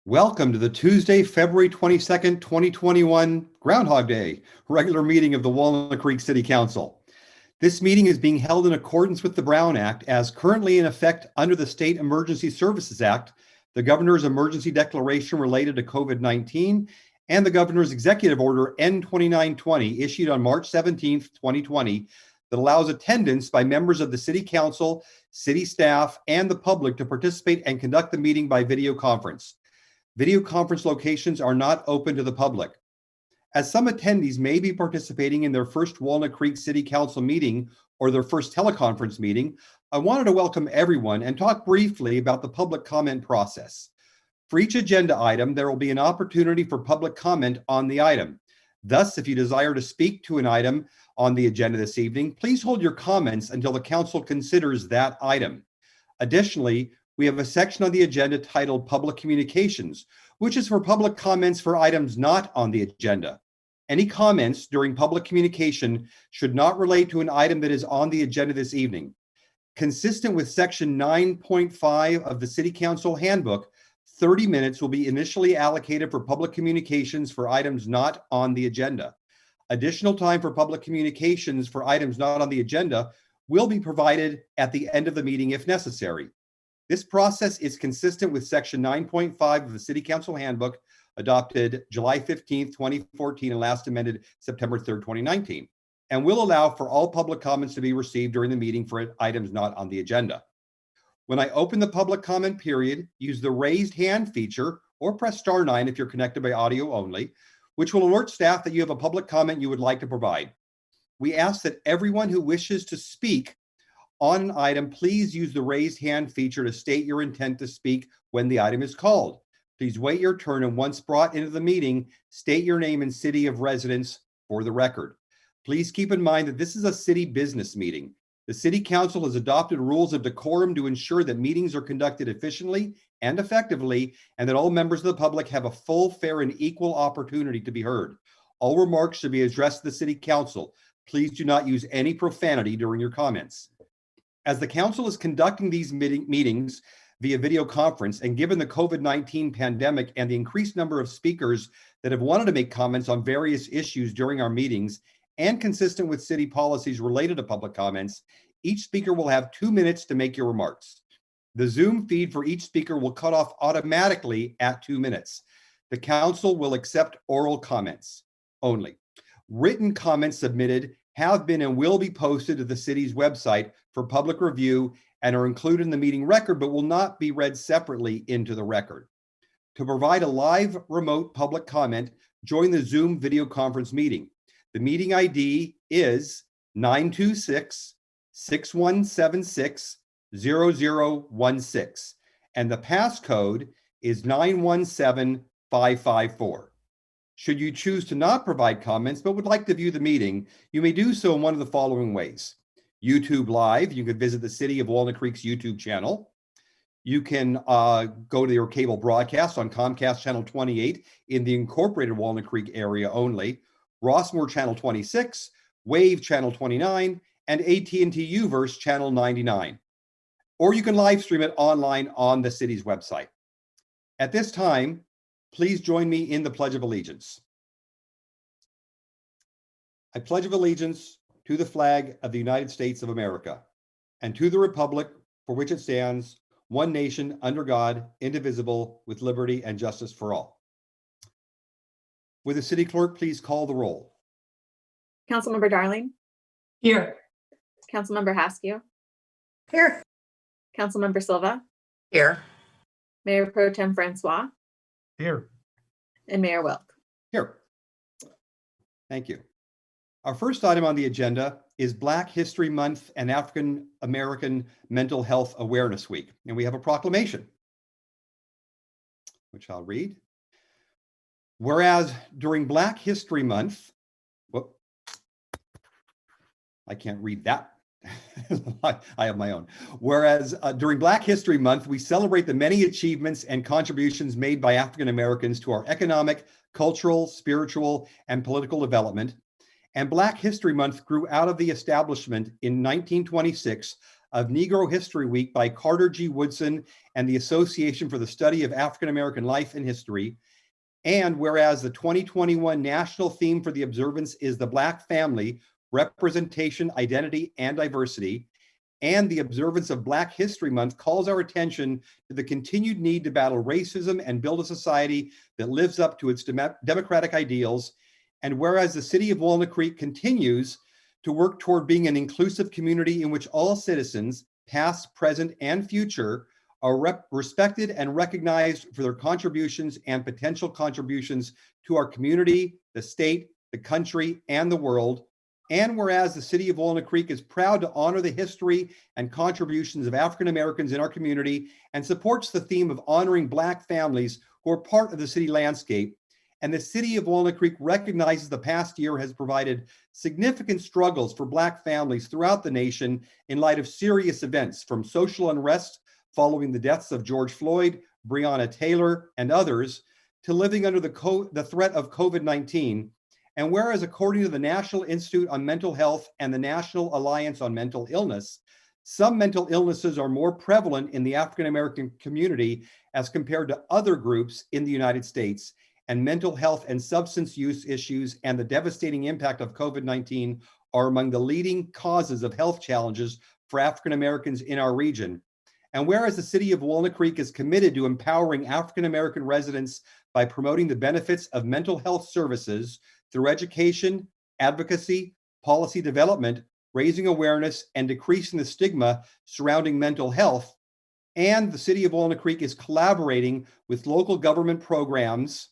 Welcome to the Tuesday, February 22nd, 2021 Groundhog Day, regular meeting of the Walnut Creek City Council. This meeting is being held in accordance with the Brown Act as currently in effect under the State Emergency Services Act, the Governor's Emergency Declaration related to COVID-19, and the Governor's Executive Order N-2920 issued on March 17th, 2020 that allows attendance by members of the City Council, city staff, and the public to participate and conduct the meeting by video conference. Video conference locations are not open to the public. As some attendees may be participating in their first Walnut Creek City Council meeting or their first teleconference meeting, I wanted to welcome everyone and talk briefly about the public comment process. For each agenda item, there will be an opportunity for public comment on the item. Thus, if you desire to speak to an item on the agenda this evening, please hold your comments until the council considers that item. Additionally, we have a section on the agenda titled Public Communications, which is for public comments for items not on the agenda. Any comments during public communication should not relate to an item that is on the agenda this evening. Consistent with Section 9.5 of the City Council Handbook, 30 minutes will be initially allocated for public communications for items not on the agenda. Additional time for public communications for items not on the agenda will be provided at the end of the meeting if necessary. This process is consistent with Section 9.5 of the City Council Handbook, adopted July 15th, 2014, and last amended September 3rd, 2019, and will allow for all public comments to be received during the meeting for items not on the agenda. When I open the public comment period, use the raised hand feature or press *9 if you're connected by audio only, which will alert staff that you have a public comment you would like to provide. We ask that everyone who wishes to speak on an item, please use the raised hand feature to state your intent to speak when the item is called. Please wait your turn, and once brought into the meeting, state your name and city of residence for the record. Please keep in mind that this is a city business meeting. The City Council has adopted rules of decorum to ensure that meetings are conducted efficiently and effectively, and that all members of the public have a full, fair, and equal opportunity to be heard. All remarks should be addressed to the City Council. Please do not use any profanity during your comments. As the council is conducting these meetings via video conference, and given the COVID-19 pandemic and the increased number of speakers that have wanted to make comments on various issues during our meetings, and consistent with city policies related to public comments, each speaker will have 2 minutes to make your remarks. The Zoom feed for each speaker will cut off automatically at 2 minutes. The council will accept oral comments only. Written comments submitted have been and will be posted to the city's website for public review and are included in the meeting record, but will not be read separately into the record. To provide a live remote public comment, join the Zoom video conference meeting. The meeting ID is 926-6176-0016, and the passcode is 917554. Should you choose to not provide comments but would like to view the meeting, you may do so in one of the following ways. YouTube Live, you could visit the City of Walnut Creek's YouTube channel. You can go to your cable broadcast on Comcast Channel 28 in the incorporated Walnut Creek area only, Rossmore Channel 26, Wave Channel 29, and AT&T Uverse Channel 99. Or you can live stream it online on the city's website. At this time, please join me in the Pledge of Allegiance. I pledge allegiance to the flag of the United States of America and to the republic for which it stands, one nation under God, indivisible, with liberty and justice for all. Will the city clerk please call the roll? Councilmember Darling? Here. Councilmember Haskew? Here. Councilmember Silva? Here. Mayor Pro Tem Francois? Here. And Mayor Wilk. Here. Thank you. Our first item on the agenda is Black History Month and African American Mental Health Awareness Week. And we have a proclamation, which I'll read. Whereas during Black History Month, I can't read that. I have my own. Whereas during Black History Month, we celebrate the many achievements and contributions made by African Americans to our economic, cultural, spiritual, and political development. And Black History Month grew out of the establishment in 1926 of Negro History Week by Carter G. Woodson and the Association for the Study of African American Life and History. And whereas the 2021 national theme for the observance is the Black family, representation, identity, and diversity, and the observance of Black History Month calls our attention to the continued need to battle racism and build a society that lives up to its democratic ideals. And whereas the city of Walnut Creek continues to work toward being an inclusive community in which all citizens, past, present, and future, are respected and recognized for their contributions and potential contributions to our community, the state, the country, and the world. And whereas the city of Walnut Creek is proud to honor the history and contributions of African Americans in our community and supports the theme of honoring Black families who are part of the city landscape. And the city of Walnut Creek recognizes the past year has provided significant struggles for Black families throughout the nation in light of serious events, from social unrest following the deaths of George Floyd, Breonna Taylor, and others, to living under the threat of COVID-19. And whereas according to the National Institute on Mental Health and the National Alliance on Mental Illness, some mental illnesses are more prevalent in the African American community as compared to other groups in the United States, and mental health and substance use issues and the devastating impact of COVID-19 are among the leading causes of health challenges for African Americans in our region. And whereas the city of Walnut Creek is committed to empowering African American residents by promoting the benefits of mental health services through education, advocacy, policy development, raising awareness, and decreasing the stigma surrounding mental health, and the city of Walnut Creek is collaborating with local government programs,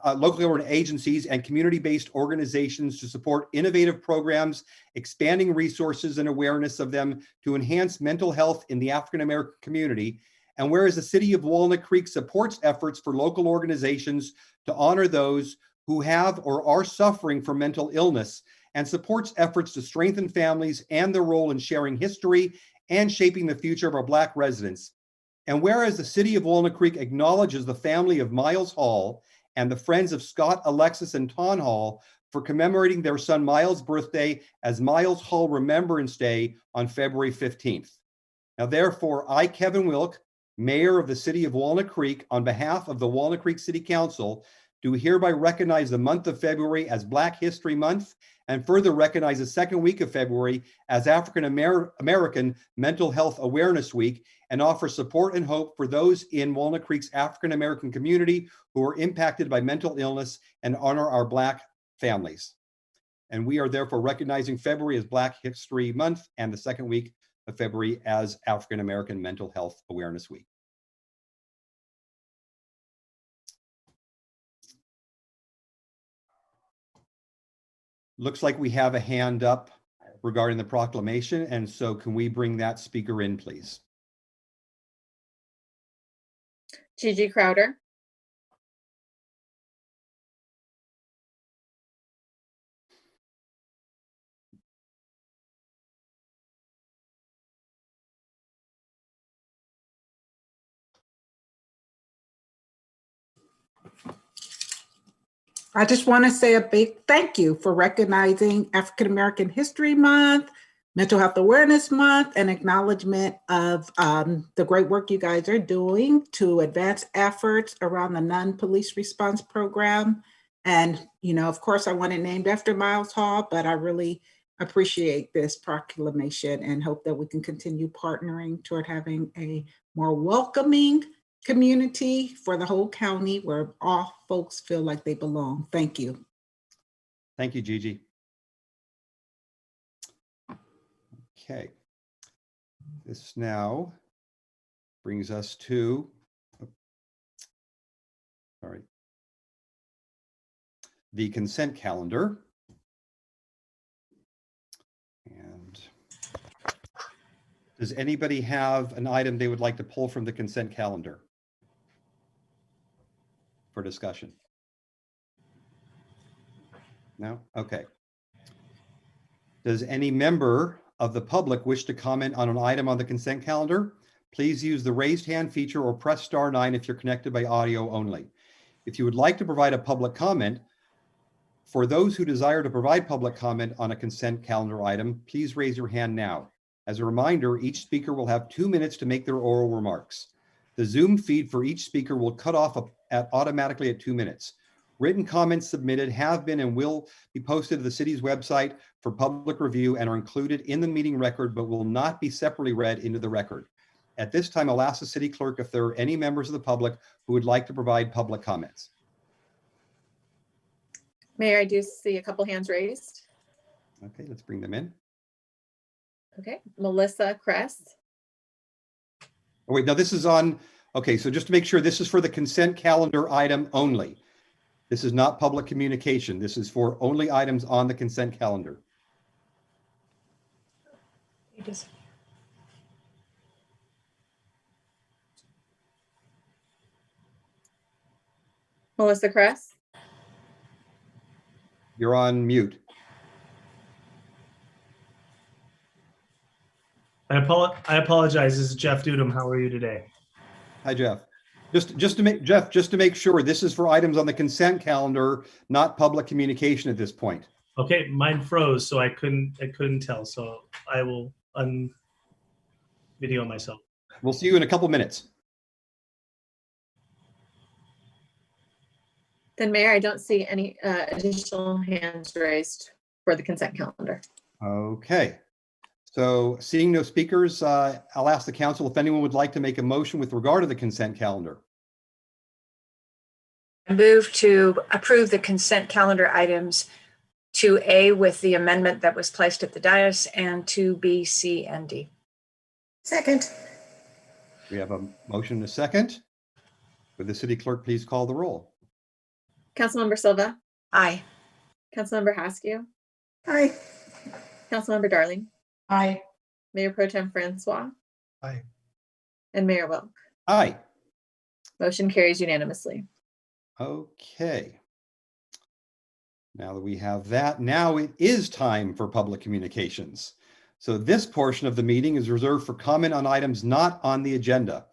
local government agencies, and community-based organizations to support innovative programs, expanding resources and awareness of them to enhance mental health in the African American community. And whereas the city of Walnut Creek supports efforts for local organizations to honor those who have or are suffering from mental illness, and supports efforts to strengthen families and their role in sharing history and shaping the future of our Black residents. And whereas the city of Walnut Creek acknowledges the family of Miles Hall and the friends of Scott, Alexis, and Ton Hall for commemorating their son Miles' birthday as Miles Hall Remembrance Day on February 15th. Now, therefore, I, Kevin Wilk, Mayor of the city of Walnut Creek, on behalf of the Walnut Creek City Council, do hereby recognize the month of February as Black History Month, and further recognize the second week of February as African American Mental Health Awareness Week, and offer support and hope for those in Walnut Creek's African American community who are impacted by mental illness, and honor our Black families. And we are therefore recognizing February as Black History Month and the second week of February as African American Mental Health Awareness Week. Looks like we have a hand up regarding the proclamation, and so can we bring that speaker in, please? Gigi Crowder. I just want to say a big thank you for recognizing African American History Month, Mental Health Awareness Month, and acknowledgement of the great work you guys are doing to advance efforts around the non-police response program. And, you know, of course, I want it named after Miles Hall, but I really appreciate this proclamation and hope that we can continue partnering toward having a more welcoming community for the whole county where all folks feel like they belong. Thank you. Thank you, Gigi. Okay. This now brings us to, the consent calendar. And does anybody have an item they would like to pull from the consent calendar for discussion? No? Okay. Does any member of the public wish to comment on an item on the consent calendar? Please use the raised hand feature or press *9 if you're connected by audio only. If you would like to provide a public comment, for those who desire to provide public comment on a consent calendar item, please raise your hand now. As a reminder, each speaker will have 2 minutes to make their oral remarks. The Zoom feed for each speaker will cut off automatically at 2 minutes. Written comments submitted have been and will be posted to the city's website for public review and are included in the meeting record, but will not be separately read into the record. At this time, I'll ask the city clerk if there are any members of the public who would like to provide public comments. Mayor, I do see a couple hands raised. Okay, let's bring them in. Okay, Melissa Cress. Oh, wait, now this is on, okay, so just to make sure, this is for the consent calendar item only. This is not public communication. This is for only items on the consent calendar. Melissa Cress. You're on mute. I apologize. This is Jeff Dudum. How are you today? Hi, Jeff. Just to make sure, this is for items on the consent calendar, not public communication at this point. Okay, mine froze, so I couldn't tell. So I will video myself. We'll see you in a couple minutes. Then Mayor, I don't see any additional hands raised for the consent calendar. Okay. So seeing no speakers, I'll ask the council if anyone would like to make a motion with regard to the consent calendar. I move to approve the consent calendar items 2A with the amendment that was placed at the dais and 2B, C, and D. Second. We have a motion and a second. Would the city clerk please call the roll? Councilmember Silva, Aye. Councilmember Haskew, Aye. Councilmember Darling, Aye. Mayor Pro Tem Francois. Aye. And Mayor Wilk. Aye. Motion carries unanimously. Okay. Now that we have that, now it is time for public communications. So this portion of the meeting is reserved for comment on items not on the agenda.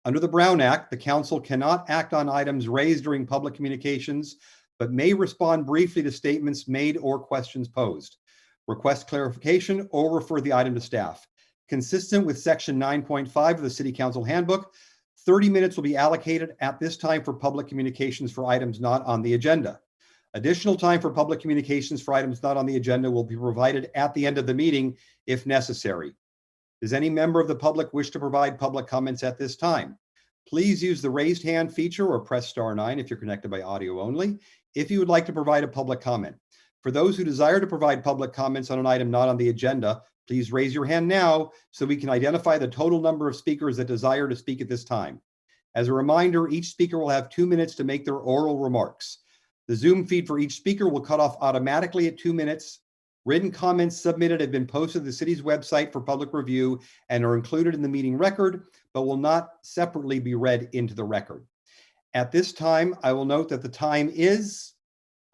Under the Brown Act, the council cannot act on items raised during public communications, but may respond briefly to statements made or questions posed, request clarification, or refer the item to staff. Consistent with section 9.5 of the City Council Handbook, 30 minutes will be allocated at this time for public communications for items not on the agenda. Additional time for public communications for items not on the agenda will be provided at the end of the meeting if necessary. Does any member of the public wish to provide public comments at this time? Please use the raised hand feature or press *9 if you're connected by audio only, if you would like to provide a public comment. For those who desire to provide public comments on an item not on the agenda, please raise your hand now so we can identify the total number of speakers that desire to speak at this time. As a reminder, each speaker will have 2 minutes to make their oral remarks. The Zoom feed for each speaker will cut off automatically at 2 minutes. Written comments submitted have been posted to the city's website for public review and are included in the meeting record, but will not separately be read into the record. At this time, I will note that the time is,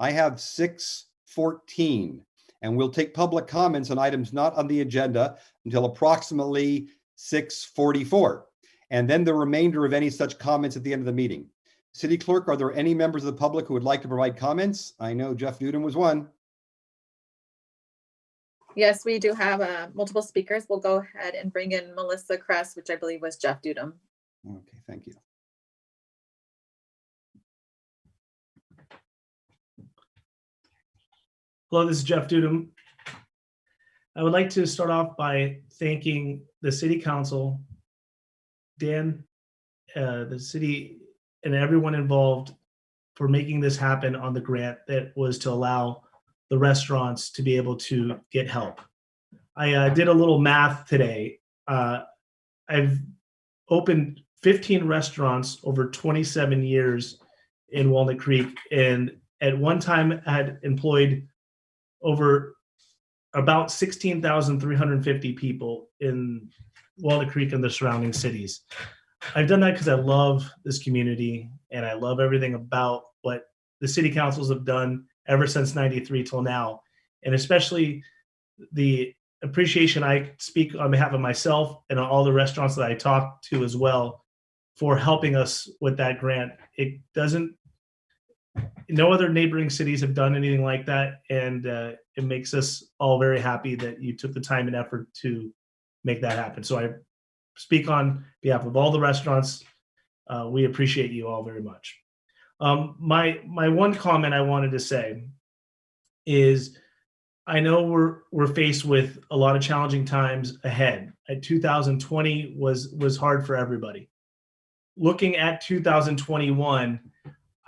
I have 6:14, and we'll take public comments on items not on the agenda until approximately 6:44, and then the remainder of any such comments at the end of the meeting. City Clerk, are there any members of the public who would like to provide comments? I know Jeff Dudum was one. Yes, we do have multiple speakers. We'll go ahead and bring in Melissa Cress, which I believe was Jeff Dudum. Okay, thank you. Hello, this is Jeff Dudum. I would like to start off by thanking the City Council, Dan, the city, and everyone involved for making this happen on the grant that was to allow the restaurants to be able to get help. I did a little math today. I've opened 15 restaurants over 27 years in Walnut Creek, and at one time had employed over about 16,350 people in Walnut Creek and the surrounding cities. I've done that because I love this community and I love everything about what the city councils have done ever since '93 till now, and especially the appreciation I speak on behalf of myself and all the restaurants that I talk to as well for helping us with that grant. It doesn't, no other neighboring cities have done anything like that, and it makes us all very happy that you took the time and effort to make that happen. So I speak on behalf of all the restaurants. We appreciate you all very much. My one comment I wanted to say is, I know we're faced with a lot of challenging times ahead. 2020 was hard for everybody. Looking at 2021,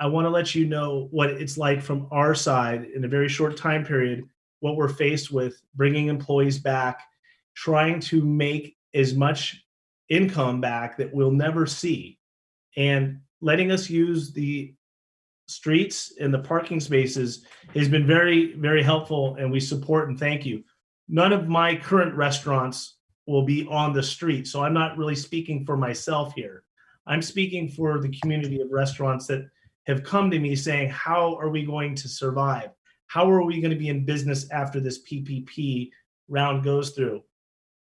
I want to let you know what it's like from our side in a very short time period, what we're faced with, bringing employees back, trying to make as much income back that we'll never see, and letting us use the streets and the parking spaces has been very, very helpful, and we support and thank you. None of my current restaurants will be on the street, so I'm not really speaking for myself here. I'm speaking for the community of restaurants that have come to me saying, how are we going to survive? How are we going to be in business after this PPP round goes through?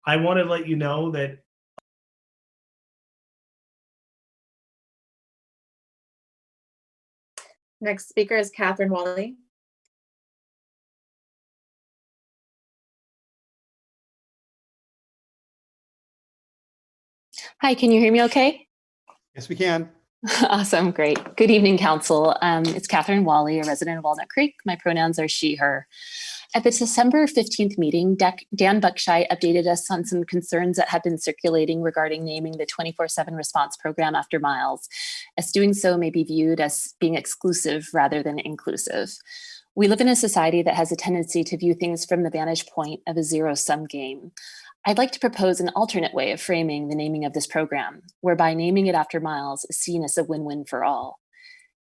I want to let you know that Next speaker is Catherine Walley. Hi, can you hear me okay? Yes, we can. Awesome, great. Good evening, Council. It's Catherine Walley, a resident of Walnut Creek. My pronouns are she, her. At the December 15th meeting, Dan Buckshire updated us on some concerns that had been circulating regarding naming the 24/7 response program after Miles, as doing so may be viewed as being exclusive rather than inclusive. We live in a society that has a tendency to view things from the vantage point of a zero-sum game. I'd like to propose an alternate way of framing the naming of this program, whereby naming it after Miles is seen as a win-win for all.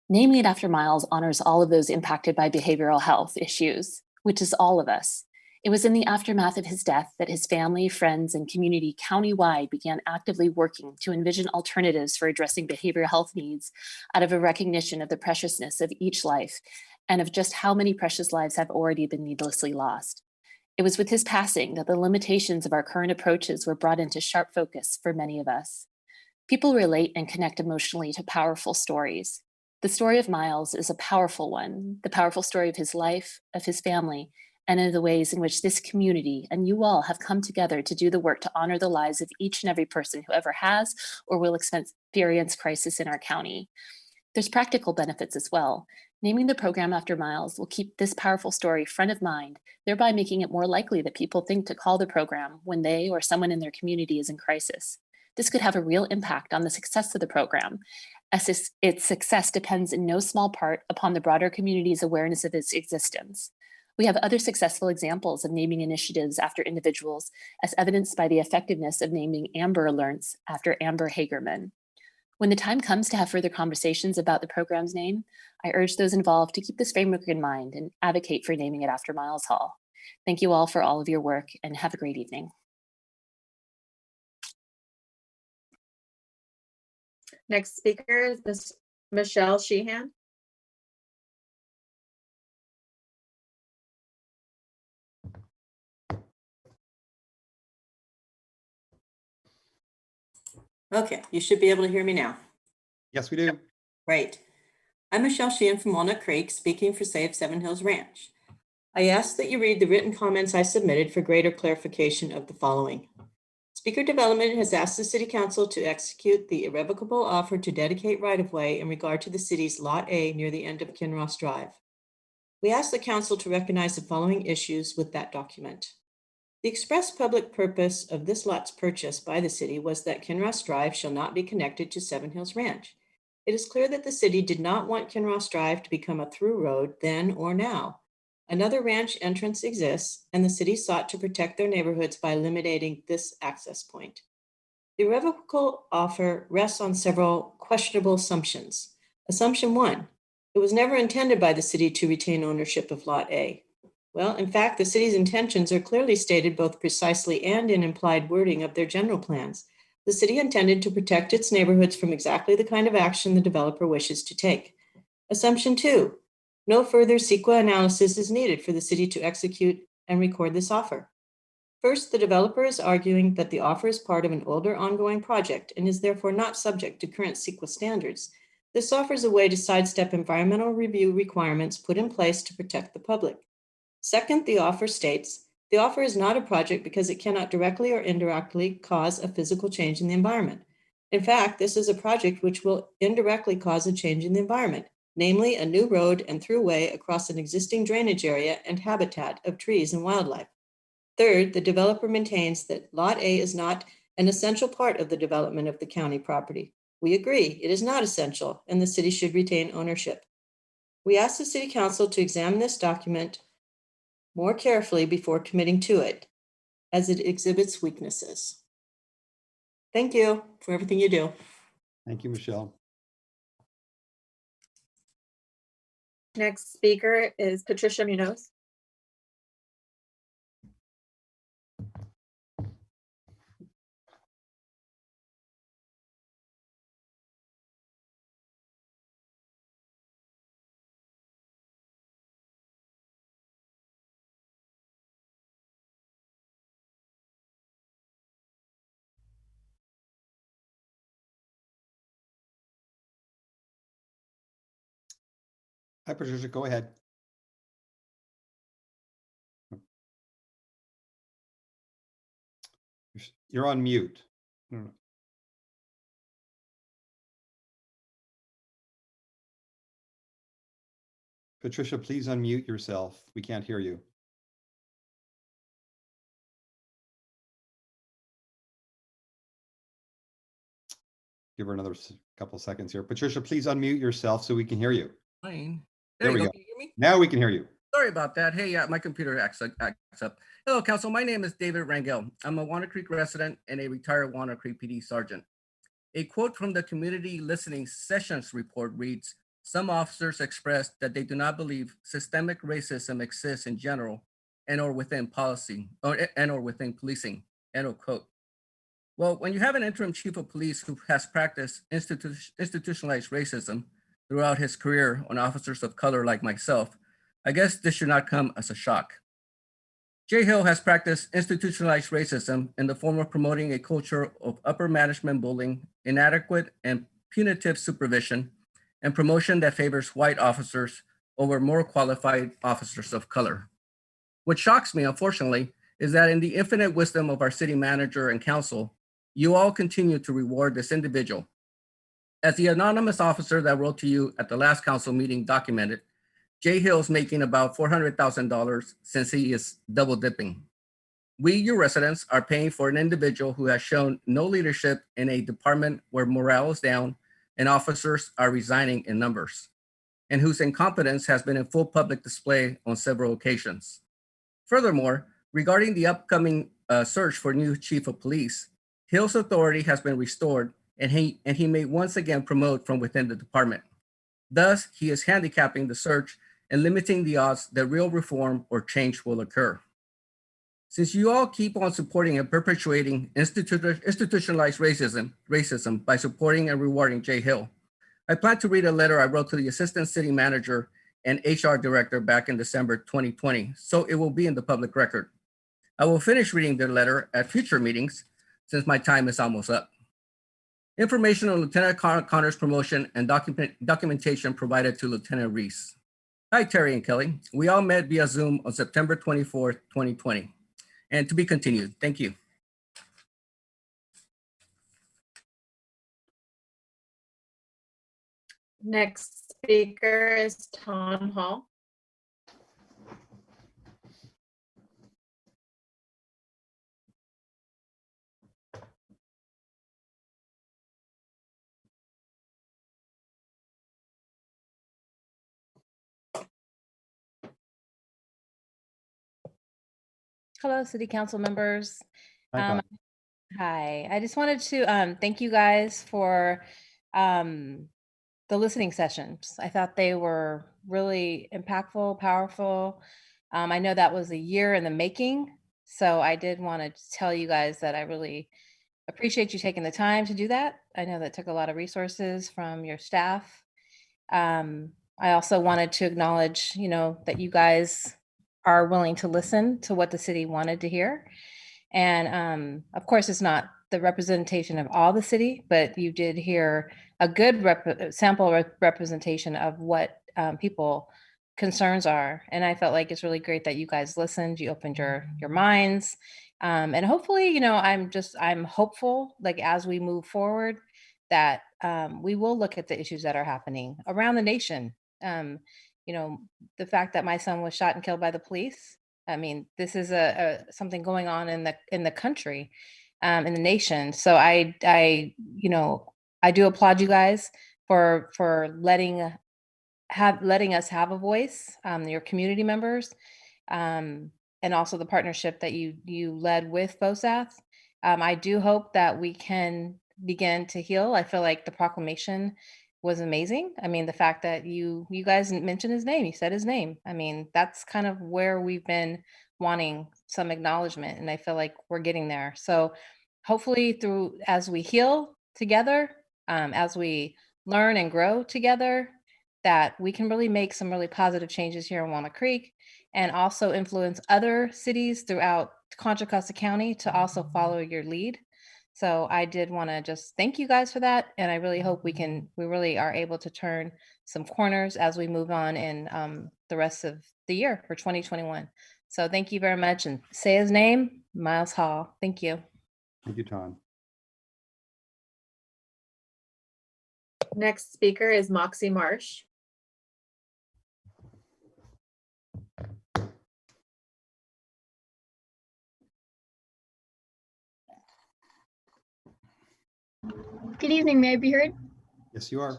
Naming it after Miles honors all of those impacted by behavioral health issues, which is all of us. It was in the aftermath of his death that his family, friends, and community countywide began actively working to envision alternatives for addressing behavioral health needs out of a recognition of the preciousness of each life and of just how many precious lives have already been needlessly lost. It was with his passing that the limitations of our current approaches were brought into sharp focus for many of us. People relate and connect emotionally to powerful stories. The story of Miles is a powerful one, the powerful story of his life, of his family, and of the ways in which this community and you all have come together to do the work to honor the lives of each and every person who ever has or will experience crisis in our county. There's practical benefits as well. Naming the program after Miles will keep this powerful story front of mind, thereby making it more likely that people think to call the program when they or someone in their community is in crisis. This could have a real impact on the success of the program, as its success depends in no small part upon the broader community's awareness of its existence. We have other successful examples of naming initiatives after individuals, as evidenced by the effectiveness of naming Amber Alerts after Amber Hagerman. When the time comes to have further conversations about the program's name, I urge those involved to keep this framework in mind and advocate for naming it after Miles Hall. Thank you all for all of your work and have a great evening. Next speaker is Ms. Michelle Sheehan. Okay, you should be able to hear me now. Yes, we do. Great. I'm Michelle Sheehan from Walnut Creek, speaking for Save Seven Hills Ranch. I ask that you read the written comments I submitted for greater clarification of the following. Speaker Development has asked the City Council to execute the irrevocable offer to dedicate right-of-way in regard to the city's Lot A near the end of Kinross Drive. We ask the Council to recognize the following issues with that document. The express public purpose of this lot's purchase by the city was that Kinross Drive shall not be connected to Seven Hills Ranch. It is clear that the city did not want Kinross Drive to become a through road then or now. Another ranch entrance exists, and the city sought to protect their neighborhoods by eliminating this access point. The irrevocable offer rests on several questionable assumptions. Assumption 1, it was never intended by the city to retain ownership of Lot A. Well, in fact, the city's intentions are clearly stated both precisely and in implied wording of their general plans. The city intended to protect its neighborhoods from exactly the kind of action the developer wishes to take. Assumption 2, no further CEQA analysis is needed for the city to execute and record this offer. First, the developer is arguing that the offer is part of an older ongoing project and is therefore not subject to current CEQA standards. This offers a way to sidestep environmental review requirements put in place to protect the public. Second, the offer states The offer is not a project because it cannot directly or indirectly cause a physical change in the environment. In fact, this is a project which will indirectly cause a change in the environment, namely a new road and throughway across an existing drainage area and habitat of trees and wildlife. Third, the developer maintains that Lot A is not an essential part of the development of the county property. We agree, it is not essential, and the city should retain ownership. We ask the City Council to examine this document more carefully before committing to it, as it exhibits weaknesses. Thank you for everything you do. Thank you, Michelle. Next speaker is Patricia Munoz. Hi, Patricia, go ahead. You're on mute. Patricia, please unmute yourself. We can't hear you. Give her another couple seconds here. Patricia, please unmute yourself so we can hear you. Fine. There There we you go. go. Can you hear me? Now we can hear you. Sorry about that. Hey, my computer acts up. Hello, Council. My name is David Rangel. I'm a Walnut Creek resident and a retired Walnut Creek PD sergeant. A quote from the Community Listening Sessions report reads, "Some officers expressed that they do not believe systemic racism exists in general and or within policy or within policing." End of quote. Well, when you have an interim chief of police who has practiced institutionalized racism throughout his career on officers of color like myself, I guess this should not come as a shock. Jay Hill has practiced institutionalized racism in the form of promoting a culture of upper management bullying, inadequate and punitive supervision, and promotion that favors white officers over more qualified officers of color. What shocks me, unfortunately, is that in the infinite wisdom of our city manager and council, you all continue to reward this individual. As the anonymous officer that wrote to you at the last council meeting documented, Jay Hill's making about $400,000 since he is double dipping. We, your residents, are paying for an individual who has shown no leadership in a department where morale is down and officers are resigning in numbers, and whose incompetence has been in full public display on several occasions. Furthermore, regarding the upcoming search for new chief of police, Hill's authority has been restored, and he may once again promote from within the department. Thus, he is handicapping the search and limiting the odds that real reform or change will occur. Since you all keep on supporting and perpetuating institutionalized racism by supporting and rewarding Jay Hill, I plan to read a letter I wrote to the assistant city manager and HR director back in December 2020, so it will be in the public record. I will finish reading the letter at future meetings since my time is almost up. Information on Lieutenant Connor's promotion and documentation provided to Lieutenant Reese. Hi, Terry and Kelly. We all met via Zoom on September 24th, 2020. And to be continued. Thank you. Next speaker is Tom Hall. Hello, City Council members. Hi, Tom. Hi, I just wanted to thank you guys for the listening sessions. I thought they were really impactful, powerful. I know that was a year in the making, so I did want to tell you guys that I really appreciate you taking the time to do that. I know that took a lot of resources from your staff. I also wanted to acknowledge, that you guys are willing to listen to what the city wanted to hear. And of course, it's not the representation of all the city, but you did hear a good sample representation of what people concerns are. And I felt like it's really great that you guys listened, you opened your minds. And hopefully, you know, I'm hopeful, like as we move forward, that we will look at the issues that are happening around the nation. You know, the fact that my son was shot and killed by the police. I mean, this is something going on in the country, in the nation. So you know, I do applaud you guys for letting us have a voice, your community members, and also the partnership that you led with FOSATH. I do hope that we can begin to heal. I feel like the proclamation was amazing. I mean, the fact that you guys mentioned his name, you said his name. I mean, that's kind of where we've been wanting some acknowledgement, and I feel like we're getting there. So hopefully as we heal together, as we learn and grow together, that we can really make some really positive changes here in Walnut Creek, and also influence other cities throughout Contra Costa County to also follow your lead. So I did want to just thank you guys for that. And I really hope we really are able to turn some corners as we move on in the rest of the year for 2021. So thank you very much. And say his name, Miles Hall. Thank you. Thank you, Tom. Next speaker is Moxie Marsh. Good evening, may I be heard? Yes, you are.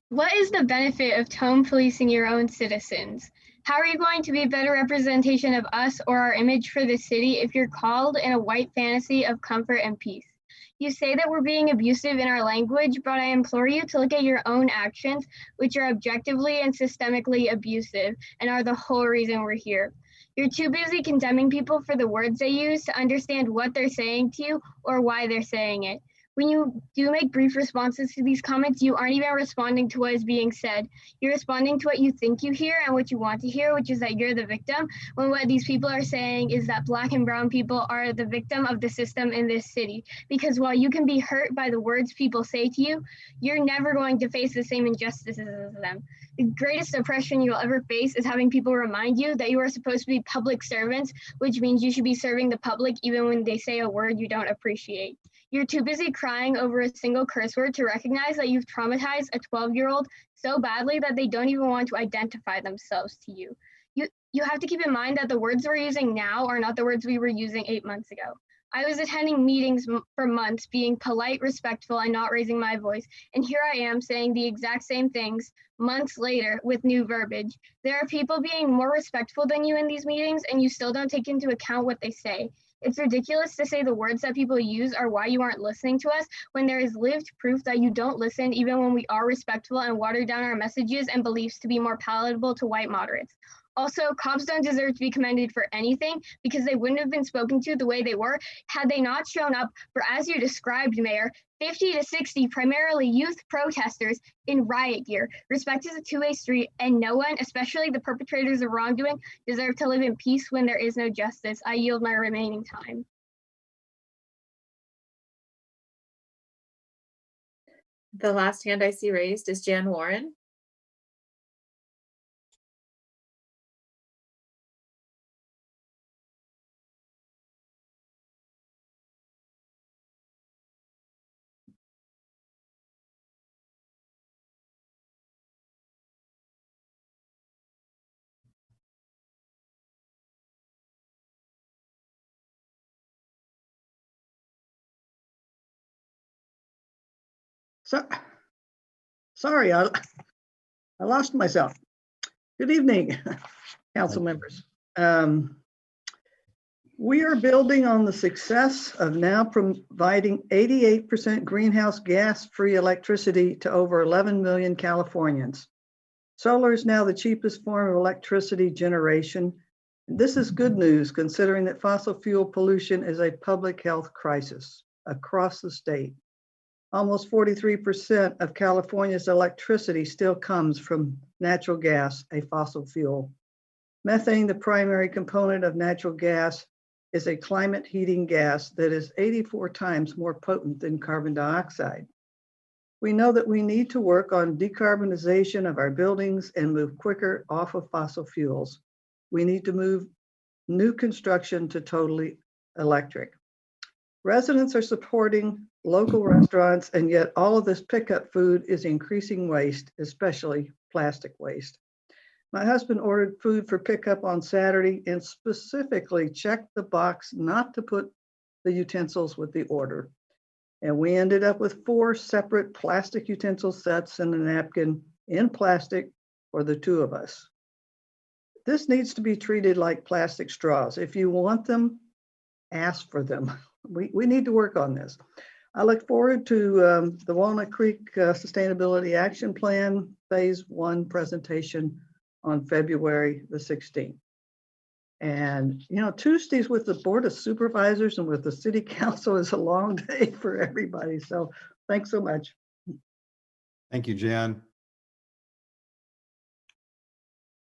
What is the benefit of tone policing your own citizens? How are you going to be a better representation of us or our image for the city if you're called in a white fantasy of comfort and peace? You say that we're being abusive in our language, but I implore you to look at your own actions, which are objectively and systemically abusive and are the whole reason we're here. You're too busy condemning people for the words they use to understand what they're saying to you or why they're saying it. When you do make brief responses to these comments, you aren't even responding to what is being said. You're responding to what you think you hear and what you want to hear, which is that you're the victim, when what these people are saying is that Black and brown people are the victim of the system in this city. Because while you can be hurt by the words people say to you, you're never going to face the same injustices as them. The greatest oppression you'll ever face is having people remind you that you are supposed to be public servants, which means you should be serving the public even when they say a word you don't appreciate. You're too busy crying over a single curse word to recognize that you've traumatized a 12-year-old so badly that they don't even want to identify themselves to you. You have to keep in mind that the words we're using now are not the words we were using 8 months ago. I was attending meetings for months, being polite, respectful, and not raising my voice. And here I am saying the exact same things months later with new verbiage. There are people being more respectful than you in these meetings, and you still don't take into account what they say. It's ridiculous to say the words that people use are why you aren't listening to us when there is lived proof that you don't listen even when we are respectful and water down our messages and beliefs to be more palatable to white moderates. Also, cops don't deserve to be commended for anything because they wouldn't have been spoken to the way they were had they not shown up for, as you described, Mayor, 50 to 60 primarily youth protesters in riot gear. Respect is a two-way street, and no one, especially the perpetrators of wrongdoing, deserve to live in peace when there is no justice. I yield my remaining time. The last hand I see raised is Jan Warren. Sorry, I lost myself. Good evening, council members. We are building on the success of now providing 88% greenhouse gas-free electricity to over 11 million Californians. Solar is now the cheapest form of electricity generation. This is good news considering that fossil fuel pollution is a public health crisis across the state. Almost 43% of California's electricity still comes from natural gas, a fossil fuel. Methane, the primary component of natural gas, is a climate heating gas that is 84 times more potent than carbon dioxide. We know that we need to work on decarbonization of our buildings and move quicker off of fossil fuels. We need to move new construction to totally electric. Residents are supporting local restaurants, and yet all of this pickup food is increasing waste, especially plastic waste. My husband ordered food for pickup on Saturday and specifically checked the box not to put the utensils with the order. And we ended up with 4 separate plastic utensil sets and a napkin in plastic for the 2 of us. This needs to be treated like plastic straws. If you want them, ask for them. We need to work on this. I look forward to the Walnut Creek Sustainability Action Plan Phase 1 presentation on February the 16th. And, you know, Tuesdays with the Board of Supervisors and with the City Council is a long day for everybody. So thanks so much. Thank you, Jan.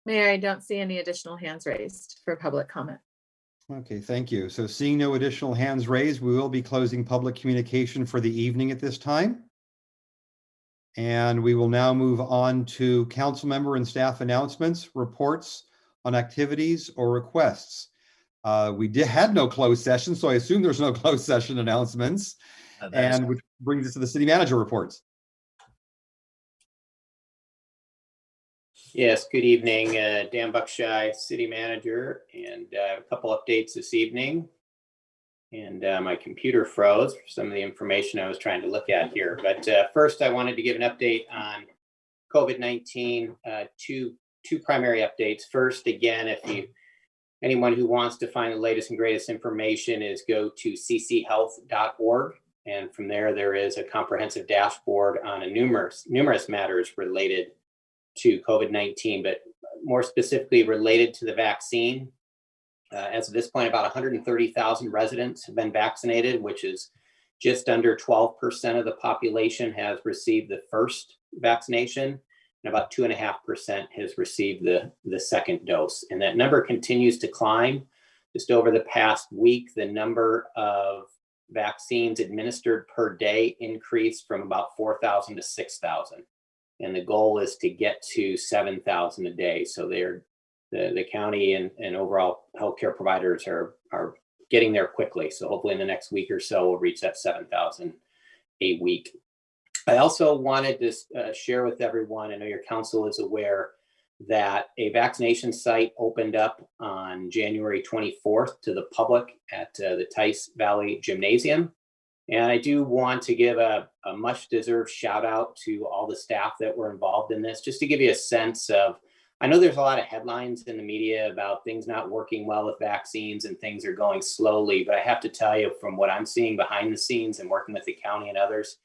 Mayor, I don't see any additional hands raised for public comment. Okay, thank you. So seeing no additional hands raised, we will be closing public communication for the evening at this time. And we will now move on to council member and staff announcements, reports on activities or requests. We had no closed session, so I assume there's no closed session announcements. And which brings us to the city manager reports. Yes, good evening, Dan Buckshire, city manager, and a couple updates this evening. And my computer froze for some of the information I was trying to look at here. But first, I wanted to give an update on COVID-19, two primary updates. First, again, anyone who wants to find the latest and greatest information is go to cchealth.org. And from there is a comprehensive dashboard on numerous matters related to COVID-19, but more specifically related to the vaccine. As of this point, about 130,000 residents have been vaccinated, which is just under 12% of the population has received the first vaccination, and about 2.5% has received the second dose. And that number continues to climb. Just over the past week, the number of vaccines administered per day increased from about 4,000 to 6,000. And the goal is to get to 7,000 a day. So the county and overall healthcare providers are getting there quickly. So hopefully in the next week or so, we'll reach that 7,000 a week. I also wanted to share with everyone, I know your council is aware, that a vaccination site opened up on January 24th to the public at the Tice Valley Gymnasium. And I do want to give a much deserved shout out to all the staff that were involved in this, just to give you a sense of, I know there's a lot of headlines in the media about things not working well with vaccines and things are going slowly, but I have to tell you from what I'm seeing behind the scenes and working with the county and others,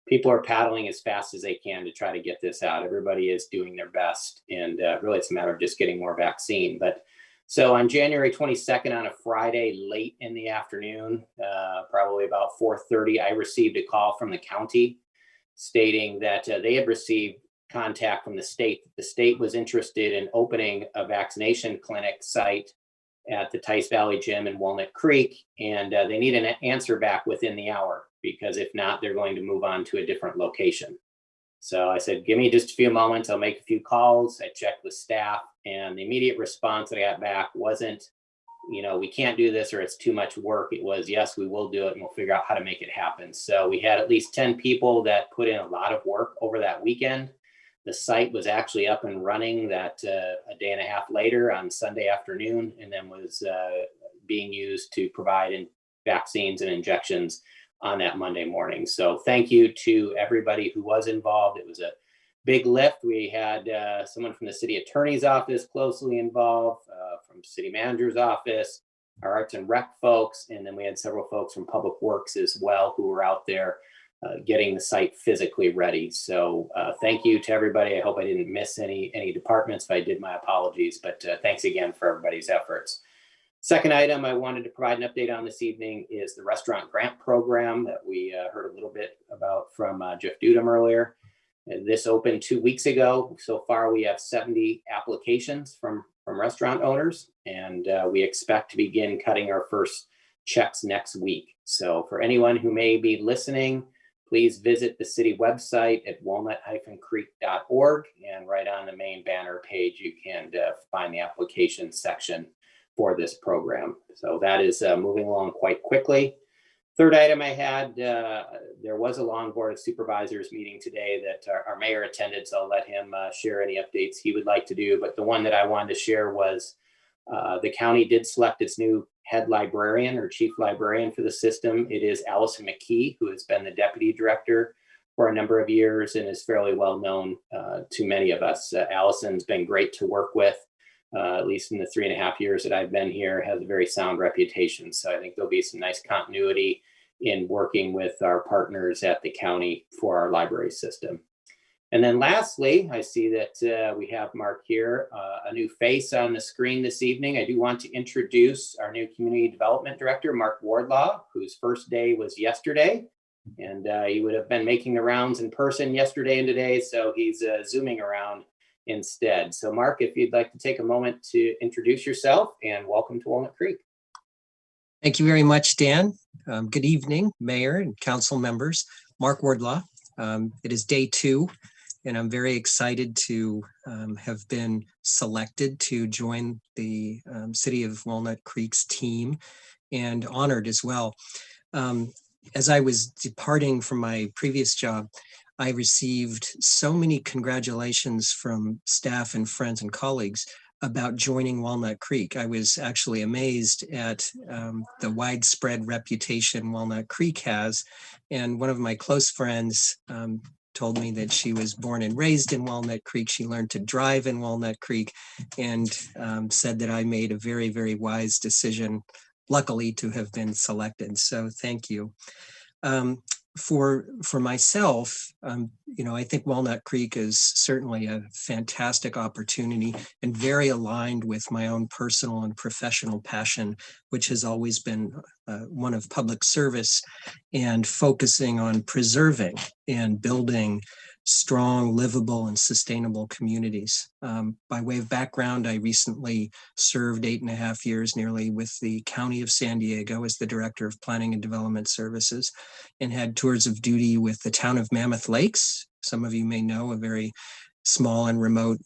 people are paddling as fast as they can to try to get this out. Everybody is doing their best, and really it's a matter of just getting more vaccine. But so on January 22nd, on a Friday, late in the afternoon, probably about 4:30, I received a call from the county stating that they had received contact from the state. The state was interested in opening a vaccination clinic site at the Tice Valley Gym in Walnut Creek, and they need an answer back within the hour, because if not, they're going to move on to a different location. So I said, give me just a few moments, I'll make a few calls. I checked with staff, and the immediate response that I got back wasn't, we can't do this or it's too much work. It was, yes, we will do it and we'll figure out how to make it happen. So we had at least 10 people that put in a lot of work over that weekend. The site was actually up and running that a day and a half later on Sunday afternoon, and then was being used to provide vaccines and injections on that Monday morning. So thank you to everybody who was involved. It was a big lift. We had someone from the city attorney's office closely involved, from city manager's office, our arts and rec folks, and then we had several folks from public works as well who were out there getting the site physically ready. So thank you to everybody. I hope I didn't miss any departments. If I did, my apologies, but thanks again for everybody's efforts. Second item I wanted to provide an update on this evening is the restaurant grant program that we heard a little bit about from Jeff Dudum earlier. And this opened 2 weeks ago. So far, we have 70 applications from restaurant owners, and we expect to begin cutting our first checks next week. So for anyone who may be listening, please visit the city website at walnut-creek.org, and right on the main banner page, you can find the application section for this program. So that is moving along quite quickly. Third item I had, there was a long Board of Supervisors meeting today that our mayor attended, so I'll let him share any updates he would like to do. But the one that I wanted to share was the county did select its new head librarian or chief librarian for the system. It is Allison McKee, who has been the deputy director for a number of years and is fairly well known to many of us. Allison's been great to work with, at least in the 3.5 years that I've been here, has a very sound reputation. So I think there'll be some nice continuity in working with our partners at the county for our library system. And then lastly, I see that we have Mark here, a new face on the screen this evening. I do want to introduce our new Community Development Director, Mark Wardlaw, whose first day was yesterday. And he would have been making the rounds in person yesterday and today, so he's Zooming around instead. So Mark, if you'd like to take a moment to introduce yourself, and welcome to Walnut Creek. Thank you very much, Dan. Good evening, Mayor and council members. Mark Wardlaw. It is day 2. And I'm very excited to have been selected to join the City of Walnut Creek's team, and honored as well. As I was departing from my previous job, I received so many congratulations from staff and friends and colleagues about joining Walnut Creek. I was actually amazed at the widespread reputation Walnut Creek has. And one of my close friends told me that she was born and raised in Walnut Creek. She learned to drive in Walnut Creek, and said that I made a very, very wise decision, luckily, to have been selected. So thank you. For myself, I think Walnut Creek is certainly a fantastic opportunity and very aligned with my own personal and professional passion, which has always been one of public service and focusing on preserving and building strong, livable, and sustainable communities. By way of background, I recently served 8.5 years nearly with the County of San Diego as the Director of Planning and Development Services, and had tours of duty with the town of Mammoth Lakes. Some of you may know, a very small and remote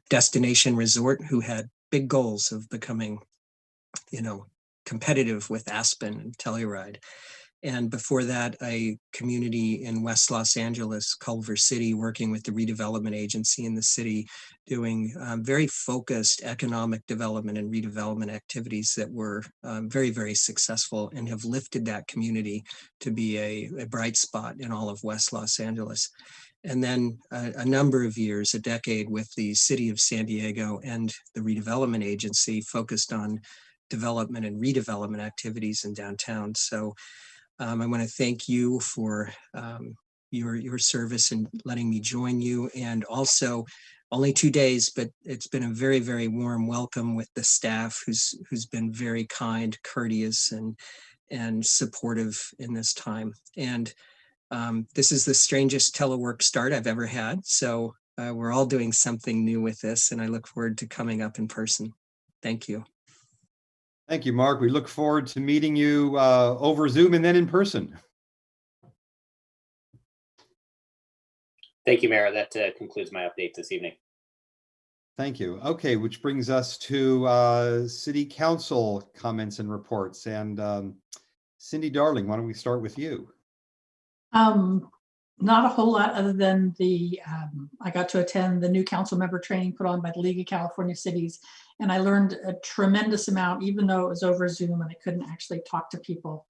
destination resort who had big goals of becoming, competitive with Aspen and Telluride. And before that, a community in West Los Angeles, Culver City, working with the redevelopment agency in the city, doing very focused economic development and redevelopment activities that were very, very successful, and have lifted that community to be a bright spot in all of West Los Angeles. And then a number of years, a decade, with the city of San Diego and the redevelopment agency, focused on development and redevelopment activities in downtown. So I want to thank you for your service and letting me join you. And also, only 2 days, but it's been a very, very warm welcome with the staff, who's been very kind, courteous, and supportive in this time. And this is the strangest telework start I've ever had. So we're all doing something new with this, and I look forward to coming up in person. Thank you. Thank you, Mark. We look forward to meeting you over Zoom and then in person. Thank you, Mayor. That concludes my update this evening. Thank you. Okay, which brings us to City Council comments and reports. And Cindy Darling, why don't we start with you? Not a whole lot other than I got to attend the new council member training put on by the League of California Cities, and I learned a tremendous amount, even though it was over Zoom and I couldn't actually talk to people.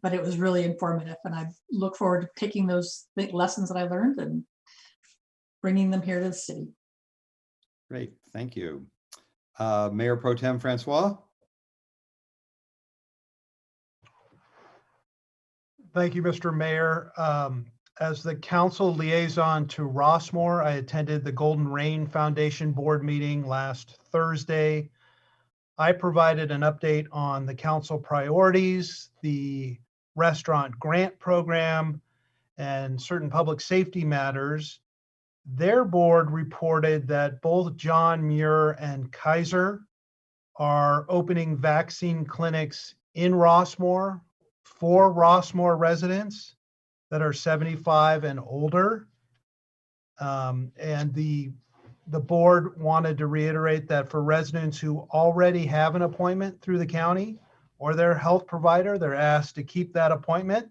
But it was really informative, and I look forward to taking those lessons that I learned and bringing them here to the city. Great, thank you. Mayor Pro Tem Francois? Thank you, Mr. Mayor. As the council liaison to Rossmore, I attended the Golden Rain Foundation board meeting last Thursday. I provided an update on the council priorities, the restaurant grant program, and certain public safety matters. Their board reported that both John Muir and Kaiser are opening vaccine clinics in Rossmore for Rossmore residents. that are 75 and older. And the board wanted to reiterate that for residents who already have an appointment through the county or their health provider, they're asked to keep that appointment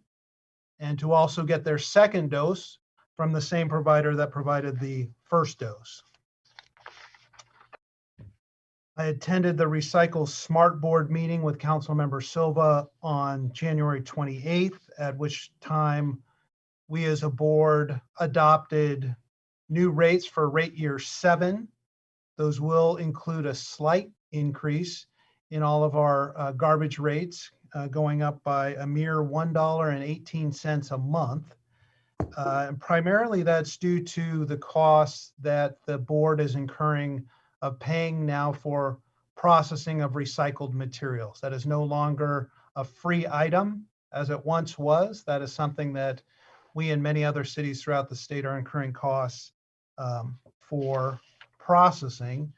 and to also get their second dose from the same provider that provided the first dose. I attended the Recycle Smart Board meeting with Councilmember Silva on January 28th, at which time we as a board adopted new rates for rate year 7. Those will include a slight increase in all of our garbage rates, going up by a mere $1.18 a month. And primarily that's due to the costs that the board is incurring of paying now for processing of recycled materials. That is no longer a free item as it once was. That is something that we and many other cities throughout the state are incurring costs for processing.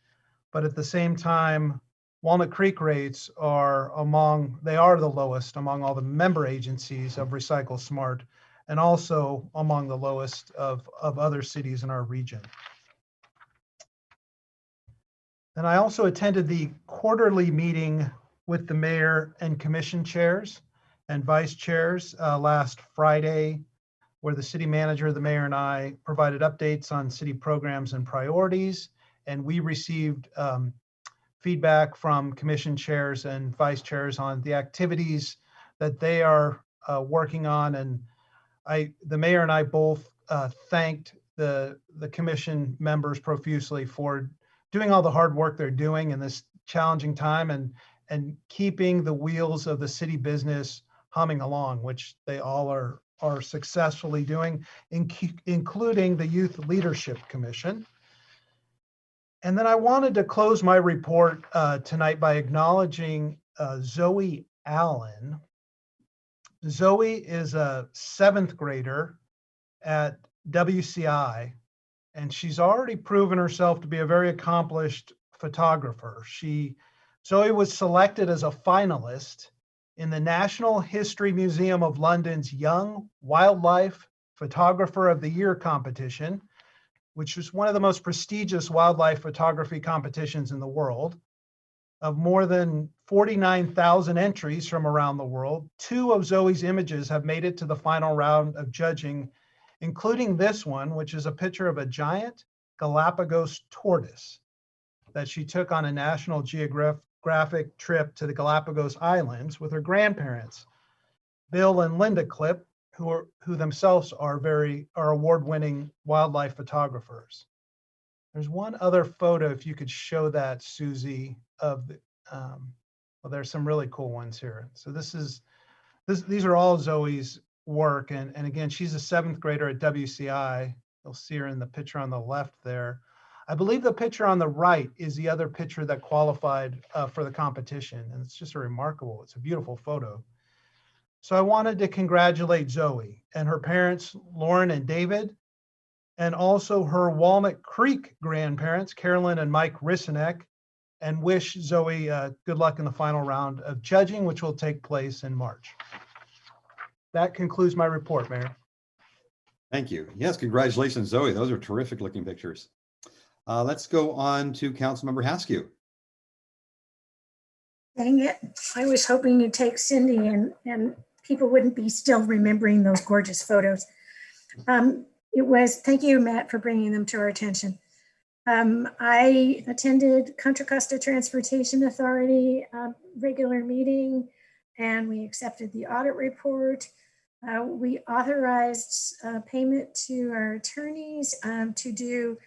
But at the same time, Walnut Creek rates are the lowest among all the member agencies of Recycle Smart, and also among the lowest of other cities in our region. And I also attended the quarterly meeting with the mayor and commission chairs and vice chairs last Friday, where the city manager, the mayor, and I provided updates on city programs and priorities. And we received feedback from commission chairs and vice chairs on the activities that they are working on. And the mayor and I both thanked the commission members profusely for doing all the hard work they're doing in this challenging time and keeping the wheels of the city business humming along, which they all are successfully doing, including the Youth Leadership Commission. And then I wanted to close my report tonight by acknowledging Zoe Allen. Zoe is a 7th grader at WCI, and she's already proven herself to be a very accomplished photographer. Zoe was selected as a finalist in the National History Museum of London's Young Wildlife Photographer of the Year competition, which is one of the most prestigious wildlife photography competitions in the world. Of more than 49,000 entries from around the world, 2 of Zoe's images have made it to the final round of judging, including this one, which is a picture of a giant Galapagos tortoise that she took on a National Geographic trip to the Galapagos Islands with her grandparents, Bill and Linda Clipp, who themselves are award-winning wildlife photographers. There's one other photo, if you could show that, Susie, of the, well, there's some really cool ones here. So these are all Zoe's work. And again, she's a 7th grader at WCI. You'll see her in the picture on the left there. I believe the picture on the right is the other picture that qualified for the competition. And it's just it's a beautiful photo. So I wanted to congratulate Zoe and her parents, Lauren and David, and also her Walnut Creek grandparents, Carolyn and Mike Rissenek, and wish Zoe good luck in the final round of judging, which will take place in March. That concludes my report, Mayor. Thank you. Yes, congratulations, Zoe. Those are terrific looking pictures. Let's go on to Councilmember Haskew. Dang it. I was hoping you'd take Cindy and people wouldn't be still remembering those gorgeous photos. Thank you, Matt, for bringing them to our attention. I attended Contra Costa Transportation Authority regular meeting, and we accepted the audit report. We authorized payment to our attorneys to do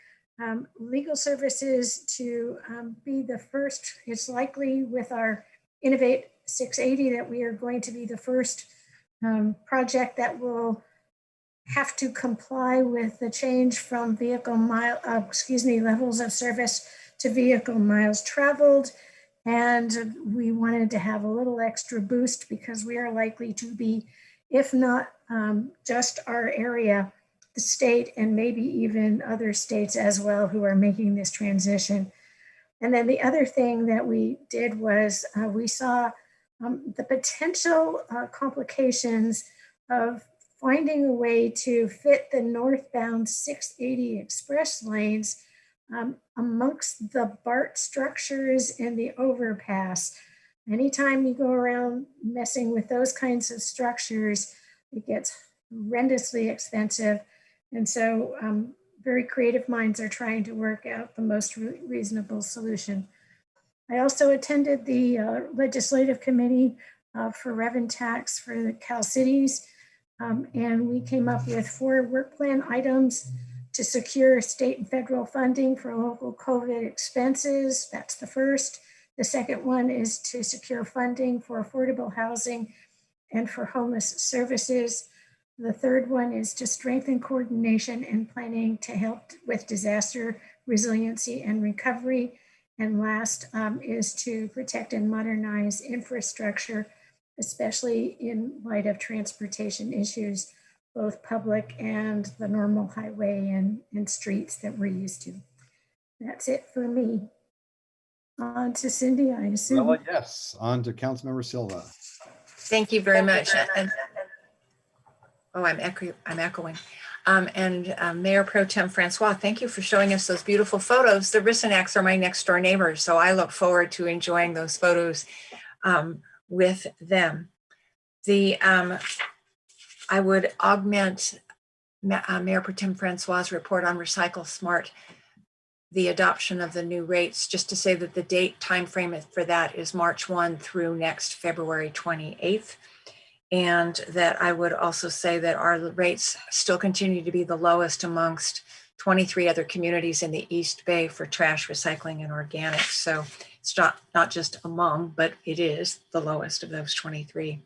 legal services to be the first. It's likely with our Innovate 680 that we are going to be the first project that will have to comply with the change from levels of service to vehicle miles traveled. And we wanted to have a little extra boost because we are likely to be, if not just our area, the state and maybe even other states as well who are making this transition. And then the other thing that we did was we saw the potential complications of finding a way to fit the northbound 680 express lanes amongst the BART structures and the overpass. Anytime you go around messing with those kinds of structures, it gets horrendously expensive. And so very creative minds are trying to work out the most reasonable solution. I also attended the legislative committee for rev and tax for the Cal Cities. And we came up with 4 work plan items to secure state and federal funding for local COVID expenses. That's the first. The second one is to secure funding for affordable housing and for homeless services. The third one is to strengthen coordination and planning to help with disaster resiliency and recovery. And last is to protect and modernize infrastructure, especially in light of transportation issues, both public and the normal highway and streets that we're used to. That's it for me. On to Cindy, I assume. Well, yes, on to Councilmember Silva. Thank you very much. I'm echoing. Mayor Pro Tem Francois, thank you for showing us those beautiful photos. The Rissenacks are my next door neighbors, so I look forward to enjoying those photos with them. I would augment Mayor Pro Tem Francois' report on Recycle Smart, the adoption of the new rates, just to say that the date timeframe for that is March 1 through next February 28th. And that I would also say that our rates still continue to be the lowest amongst 23 other communities in the East Bay for trash, recycling, and organics. So it's not just among, but it is the lowest of those 23.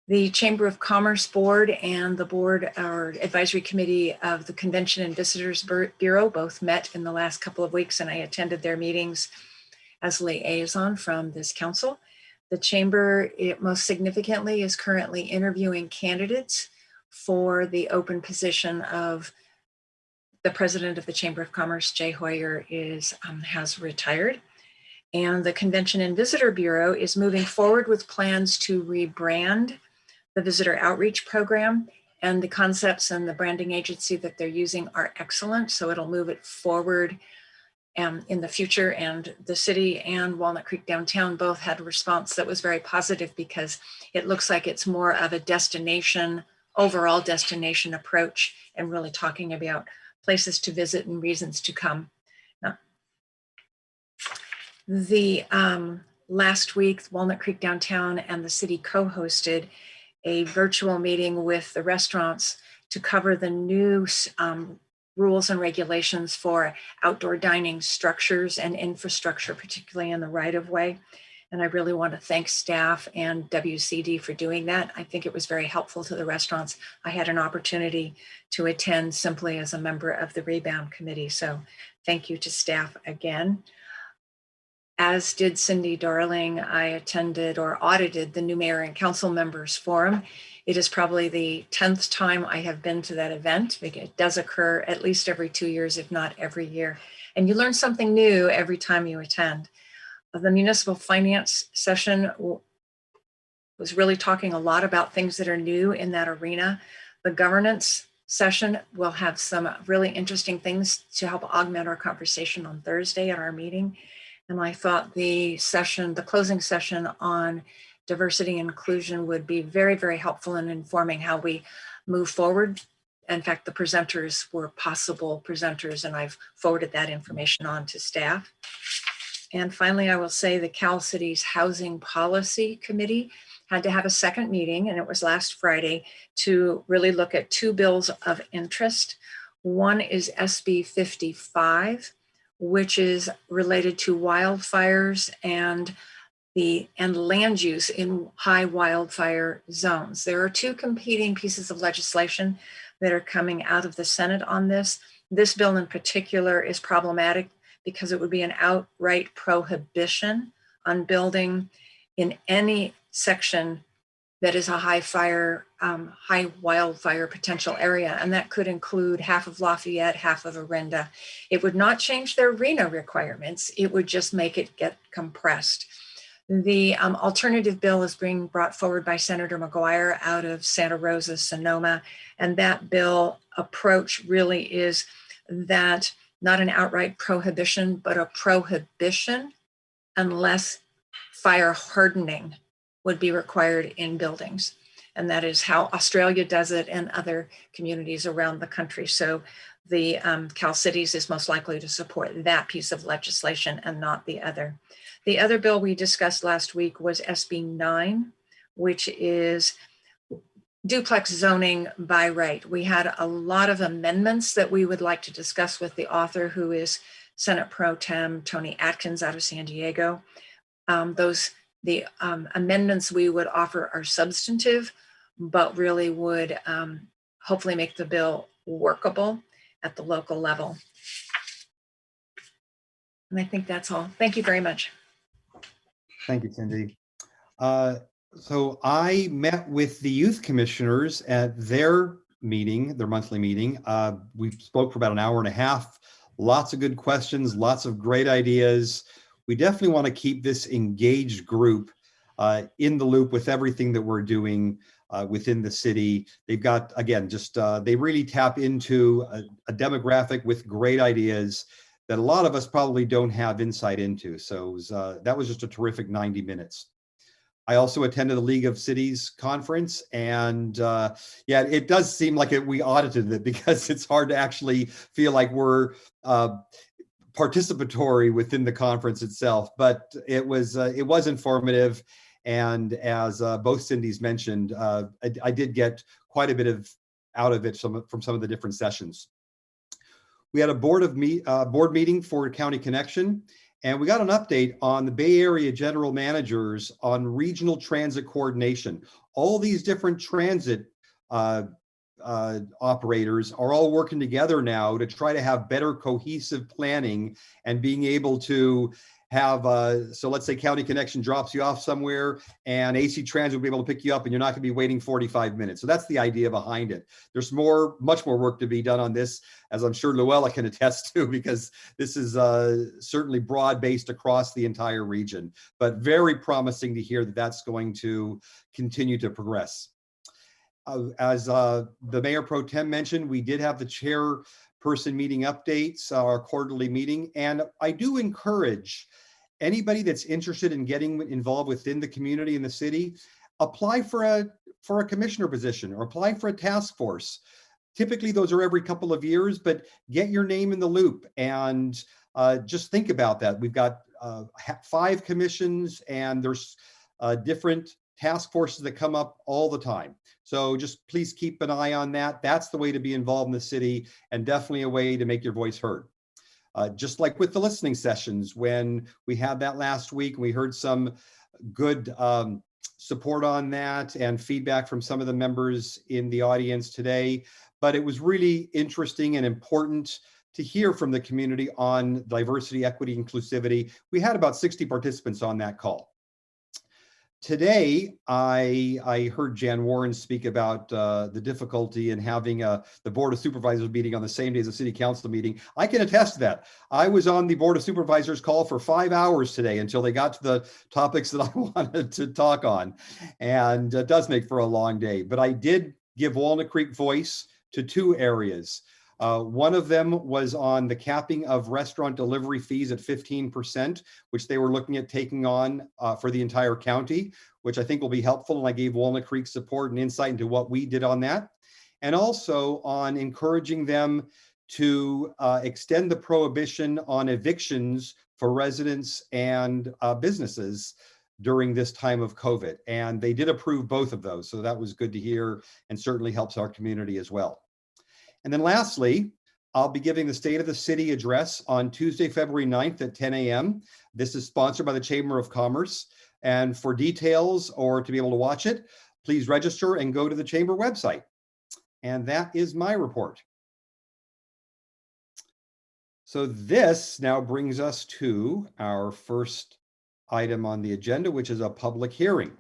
The Chamber of Commerce Board and the board or advisory committee of the Convention and Visitors Bureau both met in the last couple of weeks, and I attended their meetings as liaison from this council. The Chamber, most significantly, is currently interviewing candidates for the open position of the president of the Chamber of Commerce. Jay Hoyer has retired. And the Convention and Visitor Bureau is moving forward with plans to rebrand the visitor outreach program, and the concepts and the branding agency that they're using are excellent. So it'll move it forward in the future, and the city and Walnut Creek Downtown both had a response that was very positive because it looks like it's more of a destination, overall destination approach, and really talking about places to visit and reasons to come. Now, last week, Walnut Creek Downtown and the city co-hosted a virtual meeting with the restaurants to cover the new rules and regulations for outdoor dining structures and infrastructure, particularly in the right-of-way. And I really want to thank staff and WCD for doing that. I think it was very helpful to the restaurants. I had an opportunity to attend simply as a member of the Rebound Committee. So thank you to staff again. As did Cindy Darling, I attended or audited the new mayor and council members forum. It is probably the 10th time I have been to that event. It does occur at least every 2 years, if not every year. And you learn something new every time you attend. The municipal finance session was really talking a lot about things that are new in that arena. The governance session will have some really interesting things to help augment our conversation on Thursday at our meeting. And I thought the closing session on diversity and inclusion would be very, very helpful in informing how we move forward. In fact, the presenters were possible presenters, and I've forwarded that information on to staff. And finally, I will say the Cal Cities Housing Policy Committee had to have a second meeting, and it was last Friday, to really look at 2 bills of interest. One is SB 55, which is related to wildfires and land use in high wildfire zones. There are 2 competing pieces of legislation that are coming out of the Senate on this. This bill in particular is problematic because it would be an outright prohibition on building in any section that is a high wildfire potential area. And that could include half of Lafayette, half of Orinda. It would not change their RENA requirements. It would just make it get compressed. The alternative bill is being brought forward by Senator McGuire out of Santa Rosa, Sonoma. And that bill approach really is that not an outright prohibition, but a prohibition unless fire hardening would be required in buildings. And that is how Australia does it and other communities around the country. So the Cal Cities is most likely to support that piece of legislation and not the other. The other bill we discussed last week was SB 9, which is duplex zoning by right. We had a lot of amendments that we would like to discuss with the author, who is Senate Pro Tem Tony Atkins out of San Diego. The amendments we would offer are substantive, but really would hopefully make the bill workable at the local level. And I think that's all. Thank you very much. Thank you, Cindy. So I met with the youth commissioners at their meeting, their monthly meeting. We spoke for about an hour and a half. Lots of good questions, lots of great ideas. We definitely want to keep this engaged group in the loop with everything that we're doing within the city. They've got, again, just they really tap into a demographic with great ideas that a lot of us probably don't have insight into. So it was, that was just a terrific 90 minutes. I also attended the League of Cities conference, and yeah, it does seem like we audited it, because it's hard to actually feel like we're participatory within the conference itself, but it was informative. And as both Cindy's mentioned, I did get quite a bit out of it from some of the different sessions. We had a board meeting for County Connection, and we got an update on the Bay Area general managers on regional transit coordination. All these different transit operators are all working together now to try to have better cohesive planning and being able to have, so let's say County Connection drops you off somewhere and AC Transit will be able to pick you up and you're not going to be waiting 45 minutes. So that's the idea behind it. There's much more work to be done on this, as I'm sure Luella can attest to, because this is certainly broad-based across the entire region, but very promising to hear that that's going to continue to progress. As the Mayor Pro Tem mentioned, we did have the chairperson meeting updates, our quarterly meeting, and I do encourage anybody that's interested in getting involved within the community in the city, apply for a commissioner position or apply for a task force. Typically those are every couple of years, but get your name in the loop and just think about that. We've got 5 commissions, and there's different task forces that come up all the time. So just please keep an eye on that. That's the way to be involved in the city, and definitely a way to make your voice heard. Just like with the listening sessions, when we had that last week, we heard some good support on that and feedback from some of the members in the audience today. But it was really interesting and important to hear from the community on diversity, equity, inclusivity. We had about 60 participants on that call. Today, I heard Jan Warren speak about the difficulty in having the Board of Supervisors meeting on the same day as the City Council meeting. I can attest to that. I was on the Board of Supervisors call for 5 hours today until they got to the topics that I wanted to talk on. And it does make for a long day. But I did give Walnut Creek voice to 2 areas. One of them was on the capping of restaurant delivery fees at 15%, which they were looking at taking on for the entire county, which I think will be helpful. And I gave Walnut Creek support and insight into what we did on that. And also on encouraging them to extend the prohibition on evictions for residents and businesses during this time of COVID. And they did approve both of those. So that was good to hear, and certainly helps our community as well. And then lastly, I'll be giving the State of the City address on Tuesday, February 9th at 10 a.m. This is sponsored by the Chamber of Commerce. And for details or to be able to watch it, please register and go to the Chamber website. And that is my report. So this now brings us to our first item on the agenda, which is a public hearing.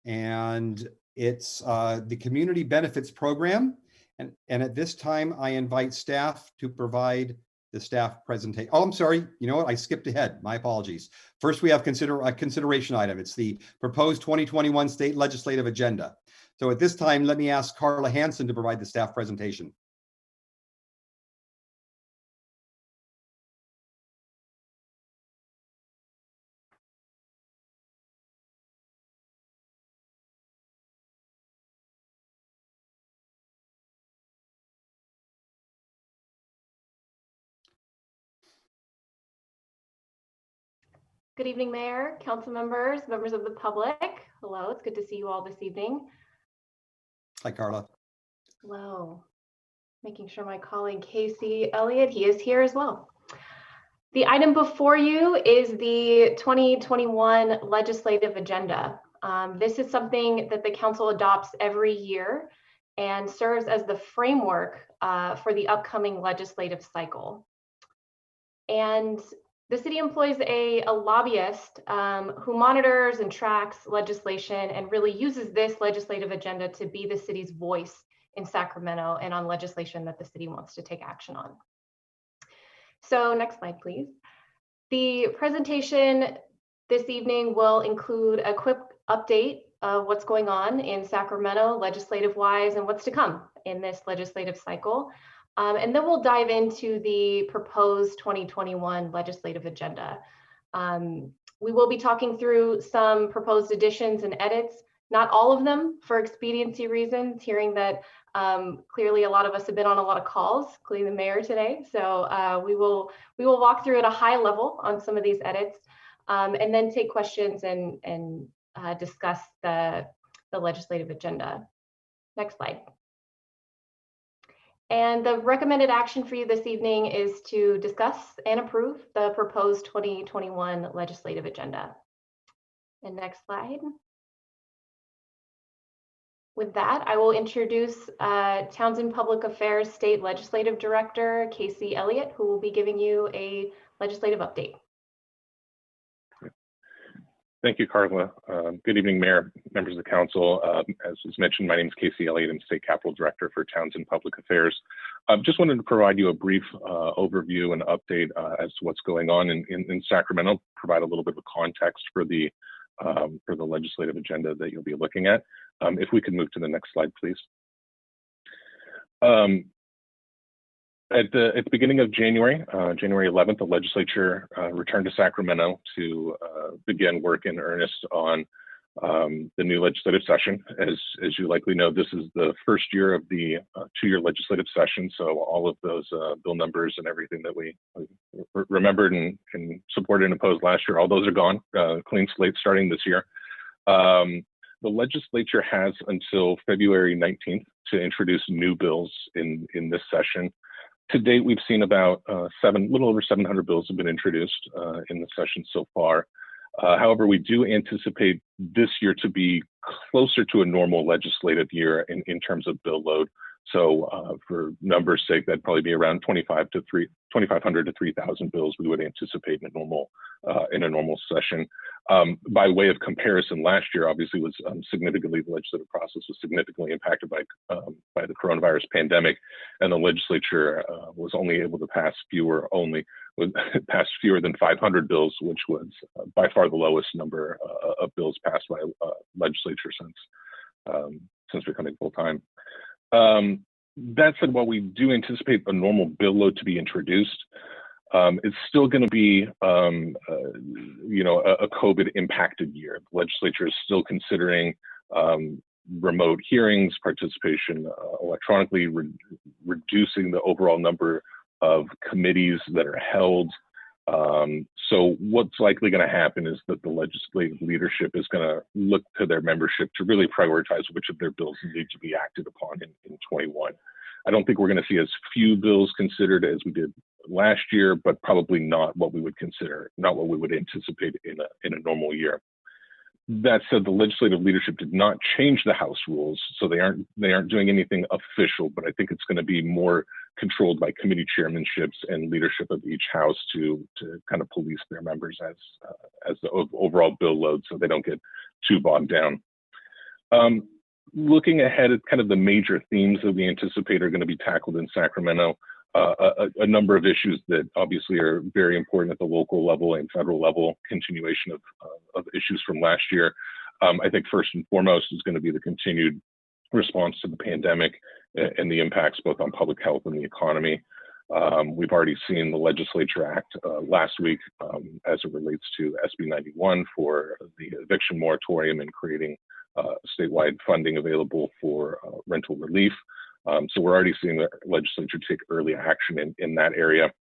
And it's the Community Benefits Program. And at this time, I invite staff to provide the staff presentation. Oh, I'm sorry. You know what? I skipped ahead. My apologies. First, we have a consideration item. It's the proposed 2021 state legislative agenda. So at this time, let me ask Carla Hansen to provide the staff presentation. Good evening, Mayor, council members, members of the public. Hello, it's good to see you all this evening. Hi, Carla. Hello. Making sure my colleague Casey Elliott, he is here as well. The item before you is the 2021 legislative agenda. This is something that the council adopts every year and serves as the framework for the upcoming legislative cycle. And the city employs a lobbyist who monitors and tracks legislation and really uses this legislative agenda to be the city's voice in Sacramento and on legislation that the city wants to take action on. So next slide, please. The presentation this evening will include a quick update of what's going on in Sacramento legislative-wise and what's to come in this legislative cycle. And then we'll dive into the proposed 2021 legislative agenda. We will be talking through some proposed additions and edits, not all of them for expediency reasons, hearing that clearly a lot of us have been on a lot of calls, including the mayor today. So we will walk through at a high level on some of these edits and then take questions and discuss the legislative agenda. Next slide. And the recommended action for you this evening is to discuss and approve the proposed 2021 legislative agenda. And next slide. With that, I will introduce Townsend Public Affairs State Legislative Director, Casey Elliott, who will be giving you a legislative update. Thank you, Carla. Good evening, Mayor, members of the council. As was mentioned, my name is Casey Elliott. I'm State Capital Director for Townsend Public Affairs. Just wanted to provide you a brief overview and update as to what's going on in Sacramento, provide a little bit of context for the legislative agenda that you'll be looking at. If we could move to the next slide, please. At the beginning of January, January 11th, the legislature returned to Sacramento to begin work in earnest on the new legislative session. As you likely know, this is the first year of the two-year legislative session. So all of those bill numbers and everything that we remembered and supported and opposed last year, all those are gone. Clean slate starting this year. The legislature has until February 19th to introduce new bills in this session. To date, we've seen about little over 700 bills have been introduced in the session so far. However, we do anticipate this year to be closer to a normal legislative year in terms of bill load. So for numbers' sake, that'd probably be around 2,500 to 3,000 bills we would anticipate in a normal session. By way of comparison, last year obviously was the legislative process was significantly impacted by the coronavirus pandemic, and the legislature was only able to pass fewer than 500 bills, which was by far the lowest number of bills passed by legislature since becoming full time. That said, while we do anticipate a normal bill load to be introduced, it's still going to be, a COVID impacted year. The legislature is still considering remote hearings, participation electronically, reducing the overall number of committees that are held. So what's likely going to happen is that the legislative leadership is going to look to their membership to really prioritize which of their bills need to be acted upon in 21. I don't think we're going to see as few bills considered as we did last year, but probably not what we would anticipate in a normal year. That said, the legislative leadership did not change the House rules, so they aren't doing anything official, but I think it's going to be more controlled by committee chairmanships and leadership of each House to kind of police their members as the overall bill load, so they don't get too bogged down. Looking ahead at kind of the major themes that we anticipate are going to be tackled in Sacramento, a number of issues that obviously are very important at the local level and federal level, continuation of issues from last year. I think first and foremost is going to be the continued response to the pandemic and the impacts both on public health and the economy. We've already seen the legislature act last week as it relates to SB 91 for the eviction moratorium and creating statewide funding available for rental relief. So we're already seeing the legislature take early action in that area.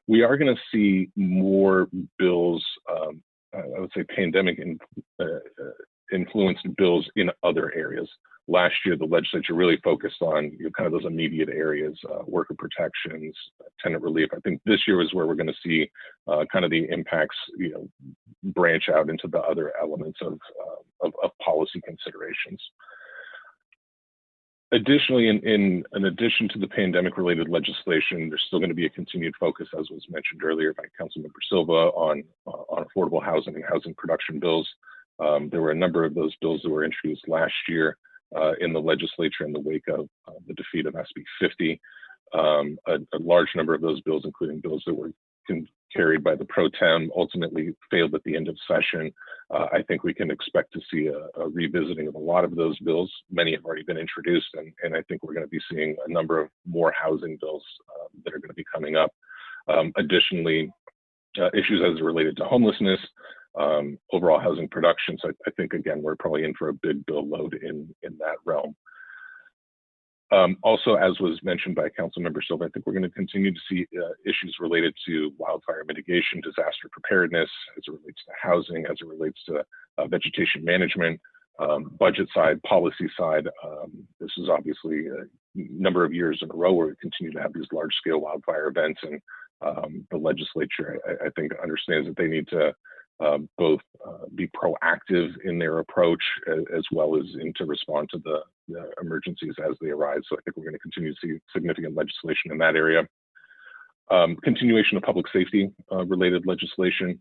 We are going to see more bills, I would say pandemic influenced bills in other areas. Last year, the legislature really focused on kind of those immediate areas, worker protections, tenant relief. I think this year is where we're going to see kind of the impacts, branch out into the other elements of policy considerations. Additionally, in addition to the pandemic-related legislation, there's still going to be a continued focus, as was mentioned earlier by Councilmember Silva, on affordable housing and housing production bills. There were a number of those bills that were introduced last year in the legislature in the wake of the defeat of SB 50. A large number of those bills, including bills that were carried by the pro tem, ultimately failed at the end of session. I think we can expect to see a revisiting of a lot of those bills. Many have already been introduced, and I think we're going to be seeing a number of more housing bills that are going to be coming up. Additionally, issues as related to homelessness, overall housing production. So I think, again, we're probably in for a big bill load in that realm. Also, as was mentioned by Councilmember Silva, I think we're going to continue to see issues related to wildfire mitigation, disaster preparedness, as it relates to housing, as it relates to vegetation management, budget side, policy side. This is obviously a number of years in a row where we continue to have these large-scale wildfire events, and the legislature, I think, understands that they need to both be proactive in their approach as well as to respond to the emergencies as they arise. So I think we're going to continue to see significant legislation in that area. Continuation of public safety related legislation.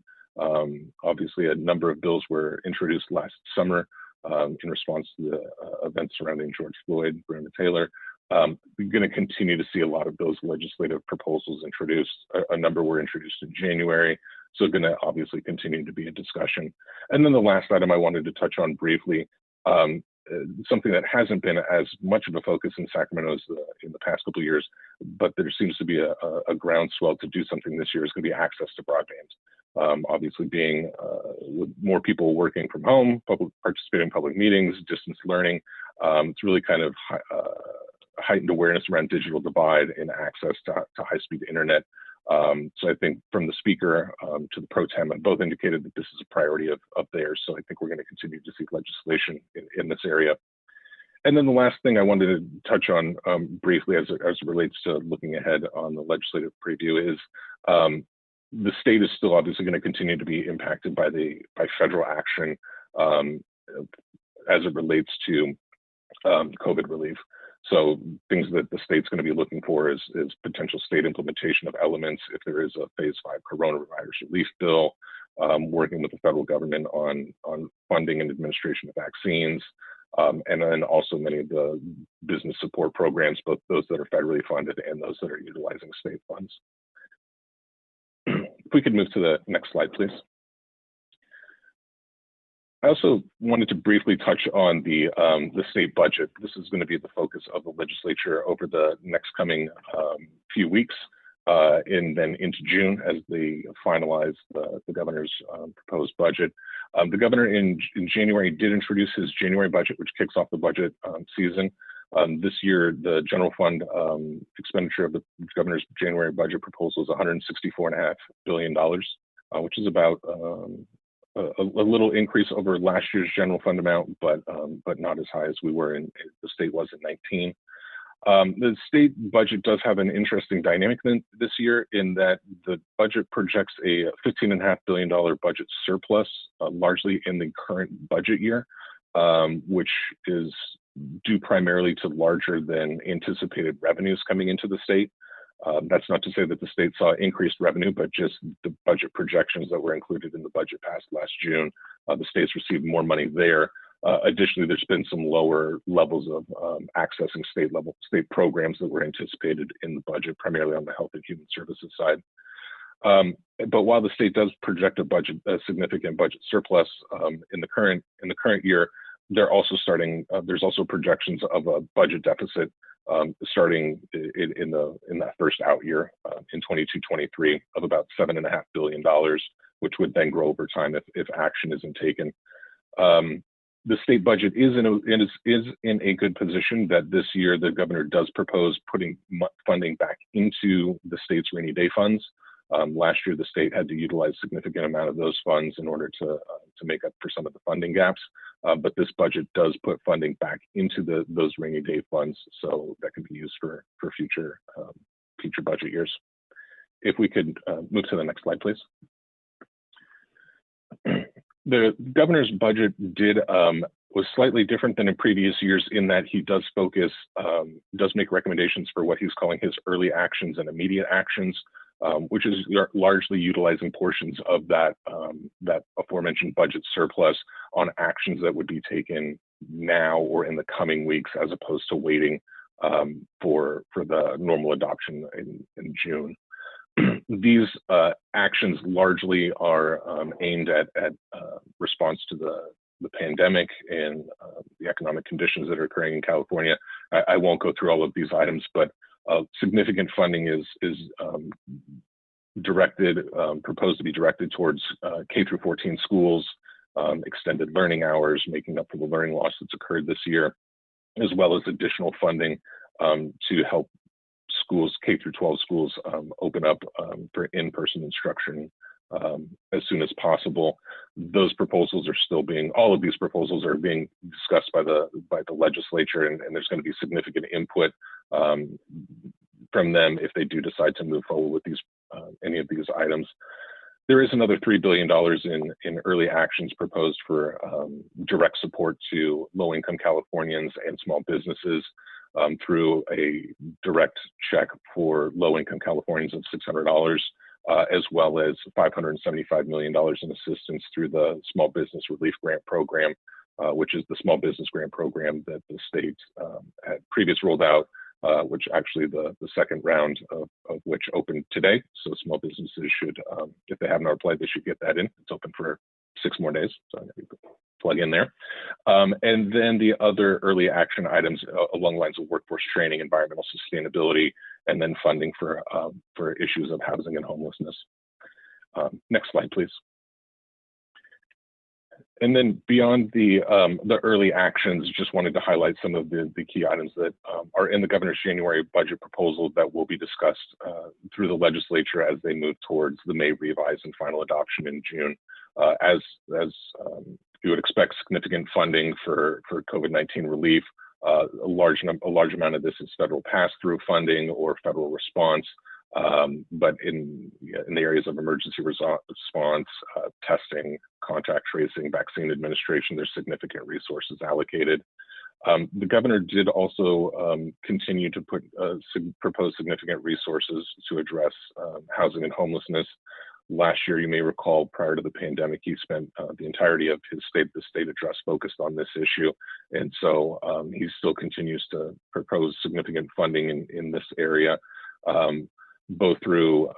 Obviously, a number of bills were introduced last summer in response to the events surrounding George Floyd, Breonna Taylor. We're going to continue to see a lot of those legislative proposals introduced. A number were introduced in January, so going to obviously continue to be a discussion. And then the last item I wanted to touch on briefly, something that hasn't been as much of a focus in Sacramento as in the past couple of years, but there seems to be a groundswell to do something this year, is going to be access to broadband. Obviously, being with more people working from home, participating in public meetings, distance learning, it's really kind of heightened awareness around digital divide and access to high-speed internet. So I think from the speaker to the pro tem, both indicated that this is a priority of theirs. So I think we're going to continue to see legislation in this area. And then the last thing I wanted to touch on briefly as it relates to looking ahead on the legislative preview is the state is still obviously going to continue to be impacted by federal action as it relates to COVID relief. So things that the state's going to be looking for is potential state implementation of elements. If there is a phase 5 coronavirus relief bill, working with the federal government on funding and administration of vaccines, and then also many of the business support programs, both those that are federally funded and those that are utilizing state funds. If we could move to the next slide, please. I also wanted to briefly touch on the state budget. This is going to be the focus of the legislature over the next coming few weeks, and then into June as they finalize the governor's proposed budget. The governor in January did introduce his January budget, which kicks off the budget season. This year, the general fund expenditure of the governor's January budget proposal is $164.5 billion, which is about a little increase over last year's general fund amount, but not as high as the state was in 19. The state budget does have an interesting dynamic this year in that the budget projects a $15.5 billion budget surplus, largely in the current budget year, which is due primarily to larger than anticipated revenues coming into the state. That's not to say that the state saw increased revenue, but just the budget projections that were included in the budget passed last June. The states received more money there Additionally, there's been some lower levels of accessing state programs that were anticipated in the budget, primarily on the health and human services side. But while the state does project a significant budget surplus in the current year, there's also projections of a budget deficit starting in that first out year in 22-23 of about $7.5 billion, which would then grow over time if action isn't taken. The state budget is in a good position that this year the governor does propose putting funding back into the state's rainy day funds. Last year, the state had to utilize a significant amount of those funds in order to make up for some of the funding gaps. But this budget does put funding back into those rainy day funds, so that can be used for future budget years. If we could move to the next slide, please. The governor's budget was slightly different than in previous years in that he does make recommendations for what he's calling his early actions and immediate actions, which is largely utilizing portions of that aforementioned budget surplus on actions that would be taken now or in the coming weeks, as opposed to waiting for the normal adoption in June. These actions largely are aimed at response to the pandemic and the economic conditions that are occurring in California. I won't go through all of these items, but significant funding is proposed to be directed towards K-14 schools, extended learning hours, making up for the learning loss that's occurred this year, as well as additional funding to help schools, K-12 schools, open up for in-person instruction as soon as possible. All of these proposals are being discussed by the legislature, and there's going to be significant input from them if they do decide to move forward with any of these items. There is another $3 billion in early actions proposed for direct support to low-income Californians and small businesses through a direct check for low-income Californians of $600, as well as $575 million in assistance through the Small Business Relief Grant Program, which is the small business grant program that the state had previously rolled out, which actually the second round of which opened today. So small businesses should, if they haven't applied, they should get that in. It's open for 6 more days, so plug in there. And then the other early action items along the lines of workforce training, environmental sustainability, and then funding for issues of housing and homelessness. Next slide, please. And then beyond the early actions, just wanted to highlight some of the key items that are in the governor's January budget proposal that will be discussed through the legislature as they move towards the May revise and final adoption in June. As you would expect, significant funding for COVID-19 relief. A large amount of this is federal pass-through funding or federal response. But in the areas of emergency response, testing, contact tracing, vaccine administration, there's significant resources allocated. The governor did also continue to propose significant resources to address housing and homelessness. Last year, you may recall, prior to the pandemic, he spent the entirety of the state address focused on this issue. And so he still continues to propose significant funding in this area, both through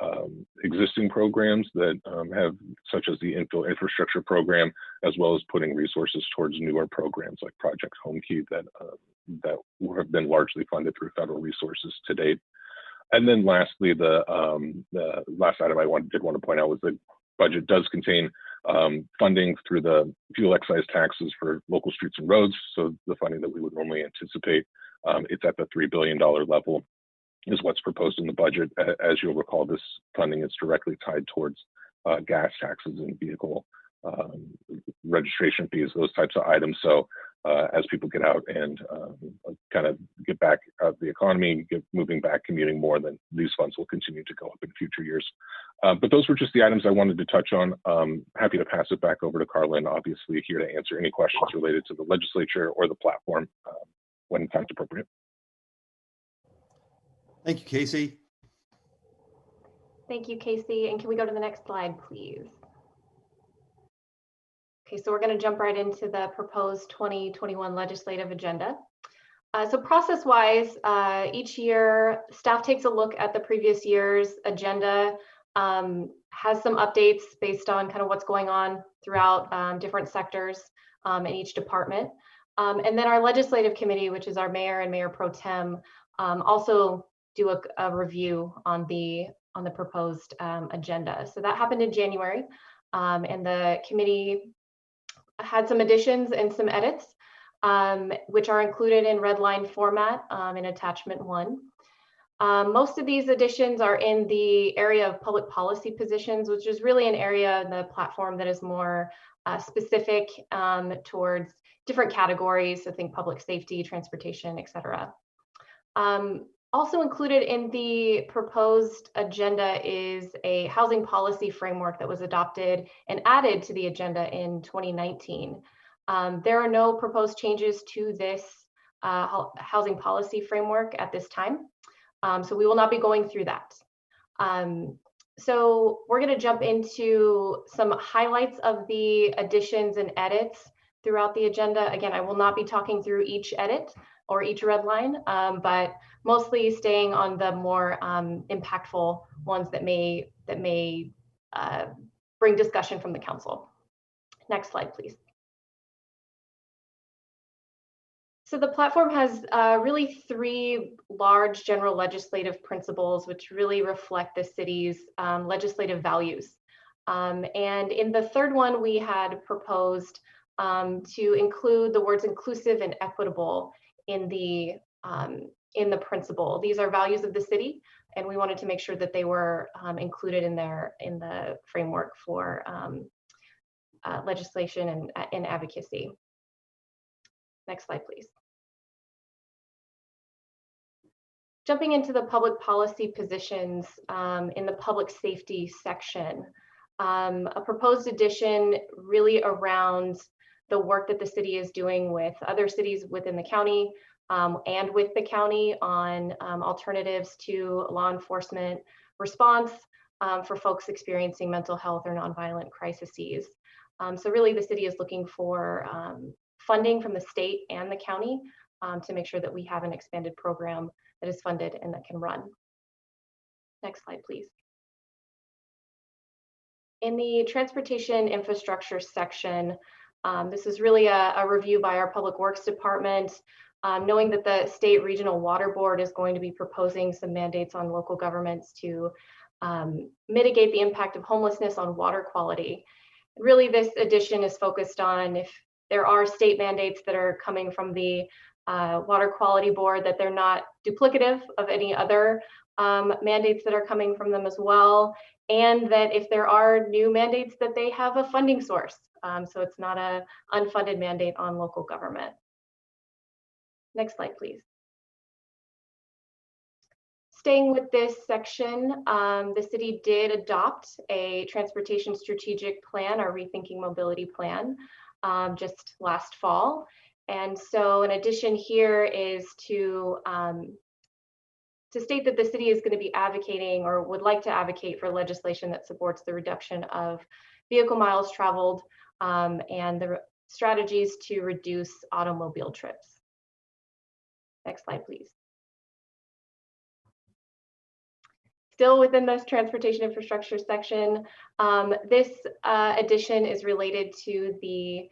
existing programs that have, such as the infill infrastructure program, as well as putting resources towards newer programs like Project Home Key that have been largely funded through federal resources to date. And then lastly, the last item I did want to point out was the budget does contain funding through the fuel excise taxes for local streets and roads. So the funding that we would normally anticipate, it's at the $3 billion level is what's proposed in the budget. As you'll recall, this funding is directly tied towards gas taxes and vehicle registration fees, those types of items. So as people get out and kind of get back out the economy, moving back, commuting more, then these funds will continue to go up in future years. But those were just the items I wanted to touch on. Happy to pass it back over to Carlin, obviously here to answer any questions related to the legislature or the platform when time's appropriate. Thank you, Casey. Thank you, Casey. And can we go to the next slide, please? Okay, so we're going to jump right into the proposed 2021 legislative agenda. So process-wise, each year staff takes a look at the previous year's agenda, has some updates based on kind of what's going on throughout different sectors in each department. And then our legislative committee, which is our mayor and mayor pro tem, also do a review on the proposed agenda. So that happened in January, and the committee had some additions and some edits, which are included in red line format in attachment 1. Most of these additions are in the area of public policy positions, which is really an area in the platform that is more specific towards different categories. So think public safety, transportation, et cetera. Also included in the proposed agenda is a housing policy framework that was adopted and added to the agenda in 2019. There are no proposed changes to this housing policy framework at this time, so we will not be going through that. So we're going to jump into some highlights of the additions and edits throughout the agenda. Again, I will not be talking through each edit or each red line, but mostly staying on the more impactful ones that may bring discussion from the council. Next slide, please. So the platform has really 3 large general legislative principles, which really reflect the city's legislative values. And in the third one, we had proposed to include the words inclusive and equitable in the principle. These are values of the city, and we wanted to make sure that they were included in the framework for legislation and advocacy. Next slide, please. Jumping into the public policy positions in the public safety section, a proposed addition really around the work that the city is doing with other cities within the county and with the county on alternatives to law enforcement response for folks experiencing mental health or nonviolent crises. So really the city is looking for funding from the state and the county to make sure that we have an expanded program that is funded and that can run. Next slide, please. In the transportation infrastructure section, this is really a review by our Public Works Department, knowing that the State Regional Water Board is going to be proposing some mandates on local governments to mitigate the impact of homelessness on water quality. Really, this addition is focused on if there are state mandates that are coming from the Water Quality Board, that they're not duplicative of any other mandates that are coming from them as well, and that if there are new mandates that they have a funding source. So it's not an unfunded mandate on local government. Next slide, please. Staying with this section, the city did adopt a transportation strategic plan, our Rethinking Mobility Plan, just last fall. And so an addition here is to state that the city is going to be advocating or would like to advocate for legislation that supports the reduction of vehicle miles traveled and the strategies to reduce automobile trips. Next slide, please. Still within this transportation infrastructure section, this addition is related to the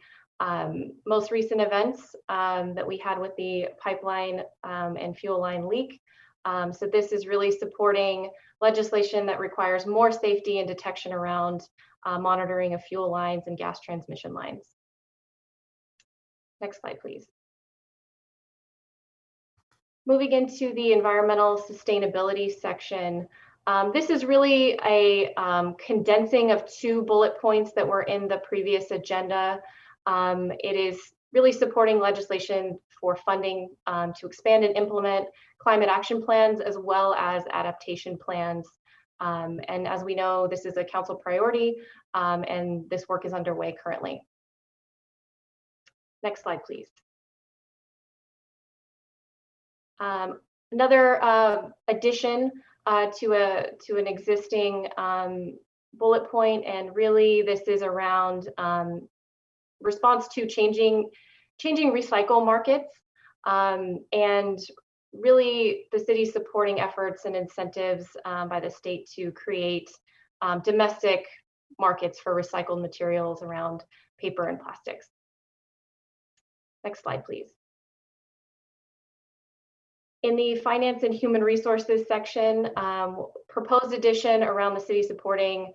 most recent events that we had with the pipeline and fuel line leak. So this is really supporting legislation that requires more safety and detection around monitoring of fuel lines and gas transmission lines. Next slide, please. Moving into the environmental sustainability section, this is really a condensing of 2 bullet points that were in the previous agenda. It is really supporting legislation for funding to expand and implement climate action plans as well as adaptation plans. And as we know, this is a council priority and this work is underway currently. Next slide, please. Another addition to an existing bullet point, and really this is around response to changing recycle markets, and really the city supporting efforts and incentives by the state to create domestic markets for recycled materials around paper and plastics. Next slide, please. In the Finance and Human Resources section, proposed addition around the city supporting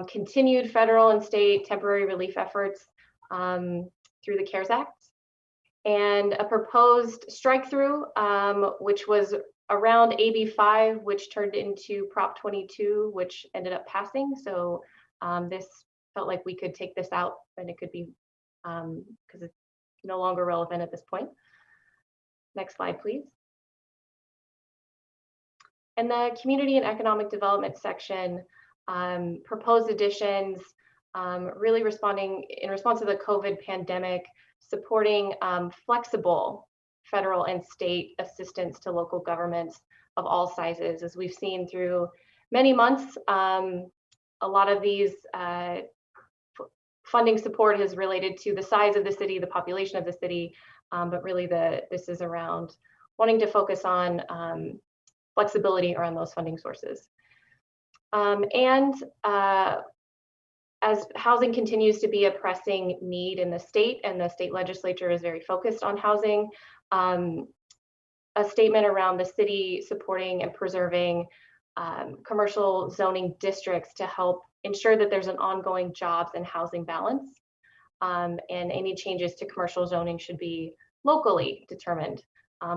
continued federal and state temporary relief efforts through the CARES Act, and a proposed strike through, which was around AB 5, which turned into Prop 22, which ended up passing. So this felt like we could take this out, and it could be, because it's no longer relevant at this point. Next slide, please. And the Community and Economic Development section, proposed additions, really in response to the COVID pandemic, supporting flexible federal and state assistance to local governments of all sizes. As we've seen through many months, a lot of these funding support is related to the size of the city, the population of the city, but really this is around wanting to focus on flexibility around those funding sources. As housing continues to be a pressing need in the state, and the state legislature is very focused on housing, a statement around the city supporting and preserving commercial zoning districts to help ensure that there's an ongoing jobs and housing balance. And any changes to commercial zoning should be locally determined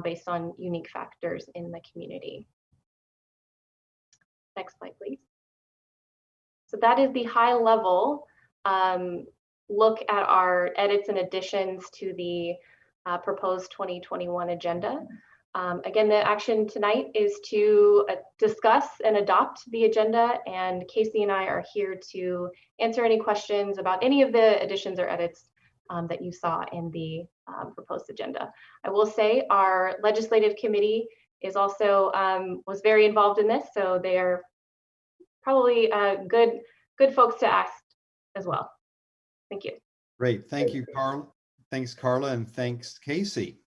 based on unique factors in the community. Next slide, please. So that is the high level look at our edits and additions to the proposed 2021 agenda. Again, the action tonight is to discuss and adopt the agenda, and Casey and I are here to answer any questions about any of the additions or edits that you saw in the proposed agenda. I will say our legislative committee is also was very involved in this, so they are probably good folks to ask as well. Thank you. Great, thank you, Carla. Thanks, Carla, and thanks, Casey.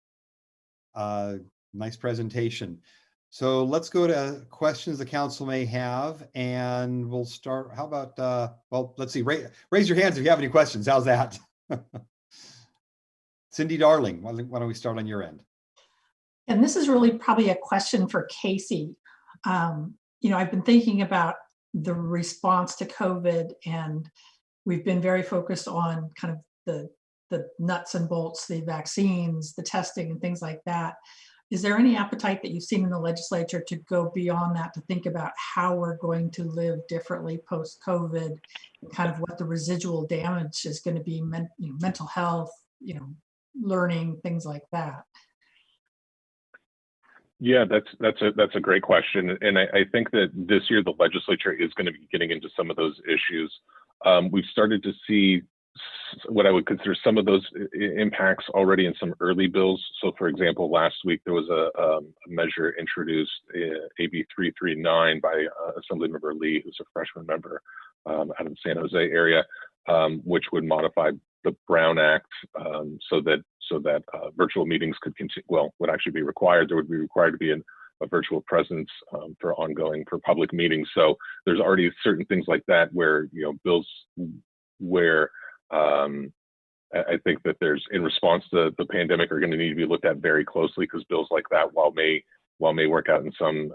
Nice presentation. So let's go to questions the council may have, and we'll start. How about, well, let's see, raise your hands if you have any questions. How's that? Cindy Darling, why don't we start on your end? And this is really probably a question for Casey. You know, I've been thinking about the response to COVID, and we've been very focused on kind of the nuts and bolts, the vaccines, the testing and things like that. Is there any appetite that you've seen in the legislature to go beyond that, to think about how we're going to live differently post-COVID, kind of what the residual damage is going to be, mental health, learning, things like that? Yeah, that's a great question, and I think that this year the legislature is going to be getting into some of those issues. We've started to see what I would consider some of those impacts already in some early bills. So, for example, last week there was a measure introduced, AB 339 by Assemblymember Lee, who's a freshman member out of the San Jose area, which would modify the Brown Act so that virtual meetings could continue. Well, would actually be required. There would be required to be a virtual presence for public meetings. So there's already certain things like that where bills where I think that there's, in response to the pandemic, are going to need to be looked at very closely, because bills like that, while may work out in some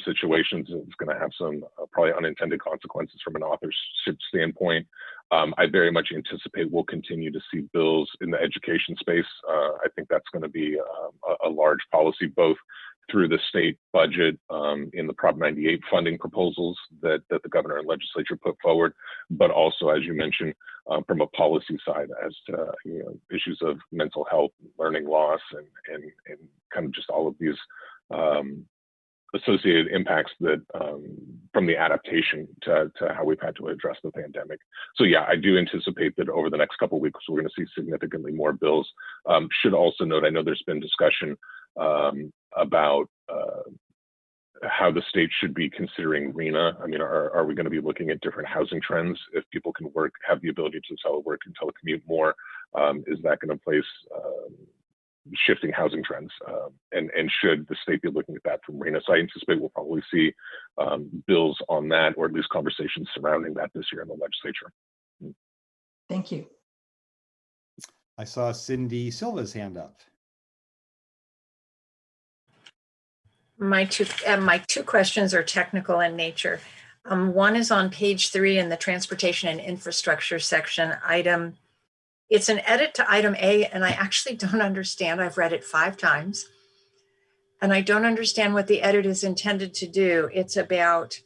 situations, it's going to have some probably unintended consequences from an authorship standpoint. I very much anticipate we'll continue to see bills in the education space. I think that's going to be a large policy, both through the state budget in the Prop 98 funding proposals that the governor and legislature put forward, but also, as you mentioned, from a policy side as to issues of mental health, learning loss, and kind of just all of these associated impacts that from the adaptation to how we've had to address the pandemic. So yeah, I do anticipate that over the next couple of weeks, we're going to see significantly more bills. Should also note, I know there's been discussion about how the state should be considering RENA. I mean, are we going to be looking at different housing trends if people can have the ability to telework and telecommute more? is that going to place shifting housing trends? And should the state be looking at that from RENA? So I anticipate we'll probably see bills on that, or at least conversations surrounding that this year in the legislature. Thank you. I saw Cindy Silva's hand up. My two questions are technical in nature. One is on page 3 in the transportation and infrastructure section item. It's an edit to item A, and I actually don't understand. I've read it 5 times, and I don't understand what the edit is intended to do. It's about,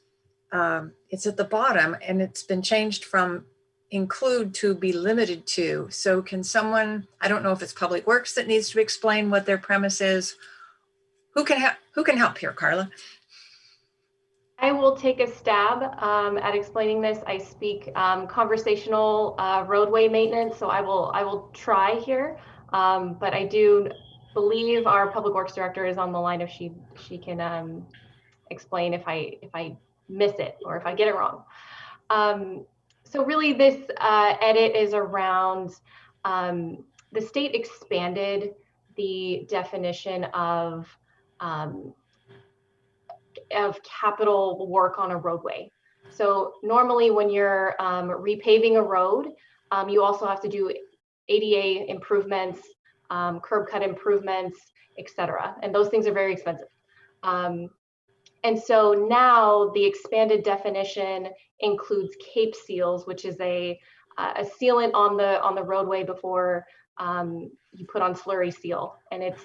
it's at the bottom, and it's been changed from include to be limited to. So can someone, I don't know if it's Public Works that needs to explain what their premise is. Who can help here, Carla? I will take a stab at explaining this. I speak conversational roadway maintenance, so I will try here. But I do believe our Public Works Director is on the line if she can explain if I miss it or if I get it wrong. So really this edit is around the state expanded the definition of capital work on a roadway. So normally when you're repaving a road, you also have to do ADA improvements, curb cut improvements, etc. And those things are very expensive. And so now the expanded definition includes cape seals, which is a sealant on the roadway before you put on slurry seal. And it's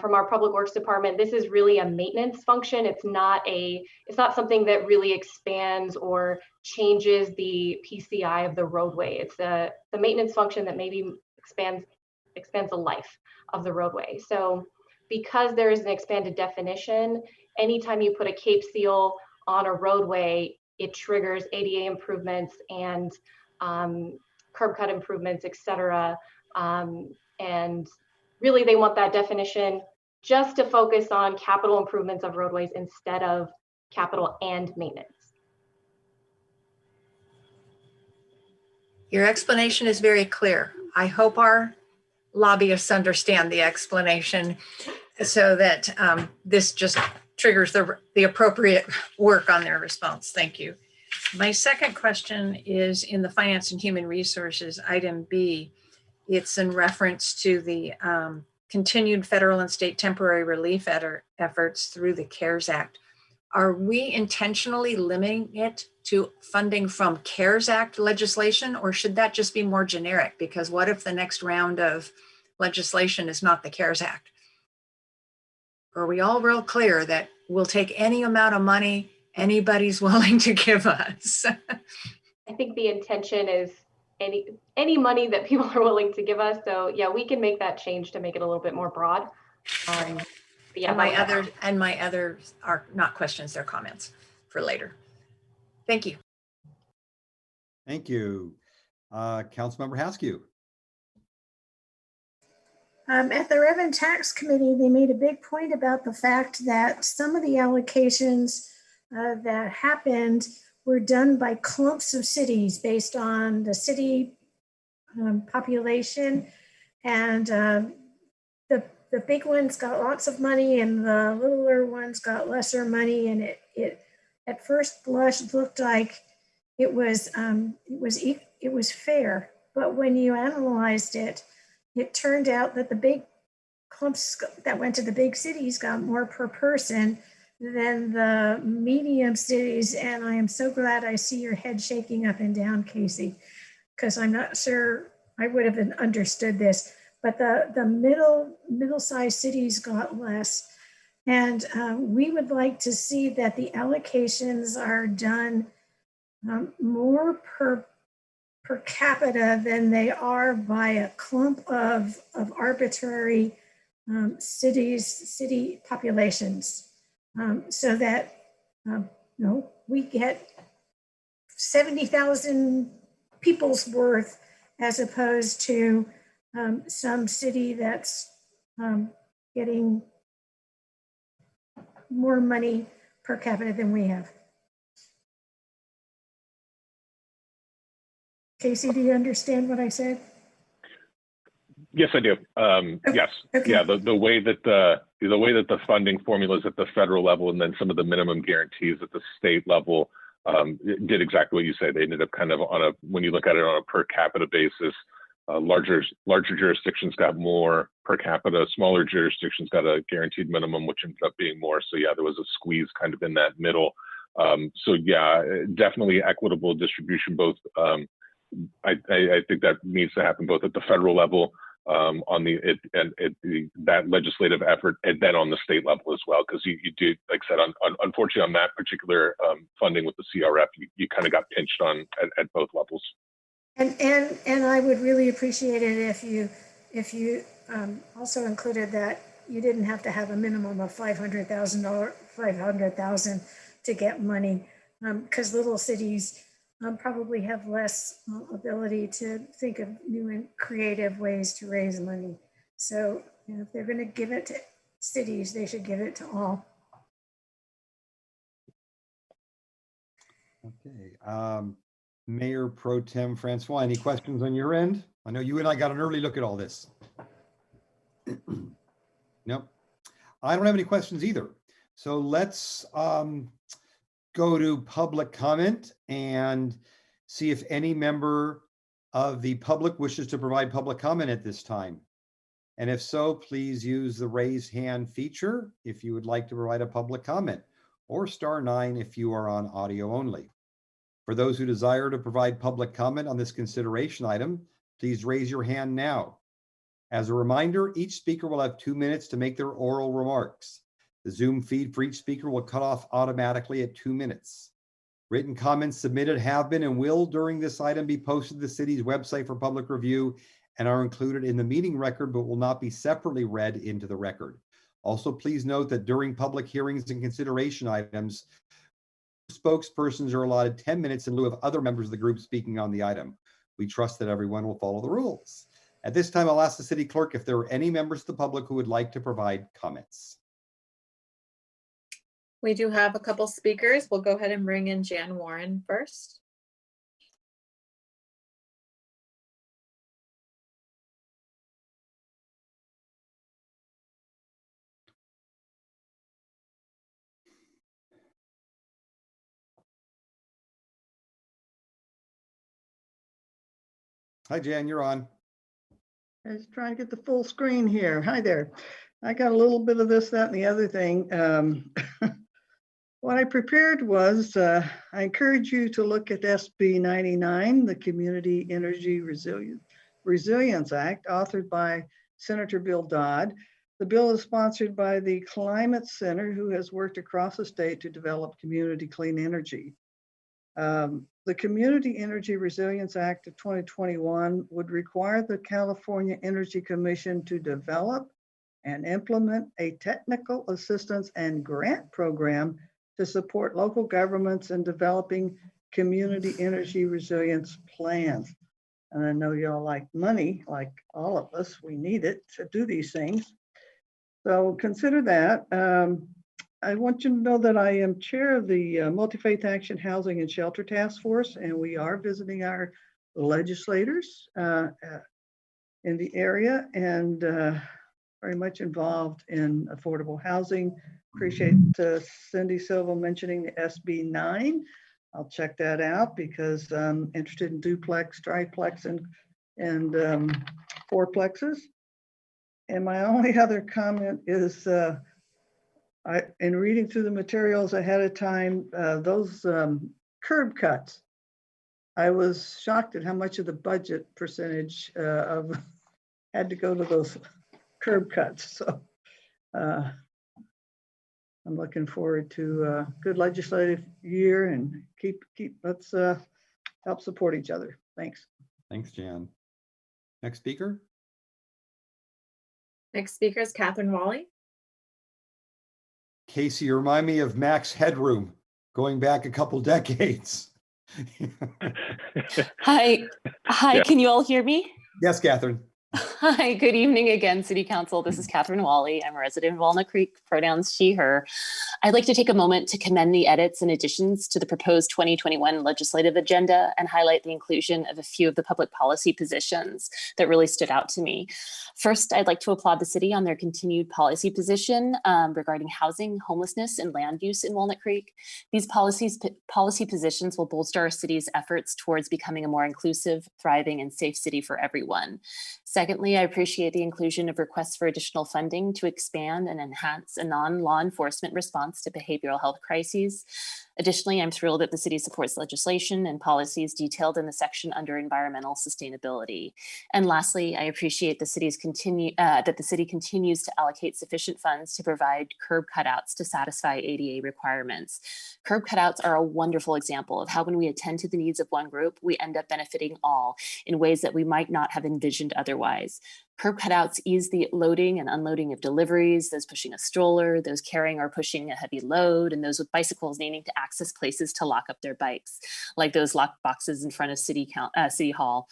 from our Public Works Department. This is really a maintenance function. It's not something that really expands or changes the PCI of the roadway. It's the maintenance function that maybe expands the life of the roadway. So because there is an expanded definition, anytime you put a cape seal on a roadway, it triggers ADA improvements and curb cut improvements, etc. And really they want that definition just to focus on capital improvements of roadways instead of capital and maintenance. Your explanation is very clear. I hope our lobbyists understand the explanation so that this just triggers the appropriate work on their response. Thank you. My second question is in the Finance and Human Resources, item B. It's in reference to the continued federal and state temporary relief efforts through the CARES Act. Are we intentionally limiting it to funding from CARES Act legislation, or should that just be more generic? Because what if the next round of legislation is not the CARES Act? Are we all real clear that we'll take any amount of money anybody's willing to give us? I think the intention is any money that people are willing to give us. So yeah, we can make that change to make it a little bit more broad. But yeah, and my others are not questions, they're comments for later. Thank you. Thank you. Councilmember Haskew. At the Revenue Tax Committee, they made a big point about the fact that some of the allocations that happened were done by clumps of cities based on the city population, and the big ones got lots of money and the littler ones got lesser money, and it at first blush looked like it was fair, but when you analyzed it, it turned out that the big clumps that went to the big cities got more per person than the medium cities. And I am so glad I see your head shaking up and down, Casey, because I'm not sure I would have understood this, but the middle-sized cities got less. And we would like to see that the allocations are done more per capita than they are by a clump of arbitrary city populations, so that we get 70,000 people's worth as opposed to some city that's getting more money per capita than we have. Casey, do you understand what I said? Yes, I do. Yes, Okay. yeah. The way that the funding formulas at the federal level and then some of the minimum guarantees at the state level did exactly what you say. They ended up kind of when you look at it on a per capita basis, larger jurisdictions got more per capita, smaller jurisdictions got a guaranteed minimum, which ended up being more. So yeah, there was a squeeze kind of in that middle. So yeah, definitely equitable distribution. Both I think that needs to happen both at the federal level on that legislative effort, and then on the state level as well, because you do, like I said, unfortunately on that particular funding with the CRF, you kind of got pinched on at both levels. And I would really appreciate it if you also included that you didn't have to have a minimum of $500,000 to get money, because little cities probably have less ability to think of new and creative ways to raise money. So if they're going to give it to cities, they should give it to all. Okay. Mayor Pro Tem Francois, any questions on your end? I know you and I got an early look at all this. Nope. I don't have any questions either. So let's go to public comment and see if any member of the public wishes to provide public comment at this time. And if so, please use the raise hand feature if you would like to provide a public comment, or *9 if you are on audio only. For those who desire to provide public comment on this consideration item, please raise your hand now. As a reminder, each speaker will have 2 minutes to make their oral remarks. The Zoom feed for each speaker will cut off automatically at 2 minutes. Written comments submitted have been and will during this item be posted to the city's website for public review and are included in the meeting record, but will not be separately read into the record. Also, please note that during public hearings and consideration items, spokespersons are allotted 10 minutes in lieu of other members of the group speaking on the item. We trust that everyone will follow the rules. At this time, I'll ask the city clerk if there are any members of the public who would like to provide comments. We do have a couple speakers. We'll go ahead and bring in Jan Warren first. Hi, Jan, you're on. I was trying to get the full screen here. Hi there. I got a little bit of this, that, and the other thing. What I prepared was, I encourage you to look at SB 99, the Community Energy Resilience Act, authored by Senator Bill Dodd. The bill is sponsored by the Climate Center, who has worked across the state to develop community clean energy. The Community Energy Resilience Act of 2021 would require the California Energy Commission to develop and implement a technical assistance and grant program to support local governments in developing community energy resilience plans. And I know y'all like money, like all of us, we need it to do these things. So consider that. I want you to know that I am chair of the Multi-Faith Action Housing and Shelter Task Force, and we are visiting our legislators in the area and very much involved in affordable housing. Appreciate Cindy Silva mentioning the SB 9. I'll check that out because I'm interested in duplex, triplex, and fourplexes. And my only other comment is in reading through the materials ahead of time, those curb cuts, I was shocked at how much of the budget percentage had to go to those curb cuts. So I'm looking forward to a good legislative year and let's help support each other. Thanks. Thanks, Jan. Next speaker. Next speaker is Catherine Walley. Casey, you remind me of Max Headroom going back a couple decades. Hi, Yeah. can you all hear me? Yes, Catherine. Hi, good evening again, City Council. This is Catherine Walley. I'm a resident of Walnut Creek, pronouns she, her. I'd like to take a moment to commend the edits and additions to the proposed 2021 legislative agenda and highlight the inclusion of a few of the public policy positions that really stood out to me. First, I'd like to applaud the city on their continued policy position regarding housing, homelessness, and land use in Walnut Creek. These policy positions will bolster our city's efforts towards becoming a more inclusive, thriving, and safe city for everyone. Secondly, I appreciate the inclusion of requests for additional funding to expand and enhance a non-law enforcement response to behavioral health crises. Additionally, I'm thrilled that the city supports legislation and policies detailed in the section under environmental sustainability. And lastly, I appreciate the city's that the city continues to allocate sufficient funds to provide curb cutouts to satisfy ADA requirements. Curb cutouts are a wonderful example of how when we attend to the needs of one group, we end up benefiting all in ways that we might not have envisioned otherwise. Curb cutouts ease the loading and unloading of deliveries, those pushing a stroller, those carrying or pushing a heavy load, and those with bicycles needing to access places to lock up their bikes, like those locked boxes in front of City Hall.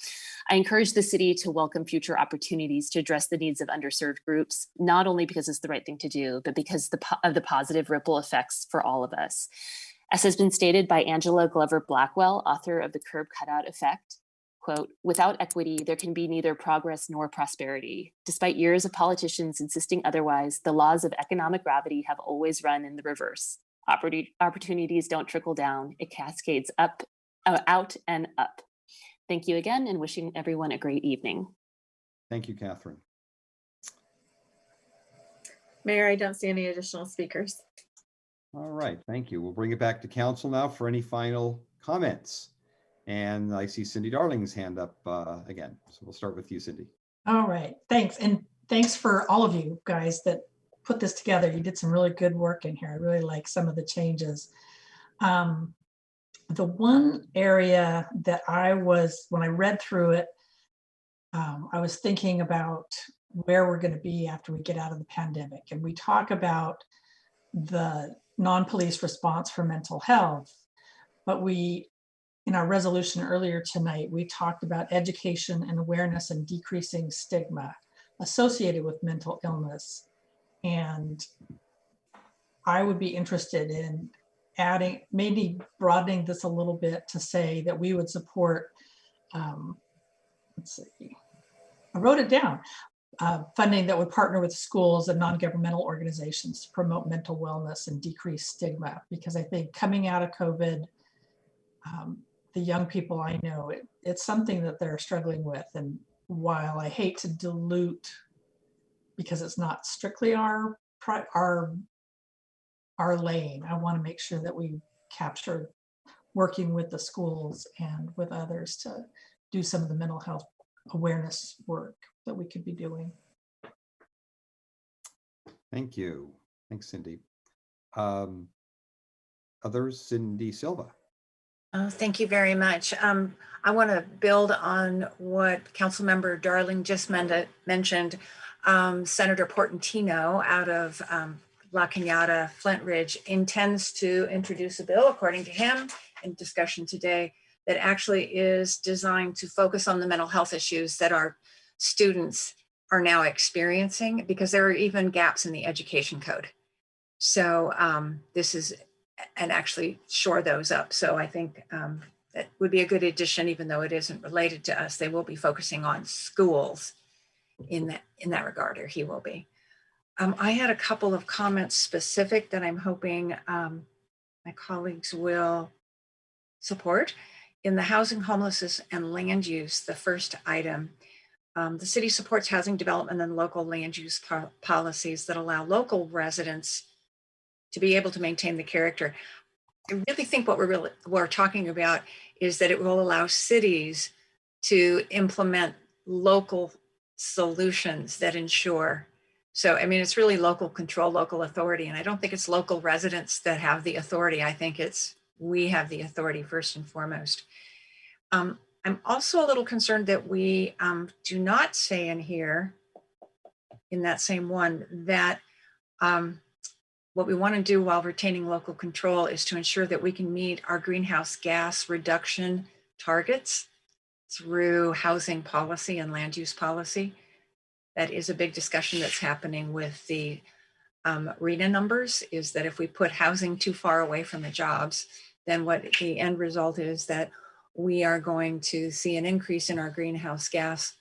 I encourage the city to welcome future opportunities to address the needs of underserved groups, not only because it's the right thing to do, but because of the positive ripple effects for all of us. As has been stated by Angela Glover Blackwell, author of The Curb Cutout Effect, quote, "Without equity, there can be neither progress nor prosperity. Despite years of politicians insisting otherwise, the laws of economic gravity have always run in the reverse. Opportunities don't trickle down, it cascades up, out and up." Thank you again, and wishing everyone a great evening. Thank you, Catherine. Mayor, I don't see any additional speakers. All right, thank you. We'll bring it back to council now for any final comments. And I see Cindy Darling's hand up again. So we'll start with you, Cindy. All right, thanks. And thanks for all of you guys that put this together. You did some really good work in here. I really like some of the changes. The one area that when I read through it, I was thinking about where we're going to be after we get out of the pandemic. And we talk about the non-police response for mental health, but in our resolution earlier tonight, we talked about education and awareness and decreasing stigma associated with mental illness. And I would be interested in maybe broadening this a little bit to say that we would support, let's see, I wrote it down, funding that would partner with schools and non-governmental organizations to promote mental wellness and decrease stigma. Because I think coming out of COVID, the young people I know, it's something that they're struggling with. And while I hate to dilute, because it's not strictly our lane, I want to make sure that we capture working with the schools and with others to do some of the mental health awareness work that we could be doing. Thank you. Thanks, Cindy. Others, Cindy Silva. Oh, thank you very much. I want to build on what Councilmember Darling just mentioned. Senator Portantino out of La Cañada, Flint Ridge, intends to introduce a bill, according to him, in discussion today, that actually is designed to focus on the mental health issues that our students are now experiencing, because there are even gaps in the education code. So this is, and actually shore those up. So I think that would be a good addition, even though it isn't related to us. They will be focusing on schools in that regard, or he will be. I had a couple of comments specific that I'm hoping my colleagues will support. In the housing, homelessness, and land use, the first item, the city supports housing development and local land use policies that allow local residents to be able to maintain the character. I really think what we're talking about is that it will allow cities to implement local solutions that ensure. So, I mean, it's really local control, local authority. And I don't think it's local residents that have the authority. I think we have the authority first and foremost. I'm also a little concerned that we do not say in here, in that same one, that what we want to do while retaining local control is to ensure that we can meet our greenhouse gas reduction targets through housing policy and land use policy. that is a big discussion that's happening with the RENA numbers, is that if we put housing too far away from the jobs, then what the end result is that we are going to see an increase in our greenhouse gas.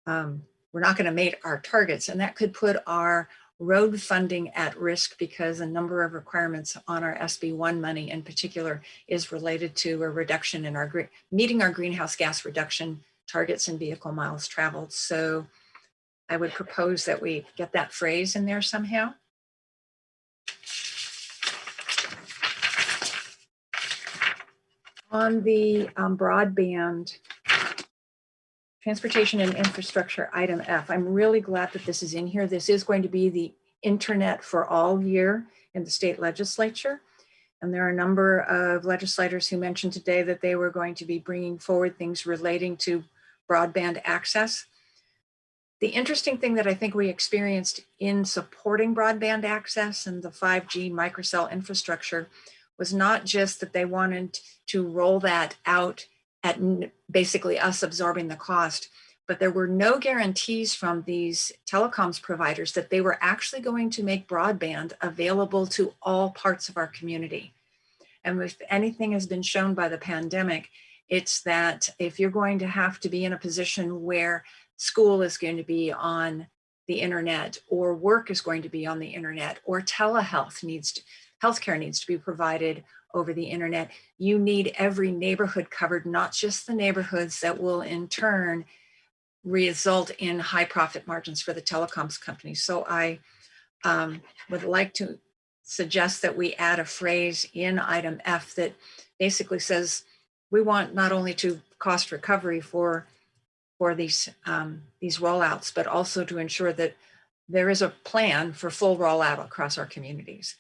We're not going to make our targets, and that could put our road funding at risk because a number of requirements on our SB1 money in particular is related to a reduction in our meeting our greenhouse gas reduction targets and vehicle miles traveled. So I would propose that we get that phrase in there somehow. On the broadband transportation and infrastructure, item F, I'm really glad that this is in here. This is going to be the internet for all year in the state legislature. And there are a number of legislators who mentioned today that they were going to be bringing forward things relating to broadband access. The interesting thing that I think we experienced in supporting broadband access and the 5G microcell infrastructure was not just that they wanted to roll that out at basically us absorbing the cost, but there were no guarantees from these telecoms providers that they were actually going to make broadband available to all parts of our community. And if anything has been shown by the pandemic, it's that if you're going to have to be in a position where school is going to be on the internet, or work is going to be on the internet, or telehealth healthcare needs to be provided over the internet, you need every neighborhood covered, not just the neighborhoods that will in turn result in high profit margins for the telecoms companies. So I would like to suggest that we add a phrase in item F that basically says we want not only to cost recovery for these rollouts, but also to ensure that there is a plan for full rollout across our communities.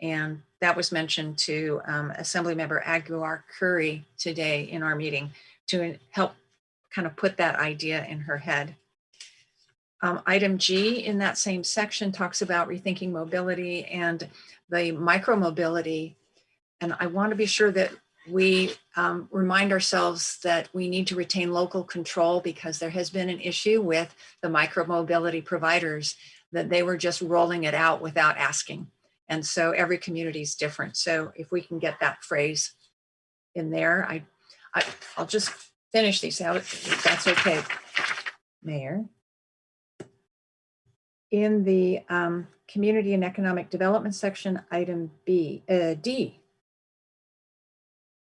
And that was mentioned to Assemblymember Aguilar Curry today in our meeting to help kind of put that idea in her head. Item G in that same section talks about rethinking mobility and the micromobility. And I want to be sure that we remind ourselves that we need to retain local control, because there has been an issue with the micromobility providers that they were just rolling it out without asking. And so every community is different. So if we can get that phrase in there, I'll just finish these out if that's okay, Mayor. In the community and economic development section, item D.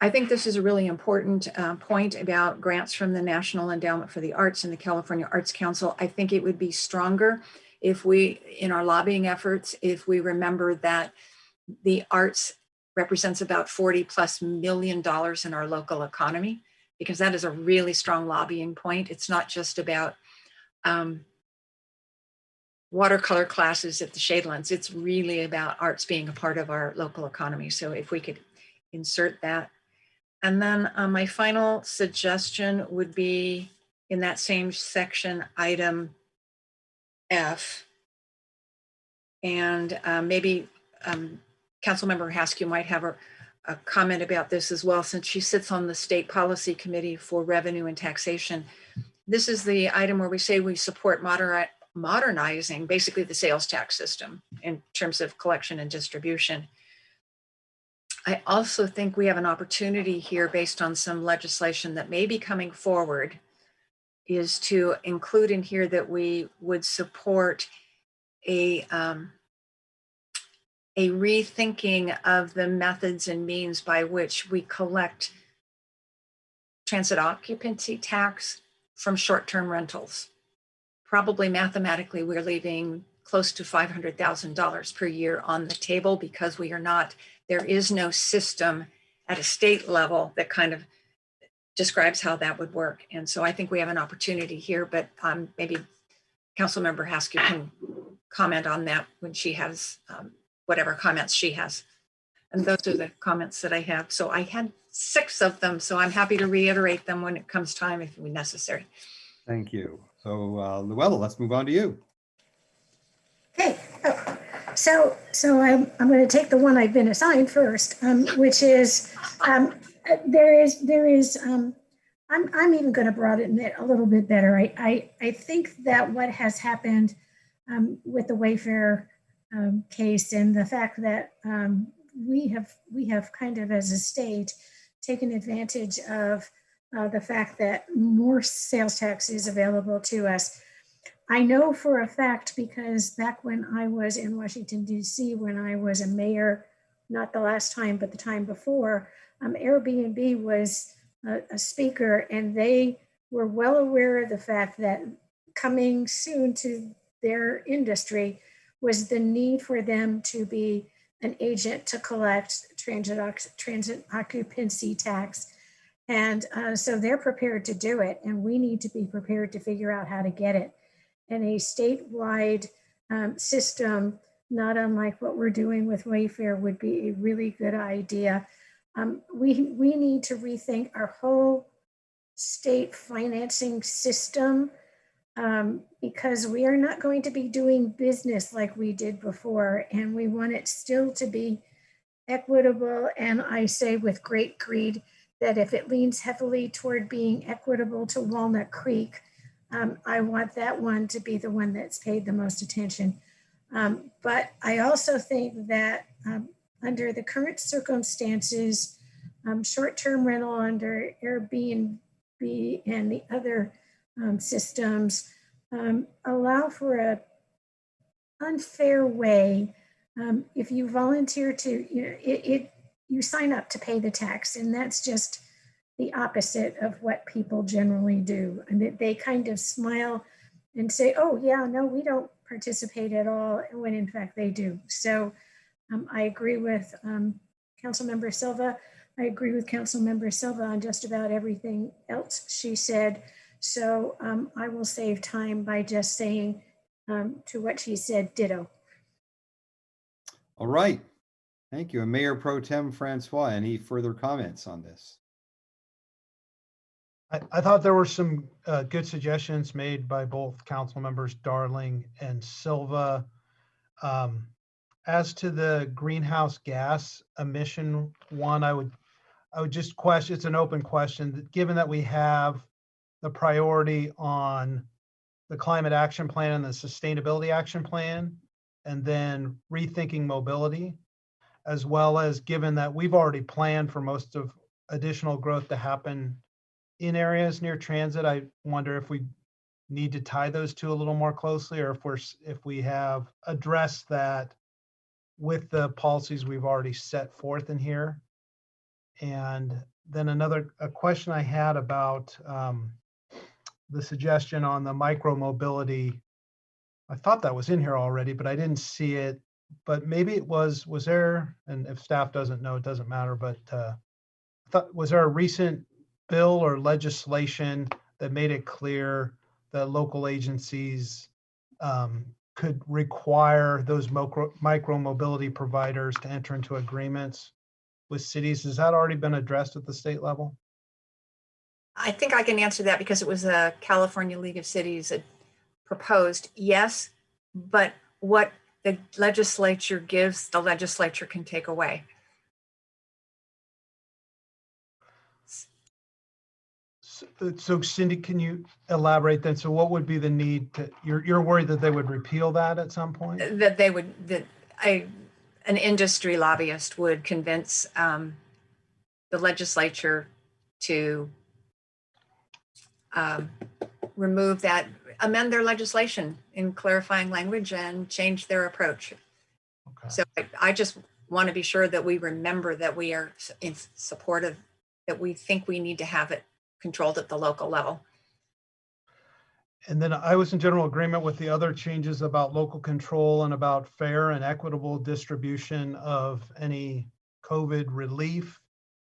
I think this is a really important point about grants from the National Endowment for the Arts and the California Arts Council. I think it would be stronger if we, in our lobbying efforts, if we remember that the arts represents about $40+ million in our local economy, because that is a really strong lobbying point. It's not just about watercolor classes at the Shadelands. It's really about arts being a part of our local economy. So if we could insert that. And then my final suggestion would be in that same section, item F. And maybe Councilmember Haskew might have a comment about this as well, since she sits on the State Policy Committee for Revenue and Taxation. This is the item where we say we support modernizing basically the sales tax system in terms of collection and distribution. I also think we have an opportunity here based on some legislation that may be coming forward, is to include in here that we would support a rethinking of the methods and means by which we collect transit occupancy tax from short-term rentals. Probably mathematically, we're leaving close to $500,000 per year on the table, because there is no system at a state level that kind of describes how that would work. And so I think we have an opportunity here, but maybe Councilmember Haskew can comment on that when she has whatever comments she has. And those are the comments that I have. So I had 6 of them, so I'm happy to reiterate them when it comes time if necessary. Thank you. So Luella, let's move on to you. Okay. So I'm going to take the one I've been assigned first, which is there is I'm even going to broaden it a little bit better. I think that what has happened with the Wayfair case and the fact that we have kind of as a state taken advantage of the fact that more sales tax is available to us. I know for a fact because back when I was in Washington, D.C., when I was a mayor, not the last time, but the time before, Airbnb was a speaker, and they were well aware of the fact that coming soon to their industry was the need for them to be an agent to collect transit occupancy tax. And so they're prepared to do it, and we need to be prepared to figure out how to get it. And a statewide system, not unlike what we're doing with Wayfair, would be a really good idea. We need to rethink our whole state financing system because we are not going to be doing business like we did before, and we want it still to be equitable. And I say with great greed that if it leans heavily toward being equitable to Walnut Creek, I want that one to be the one that's paid the most attention. But I also think that under the current circumstances, short-term rental under Airbnb and the other systems allow for a unfair way. If you volunteer to, you sign up to pay the tax, and that's just the opposite of what people generally do. And they kind of smile and say, oh yeah, no, we don't participate at all, when in fact they do. So I agree with Councilmember Silva. I agree with Councilmember Silva on just about everything else she said. So I will save time by just saying to what she said, ditto. All right. Thank you. And Mayor Pro Tem Francois, any further comments on this? I thought there were some good suggestions made by both council members Darling and Silva. As to the greenhouse gas emission one, I would just question, it's an open question, given that we have the priority on the climate action plan and the sustainability action plan, and then rethinking mobility, as well as given that we've already planned for most of additional growth to happen in areas near transit. I wonder if we need to tie those two a little more closely, or if we have addressed that with the policies we've already set forth in here. And then a question I had about the suggestion on the micro mobility. I thought that was in here already, but I didn't see it. But maybe it was there, and if staff doesn't know, it doesn't matter, but I thought, was there a recent bill or legislation that made it clear that local agencies could require those micro mobility providers to enter into agreements with cities? Has that already been addressed at the state level? I think I can answer that because it was a California League of Cities that proposed, yes, but what the legislature gives, the legislature can take away. So Cindy, can you elaborate then? So what would be the need to, you're worried that they would repeal that at some point? That they would, an industry lobbyist would convince the legislature to remove that, amend their legislation in clarifying language and change their approach. Okay. So I just want to be sure that we remember that we are in support of, that we think we need to have it controlled at the local level. And then I was in general agreement with the other changes about local control and about fair and equitable distribution of any COVID relief.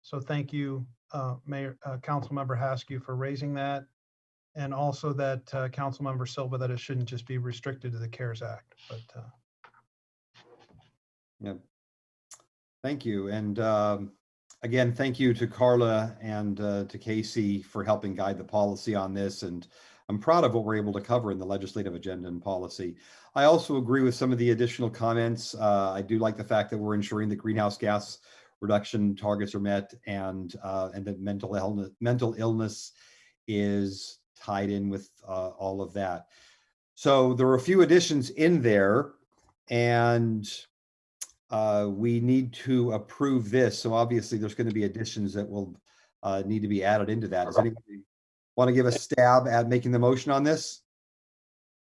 So thank you, Councilmember Haskew, for raising that. And also that Councilmember Silva, that it shouldn't just be restricted to the CARES Act. But yeah, thank you. And again, thank you to Carla and to Casey for helping guide the policy on this. And I'm proud of what we're able to cover in the legislative agenda and policy. I also agree with some of the additional comments. I do like the fact that we're ensuring that greenhouse gas reduction targets are met, and that mental illness is tied in with all of that. So there are a few additions in there, and we need to approve this. So obviously there's going to be additions that will need to be added into that. Does anybody want to give a stab at making the motion on this?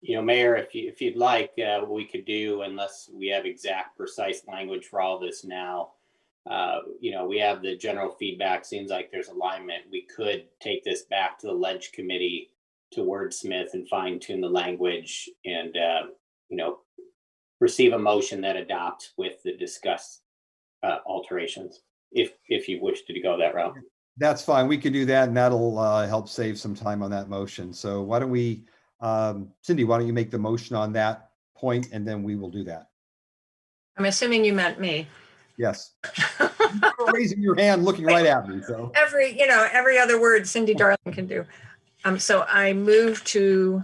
You know, Mayor, if you'd like, what we could do, unless we have exact precise language for all this now, you know, we have the general feedback, seems like there's alignment. We could take this back to the Ledge Committee to wordsmith and fine tune the language and, you know, receive a motion that adopts with the discussed alterations, if you wish to go that route. That's fine. We can do that, and that'll help save some time on that motion. So why don't we, Cindy, why don't you make the motion on that point, and then we will do that. I'm assuming you meant me. Yes. You're raising your hand, looking right at me. So every other word Cindy Darling can do. So I move to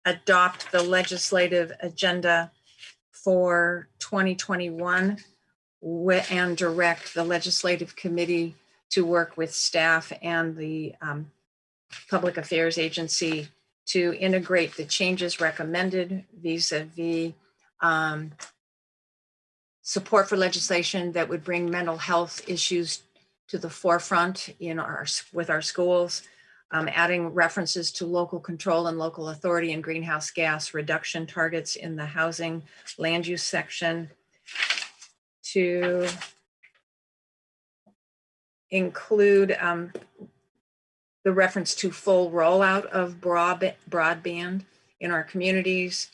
adopt the legislative agenda for 2021 and direct the legislative committee to work with staff and the public affairs agency to integrate the changes recommended vis-a-vis support for legislation that would bring mental health issues to the forefront with our schools, adding references to local control and local authority and greenhouse gas reduction targets in the housing land use section, to include the reference to full rollout of broadband in our communities,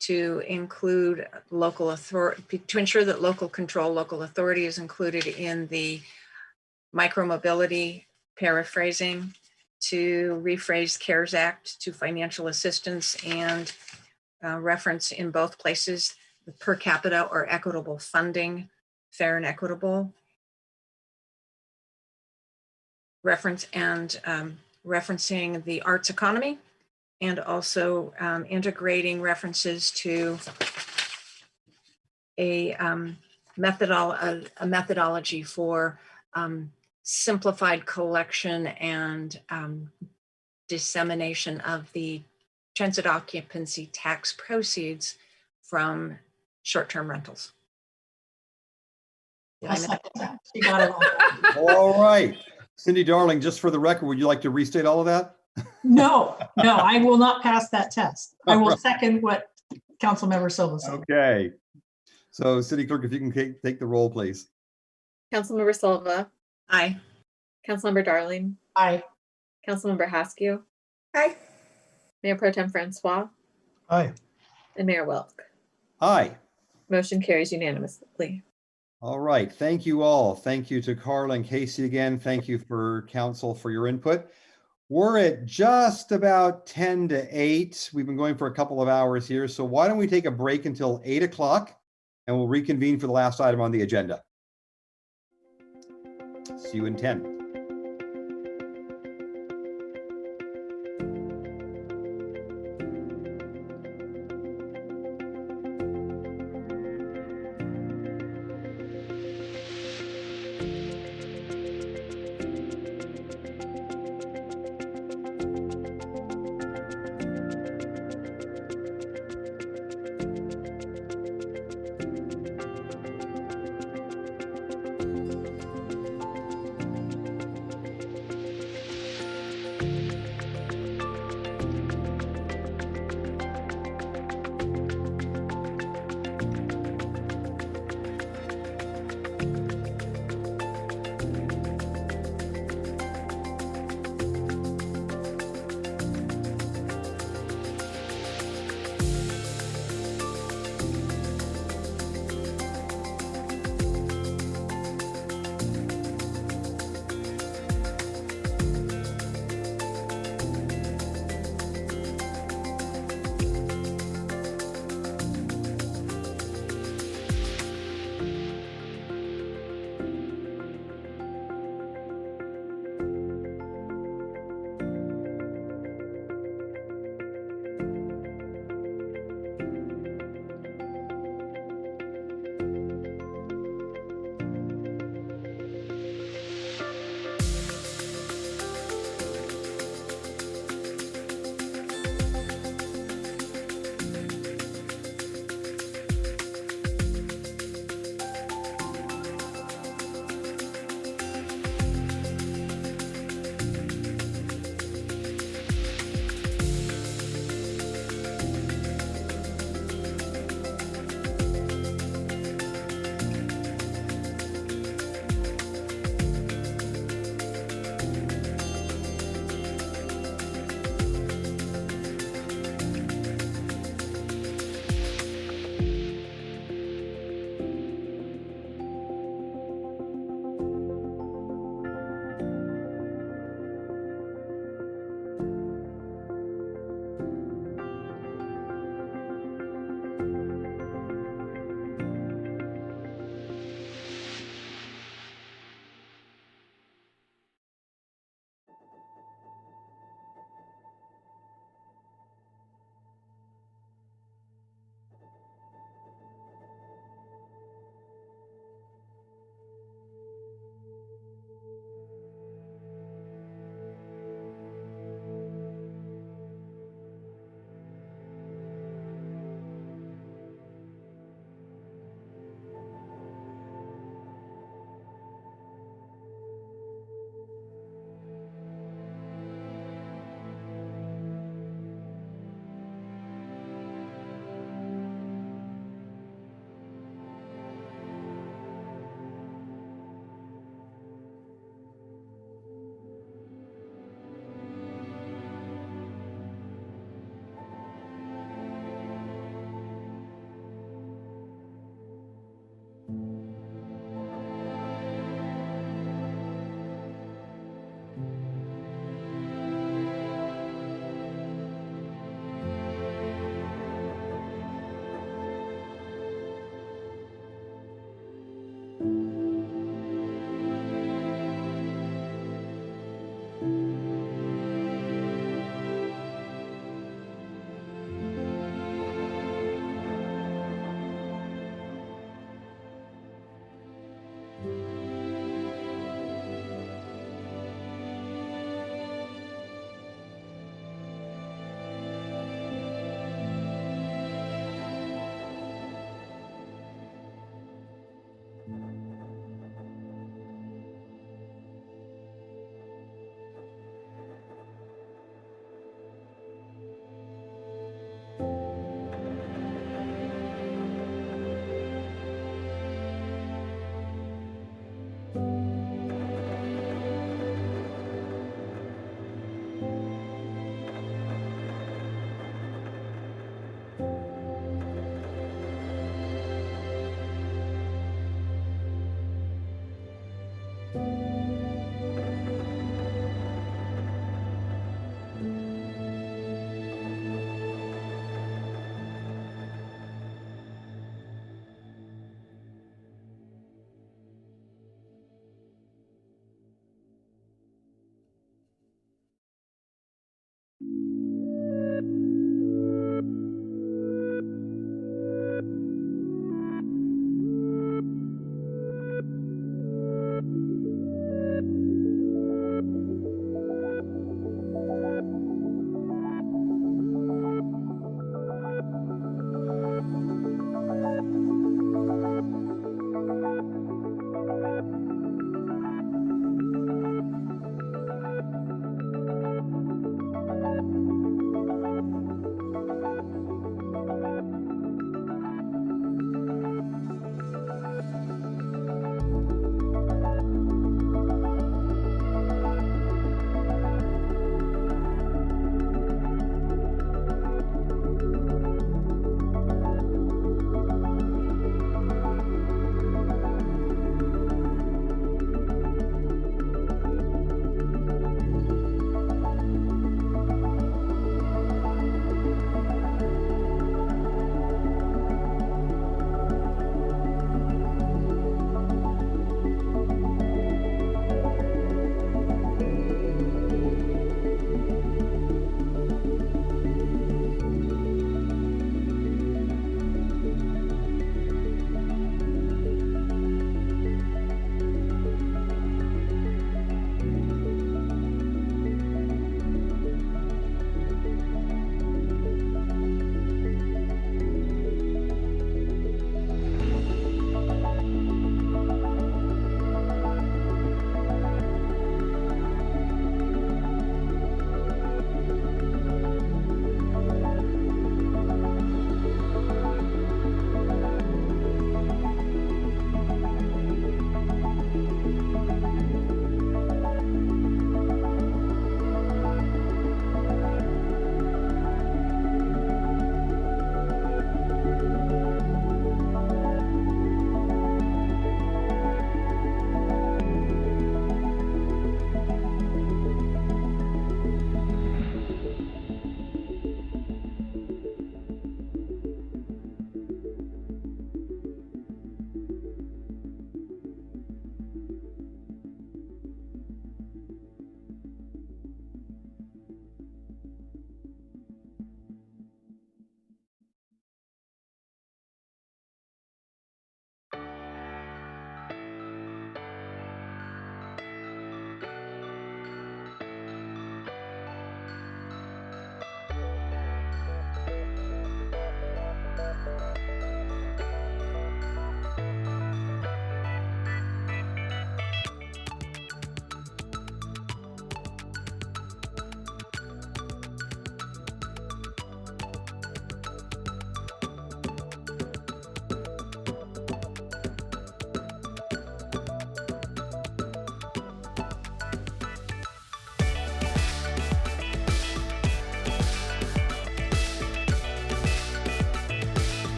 to include local authority, to ensure that local control, local authority is included in the micromobility paraphrasing, to rephrase CARES Act to financial assistance and reference in both places the per capita or equitable funding, fair and equitable reference, and referencing the arts economy, and also integrating references to a methodology for simplified collection and dissemination of the transit occupancy tax proceeds from short-term rentals. I'll second that. You got it all. all right. Cindy Darling, just for the record, would you like to restate all of that? No, I will not pass that test. I will second what Councilmember Silva said. Okay. So City Clerk, if you can take the roll, please. Councilmember Silva. Aye. Councilmember Darling. Aye. Councilmember Haskew. Aye. Mayor Pro Tem Francois. Aye. And Mayor Wilk. Aye. Motion carries unanimously. All right. Thank you all. Thank you to Carla and Casey again. Thank you for council for your input. We're at just about 10 to 8. We've been going for a couple of hours here. So why don't we take a break until 8 o'clock and we'll reconvene for the last item on the agenda. See you in 10.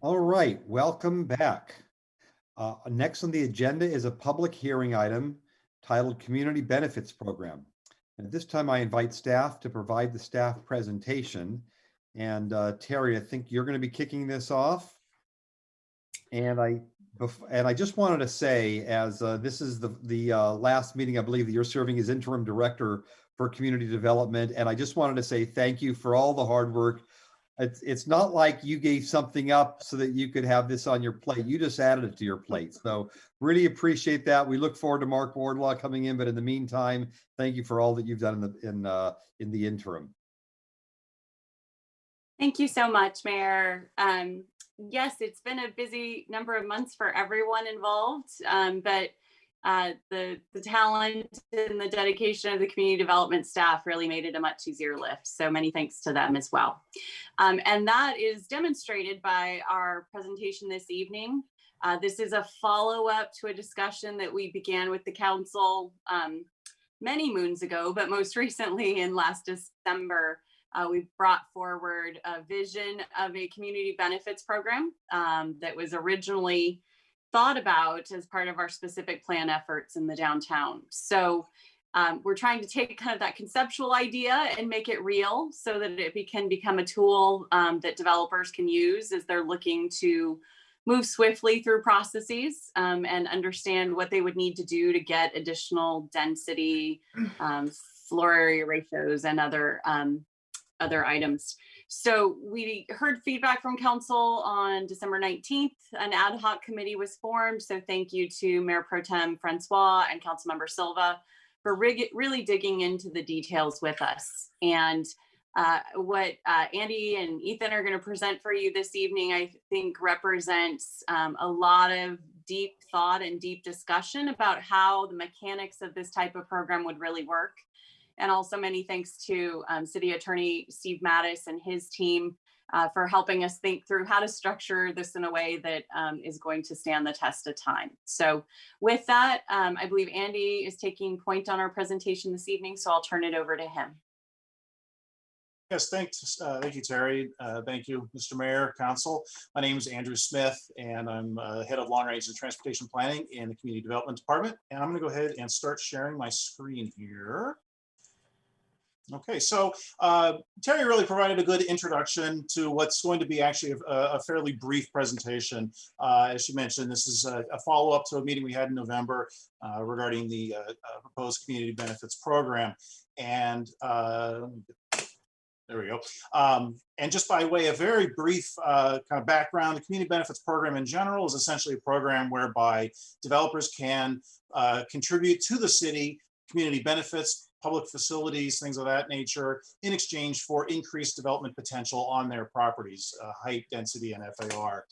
All right, welcome back. Next on the agenda is a public hearing item titled Community Benefits Program. And at this time, I invite staff to provide the staff presentation. And Terry, I think you're going to be kicking this off. And I just wanted to say, as this is the last meeting, I believe, that you're serving as interim director for community development. And I just wanted to say thank you for all the hard work. It's not like you gave something up so that you could have this on your plate. You just added it to your plate. So really appreciate that. We look forward to Mark Wardlaw coming in, but in the meantime, thank you for all that you've done in the interim. Thank you so much, Mayor. Yes, it's been a busy number of months for everyone involved, but the talent and the dedication of the community development staff really made it a much easier lift. So many thanks to them as well. And that is demonstrated by our presentation this evening. This is a follow-up to a discussion that we began with the council many moons ago, but most recently in last December. We brought forward a vision of a community benefits program that was originally thought about as part of our specific plan efforts in the downtown. So we're trying to take kind of that conceptual idea and make it real so that it can become a tool that developers can use as they're looking to move swiftly through processes and understand what they would need to do to get additional density, floor area ratios, and other items. So we heard feedback from council on December 19th. An ad hoc committee was formed. So thank you to Mayor Pro Tem Francois and Councilmember Silva for really digging into the details with us. And what Andy and Ethan are going to present for you this evening, I think represents a lot of deep thought and deep discussion about how the mechanics of this type of program would really work. And also many thanks to City Attorney Steve Mattis and his team for helping us think through how to structure this in a way that is going to stand the test of time. So with that, I believe Andy is taking point on our presentation this evening, so I'll turn it over to him. Yes, thanks. Thank you, Terry. Thank you, Mr. Mayor, Council. My name is Andrew Smith, and I'm head of long range and transportation planning in the Community Development Department. And I'm going to go ahead and start sharing my screen here. Okay, so Terry really provided a good introduction to what's going to be actually a fairly brief presentation. As she mentioned, this is a follow-up to a meeting we had in November regarding the proposed community benefits program. And there we go. And just by way of very brief kind of background, the community benefits program in general is essentially a program whereby developers can contribute to the city community benefits, public facilities, things of that nature, in exchange for increased development potential on their properties, height, density, and FAR.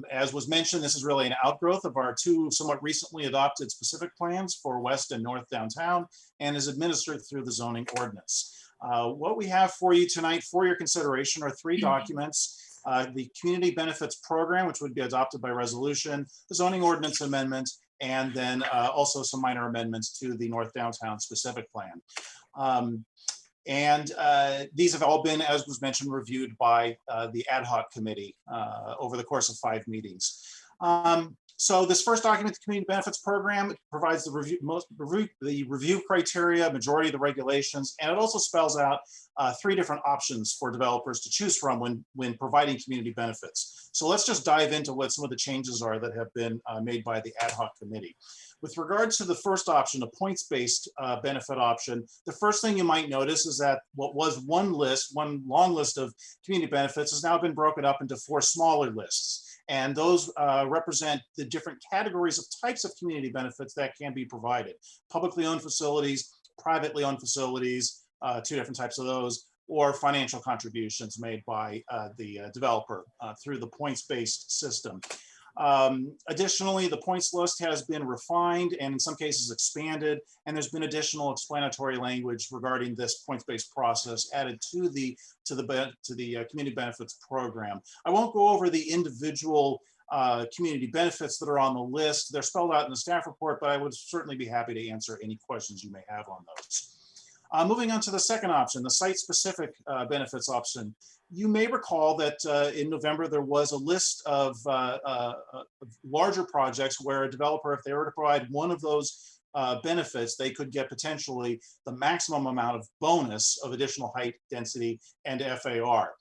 As was mentioned, this is really an outgrowth of our two somewhat recently adopted specific plans for West and North Downtown, and is administered through the zoning ordinance. What we have for you tonight for your consideration are three documents: the Community Benefits Program, which would be adopted by resolution, the zoning ordinance amendment, and then also some minor amendments to the North Downtown specific plan. These have all been, as was mentioned, reviewed by the ad hoc committee over the course of 5 meetings. So this first document, the Community Benefits Program, provides the review criteria, majority of the regulations, and it also spells out 3 different options for developers to choose from when providing community benefits. So let's just dive into what some of the changes are that have been made by the ad hoc committee. With regards to the first option, a points-based benefit option, the first thing you might notice is that what was one long list of community benefits has now been broken up into 4 smaller lists. And those represent the different categories of types of community benefits that can be provided. Publicly owned facilities, privately owned facilities, 2 different types of those, or financial contributions made by the developer through the points-based system. Additionally, the points list has been refined and in some cases expanded, and there's been additional explanatory language regarding this points-based process added to the community benefits program. I won't go over the individual community benefits that are on the list. They're spelled out in the staff report, but I would certainly be happy to answer any questions you may have on those. Moving on to the second option, the site-specific benefits option. You may recall that in November, there was a list of larger projects where a developer, if they were to provide one of those benefits, they could get potentially the maximum amount of bonus of additional height, density, and FAR.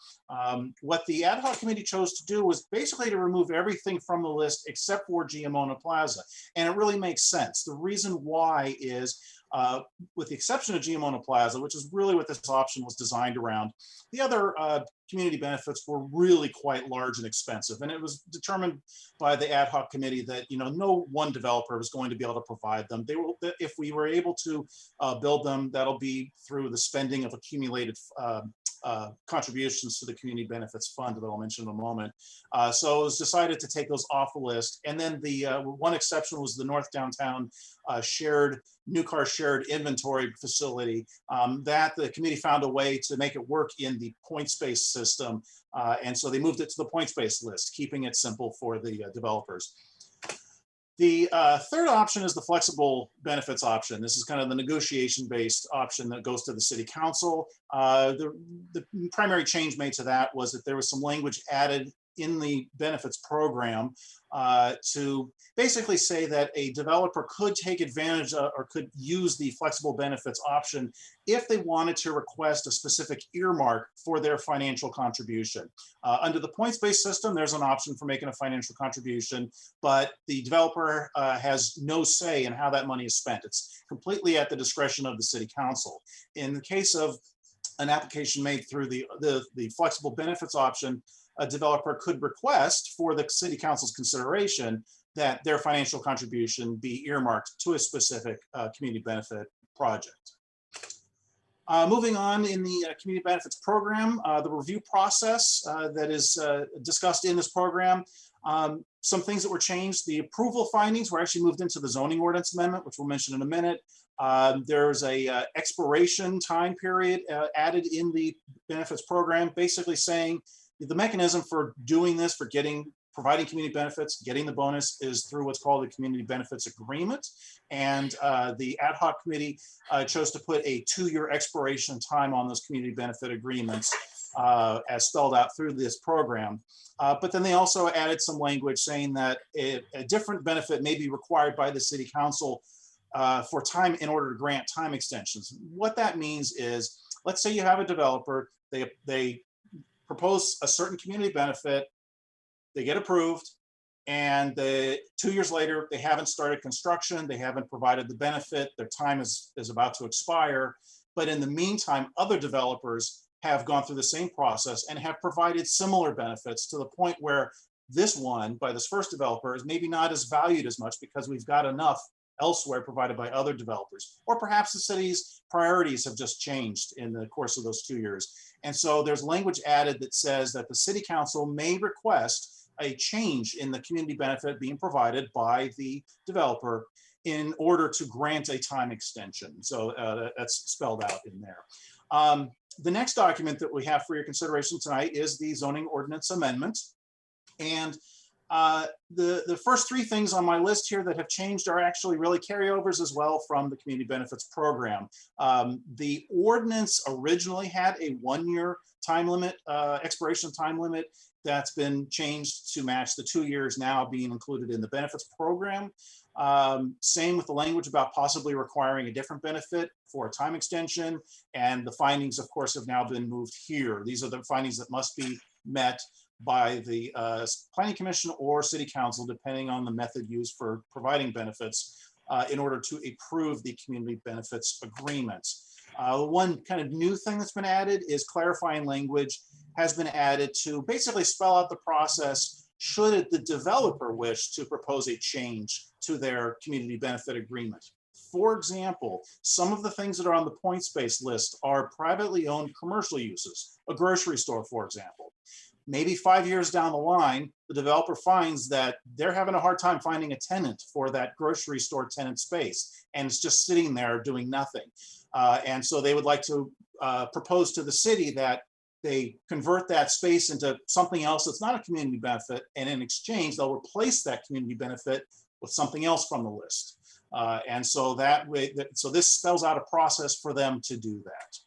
What the ad hoc committee chose to do was basically to remove everything from the list except for Giamona Plaza. And it really makes sense. The reason why is, with the exception of Giamona Plaza, which is really what this option was designed around, the other community benefits were really quite large and expensive. And it was determined by the ad hoc committee that, you know, no one developer was going to be able to provide them. They will, if we were able to build them, that'll be through the spending of accumulated contributions to the Community Benefits Fund that I'll mention in a moment. So it was decided to take those off the list. And then the one exception was the North Downtown new car shared inventory facility that the committee found a way to make it work in the points-based system. And so they moved it to the points-based list, keeping it simple for the developers. The third option is the flexible benefits option. This is kind of the negotiation-based option that goes to the city council. The primary change made to that was that there was some language added in the benefits program to basically say that a developer could take advantage of, or could use the flexible benefits option if they wanted to request a specific earmark for their financial contribution. Under the points-based system, there's an option for making a financial contribution, but the developer has no say in how that money is spent. It's completely at the discretion of the city council. In the case of an application made through the flexible benefits option, a developer could request for the city council's consideration that their financial contribution be earmarked to a specific community benefit project. Moving on in the community benefits program, the review process that is discussed in this program, some things that were changed. The approval findings were actually moved into the zoning ordinance amendment, which we'll mention in a minute. There's a expiration time period added in the benefits program, basically saying the mechanism for doing this, for providing community benefits, getting the bonus, is through what's called the community benefits agreement. And the ad hoc committee chose to put a 2-year expiration time on those community benefit agreements as spelled out through this program. But then they also added some language saying that a different benefit may be required by the city council for time in order to grant time extensions. What that means is, let's say you have a developer, they propose a certain community benefit, they get approved, and 2 years later, they haven't started construction, they haven't provided the benefit, their time is about to expire. But in the meantime, other developers have gone through the same process and have provided similar benefits to the point where this one, by this first developer, is maybe not as valued as much because we've got enough elsewhere provided by other developers. Or perhaps the city's priorities have just changed in the course of those 2 years. And so there's language added that says that the city council may request a change in the community benefit being provided by the developer in order to grant a time extension. So that's spelled out in there. The next document that we have for your consideration tonight is the zoning ordinance amendment. And the first 3 things on my list here that have changed are actually really carryovers as well from the community benefits program. The ordinance originally had a 1-year time limit, expiration time limit, that's been changed to match the 2 years now being included in the benefits program. Same with the language about possibly requiring a different benefit for a time extension. And the findings, of course, have now been moved here. These are the findings that must be met by the Planning Commission or City Council, depending on the method used for providing benefits in order to approve the community benefits agreements. One kind of new thing that's been added is clarifying language has been added to basically spell out the process should the developer wish to propose a change to their community benefit agreement. For example, some of the things that are on the points-based list are privately owned commercial uses, a grocery store, for example. Maybe 5 years down the line, the developer finds that they're having a hard time finding a tenant for that grocery store tenant space, and it's just sitting there doing nothing. And so they would like to propose to the city that they convert that space into something else that's not a community benefit, and in exchange, they'll replace that community benefit with something else from the list. And so that way, so this spells out a process for them to do that.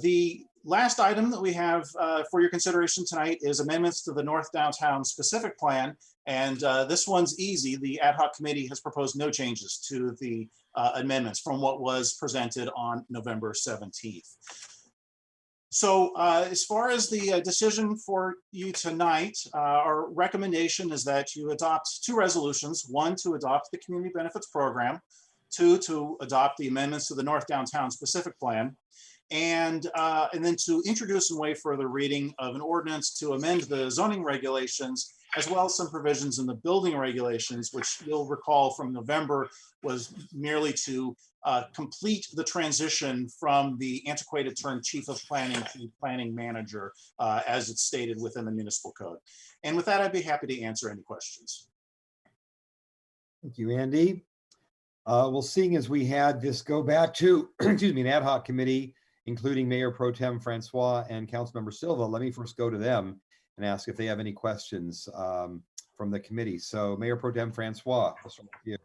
The last item that we have for your consideration tonight is amendments to the North Downtown Specific Plan. And this one's easy. The ad hoc committee has proposed no changes to the amendments from what was presented on November 17th. So as far as the decision for you tonight, our recommendation is that you adopt two resolutions: one, to adopt the community benefits program; two, to adopt the amendments to the North Downtown Specific Plan; and then to introduce and waive further reading of an ordinance to amend the zoning regulations, as well as some provisions in the building regulations, which you'll recall from November was merely to complete the transition from the antiquated term chief of planning to planning manager, as it's stated within the municipal code. And with that, I'd be happy to answer any questions. Thank you, Andy. Well, seeing as we had this go back to, excuse me, an ad hoc committee, including Mayor Pro Tem Francois and Councilmember Silva, let me first go to them and ask if they have any questions from the committee. So Mayor Pro Tem Francois, let's start with you.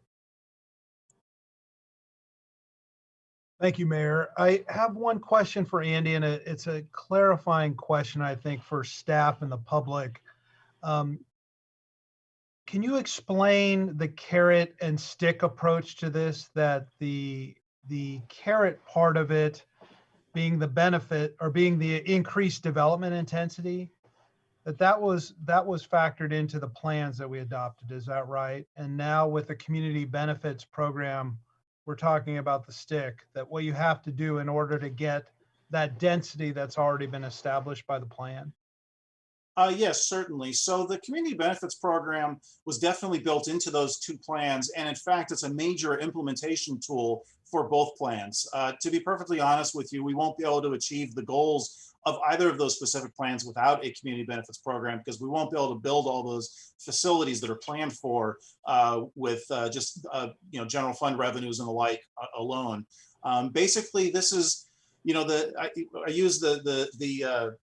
Thank you, Mayor. I have one question for Andy, and it's a clarifying question, I think, for staff and the public. Can you explain the carrot and stick approach to this, that the carrot part of it being the benefit or being the increased development intensity, that was factored into the plans that we adopted, is that right? And now with the community benefits program, we're talking about the stick, that what you have to do in order to get that density that's already been established by the plan? Yes, certainly. So the community benefits program was definitely built into those two plans. And in fact, it's a major implementation tool for both plans. To be perfectly honest with you, we won't be able to achieve the goals of either of those specific plans without a community benefits program, because we won't be able to build all those facilities that are planned for with just general fund revenues and the like alone. Basically, this is, I use the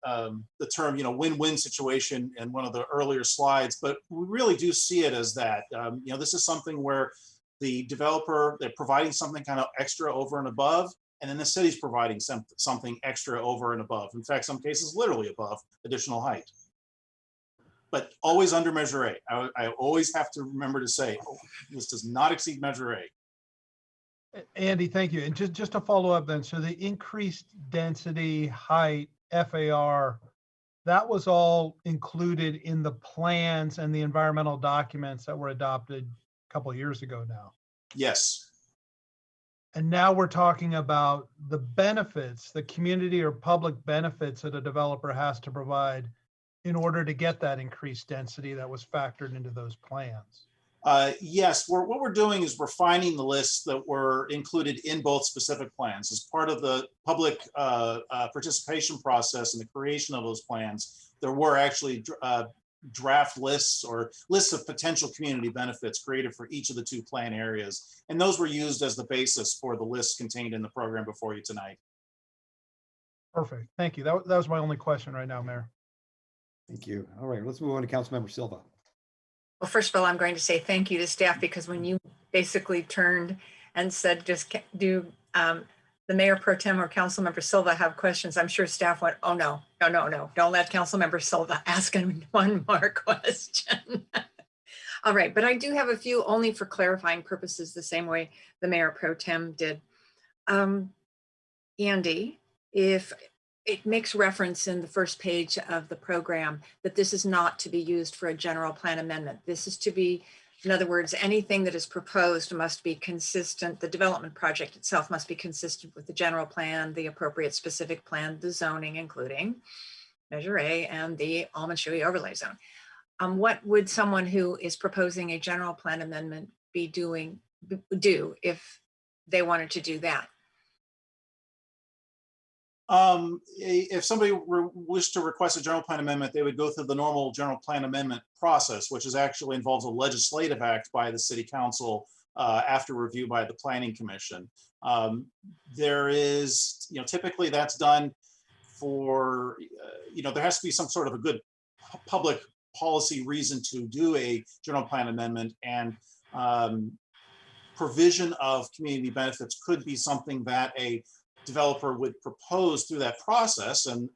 term, win-win situation in one of the earlier slides, but we really do see it as that. This is something where the developer, they're providing something kind of extra over and above, and then the city's providing something extra over and above. In fact, some cases literally above additional height, but always under Measure A. I always have to remember to say, this does not exceed Measure A. Andy, thank you. And just to follow up then, so the increased density, height, FAR, that was all included in the plans and the environmental documents that were adopted a couple of years ago now? Yes. And now we're talking about the benefits, the community or public benefits that a developer has to provide in order to get that increased density that was factored into those plans. Yes, what we're doing is we're finding the lists that were included in both specific plans as part of the public participation process and the creation of those plans. There were actually draft lists or lists of potential community benefits created for each of the two plan areas. And those were used as the basis for the lists contained in the program before you tonight. Perfect. Thank you. That was my only question right now, Mayor. Thank you. All right, let's move on to Councilmember Silva. Well, first of all, I'm going to say thank you to staff, because when you basically turned and said, just do the Mayor Pro Tem or Councilmember Silva have questions, I'm sure staff went, oh, no, don't let Councilmember Silva ask him one more question. All right, but I do have a few only for clarifying purposes, the same way the Mayor Pro Tem did. Andy, if it makes reference in the first page of the program that this is not to be used for a general plan amendment. This is to be, in other words, anything that is proposed must be consistent. The development project itself must be consistent with the general plan, the appropriate specific plan, the zoning, including Measure A and the Almond-Shoei overlay zone. What would someone who is proposing a general plan amendment do if they wanted to do that? If somebody wished to request a general plan amendment, they would go through the normal general plan amendment process, which actually involves a legislative act by the city council after review by the planning commission. There is, typically that's done for, there has to be some sort of a good public policy reason to do a general plan amendment. And provision of community benefits could be something that a developer would propose through that process, and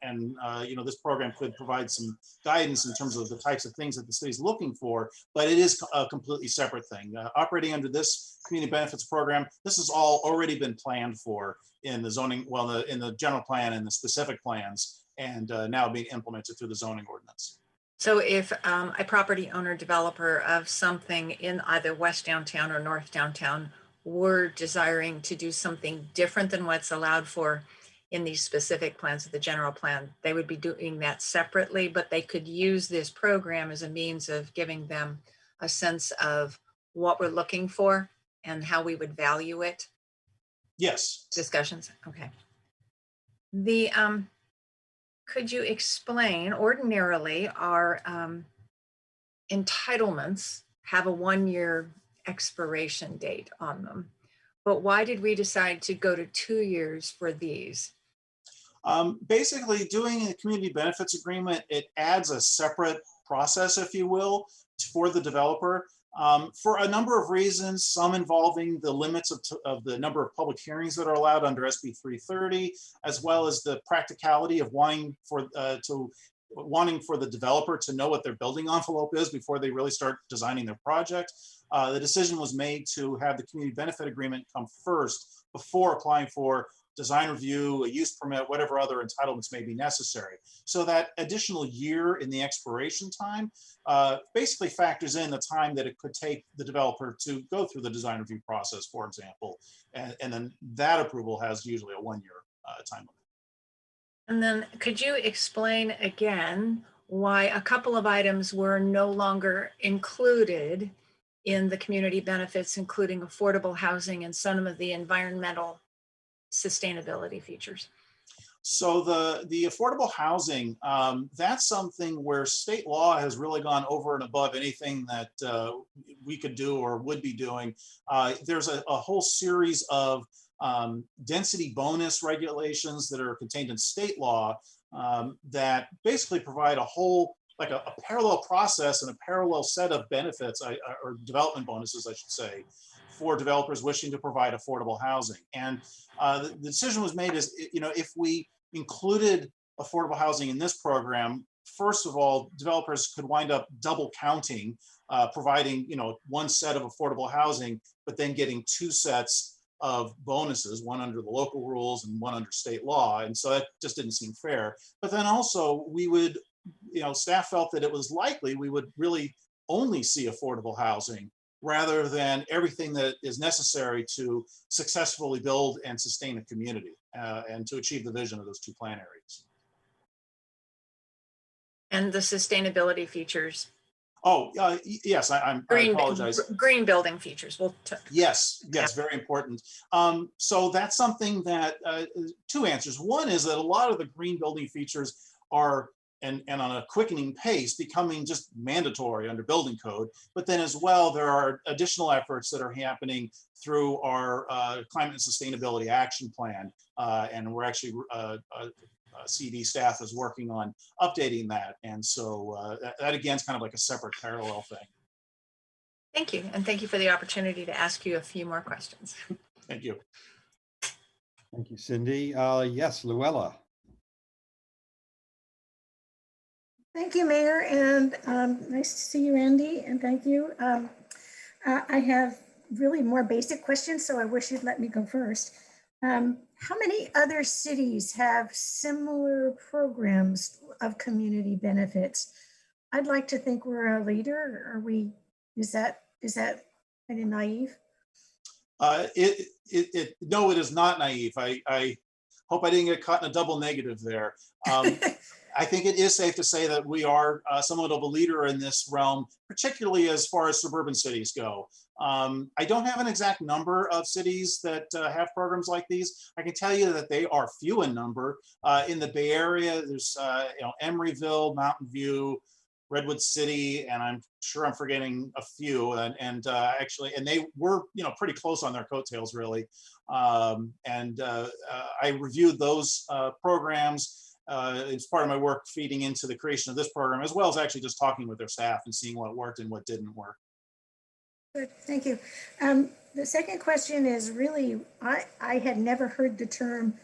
you know, this program could provide some guidance in terms of the types of things that the city is looking for, but it is a completely separate thing. Operating under this community benefits program, this has all already been planned for in the zoning, well, in the general plan and the specific plans, and now being implemented through the zoning ordinance. So if a property owner developer of something in either West Downtown or North Downtown were desiring to do something different than what's allowed for in these specific plans of the general plan, they would be doing that separately, but they could use this program as a means of giving them a sense of what we're looking for and how we would value it. Yes. Discussions. Okay. The could you explain, ordinarily our entitlements have a 1-year expiration date on them, but why did we decide to go to 2 years for these? Basically, doing a community benefits agreement, it adds a separate process, if you will, for the developer. For a number of reasons, some involving the limits of the number of public hearings that are allowed under SB 330, as well as the practicality of wanting for the developer to know what their building envelope is before they really start designing their project. The decision was made to have the community benefit agreement come first before applying for design review, a use permit, whatever other entitlements may be necessary. So that additional year in the expiration time basically factors in the time that it could take the developer to go through the design review process, for example. And then that approval has usually a 1-year time limit. And then could you explain again why a couple of items were no longer included in the community benefits, including affordable housing and some of the environmental sustainability features? So the affordable housing, that's something where state law has really gone over and above anything that we could do or would be doing. There's a whole series of density bonus regulations that are contained in state law that basically provide a whole, like a parallel process and a parallel set of benefits, or development bonuses, I should say, for developers wishing to provide affordable housing. And the decision was made is, you know, if we included affordable housing in this program, first of all, developers could wind up double counting, providing, you know, one set of affordable housing, but then getting 2 sets of bonuses, one under the local rules and one under state law. And so that just didn't seem fair. But then also we would, you know, staff felt that it was likely we would really only see affordable housing rather than everything that is necessary to successfully build and sustain a community and to achieve the vision of those 2 plan areas. And the sustainability features. Oh, yes, I apologize. Green building features. Yes, very important. So that's something that, 2 answers. One is that a lot of the green building features are, and on a quickening pace, becoming just mandatory under building code. But then as well, there are additional efforts that are happening through our climate and sustainability action plan. And we're actually, CD staff is working on updating that. And so that again is kind of like a separate parallel thing. Thank you. And thank you for the opportunity to ask you a few more questions. Thank you. Thank you, Cindy. Yes, Luella. Thank you, Mayor, and nice to see you, Andy, and thank you. I have really more basic questions, so I wish you'd let me go first. How many other cities have similar programs of community benefits? I'd like to think we're a leader. Are we? Is that kind of naive? No, it is not naive. I hope I didn't get caught in a double negative there. I think it is safe to say that we are somewhat of a leader in this realm, particularly as far as suburban cities go. I don't have an exact number of cities that have programs like these. I can tell you that they are few in number. In the Bay Area, there's Emeryville, Mountain View, Redwood City, and I'm sure I'm forgetting a few. And they were pretty close on their coattails, really. I reviewed those programs. It's part of my work feeding into the creation of this program, as well as actually just talking with their staff and seeing what worked and what didn't work. Good, thank you. The second question is really, I had never heard the term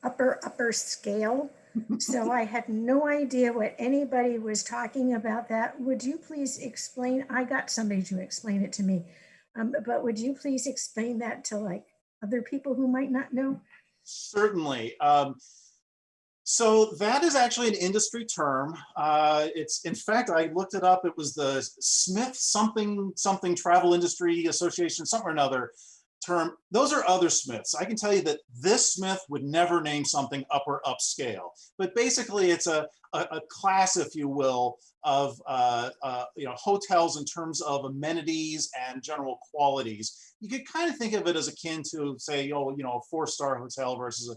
upper scale. So I had no idea what anybody was talking about that. Would you please explain? I got somebody to explain it to me. But would you please explain that to like other people who might not know? Certainly. So that is actually an industry term. It's, in fact, I looked it up. It was the Smith something Travel Industry Association, something or another term. Those are other Smiths. I can tell you that this Smith would never name something upper upscale. But basically, it's a class, if you will, of hotels in terms of amenities and general qualities. You could kind of think of it as akin to, say, a 4-star hotel versus a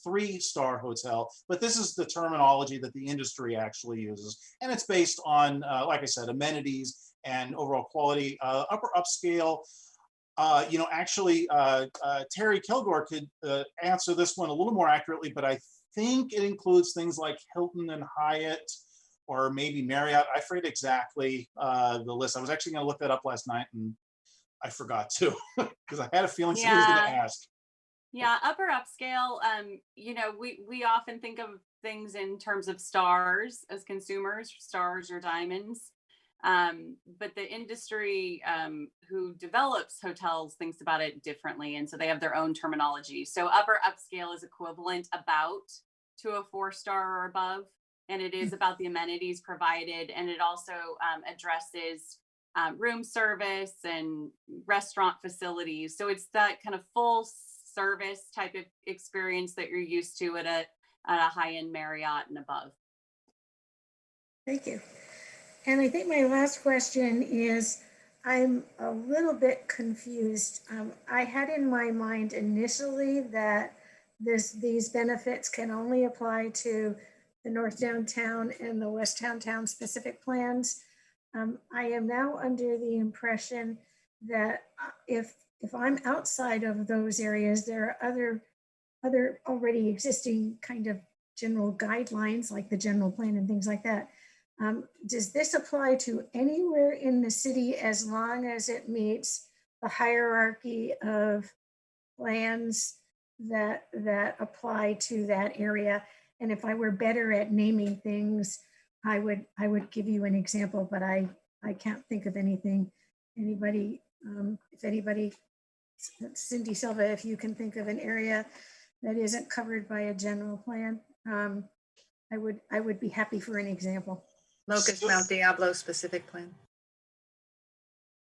three-star hotel, but this is the terminology that the industry actually uses. And it's based on, like I said, amenities and overall quality. Upper upscale, Terry Kilgore could answer this one a little more accurately, but I think it includes things like Hilton and Hyatt, or maybe Marriott. I forget exactly the list. I was actually going to look that up last night and I forgot to, because I had a feeling somebody was going to ask. Yeah, upper upscale, we often think of things in terms of stars as consumers, stars or diamonds. But the industry who develops hotels thinks about it differently. And so they have their own terminology. So upper upscale is equivalent about to a 4-star or above. And it is about the amenities provided. And it also addresses room service and restaurant facilities. So it's that kind of full service type of experience that you're used to at a high-end Marriott and above. Thank you. And I think my last question is, I'm a little bit confused. I had in my mind initially that these benefits can only apply to the North Downtown and the West Downtown specific plans. I am now under the impression that if I'm outside of those areas, there are other already existing kind of general guidelines, like the general plan and things like that. Does this apply to anywhere in the city as long as it meets the hierarchy of plans that apply to that area? And if I were better at naming things, I would give you an example, but I can't think of anything. If anybody, Cindy Silva, if you can think of an area that isn't covered by a general plan, I would be happy for an example. Locust Mount Diablo specific plan.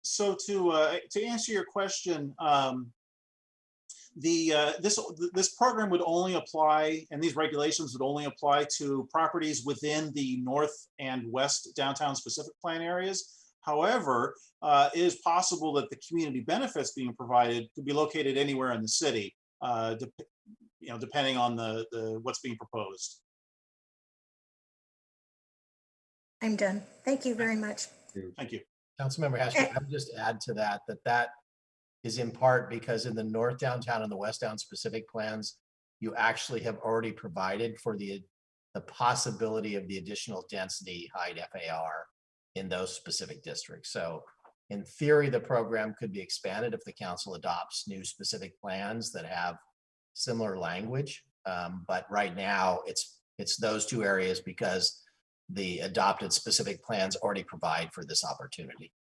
So to answer your question, this program would only apply, and these regulations would only apply to properties within the North and West Downtown specific plan areas. However, it is possible that the community benefits being provided could be located anywhere in the city, depending on the what's being proposed. I'm done. Thank you very much. Thank you. Councilmember Haskew, I would just add to that is in part because in the North Downtown and the West Down specific plans, you actually have already provided for the possibility of the additional density height FAR in those specific districts. So in theory, the program could be expanded if the council adopts new specific plans that have similar language. But right now it's those two areas because the adopted specific plans already provide for this opportunity.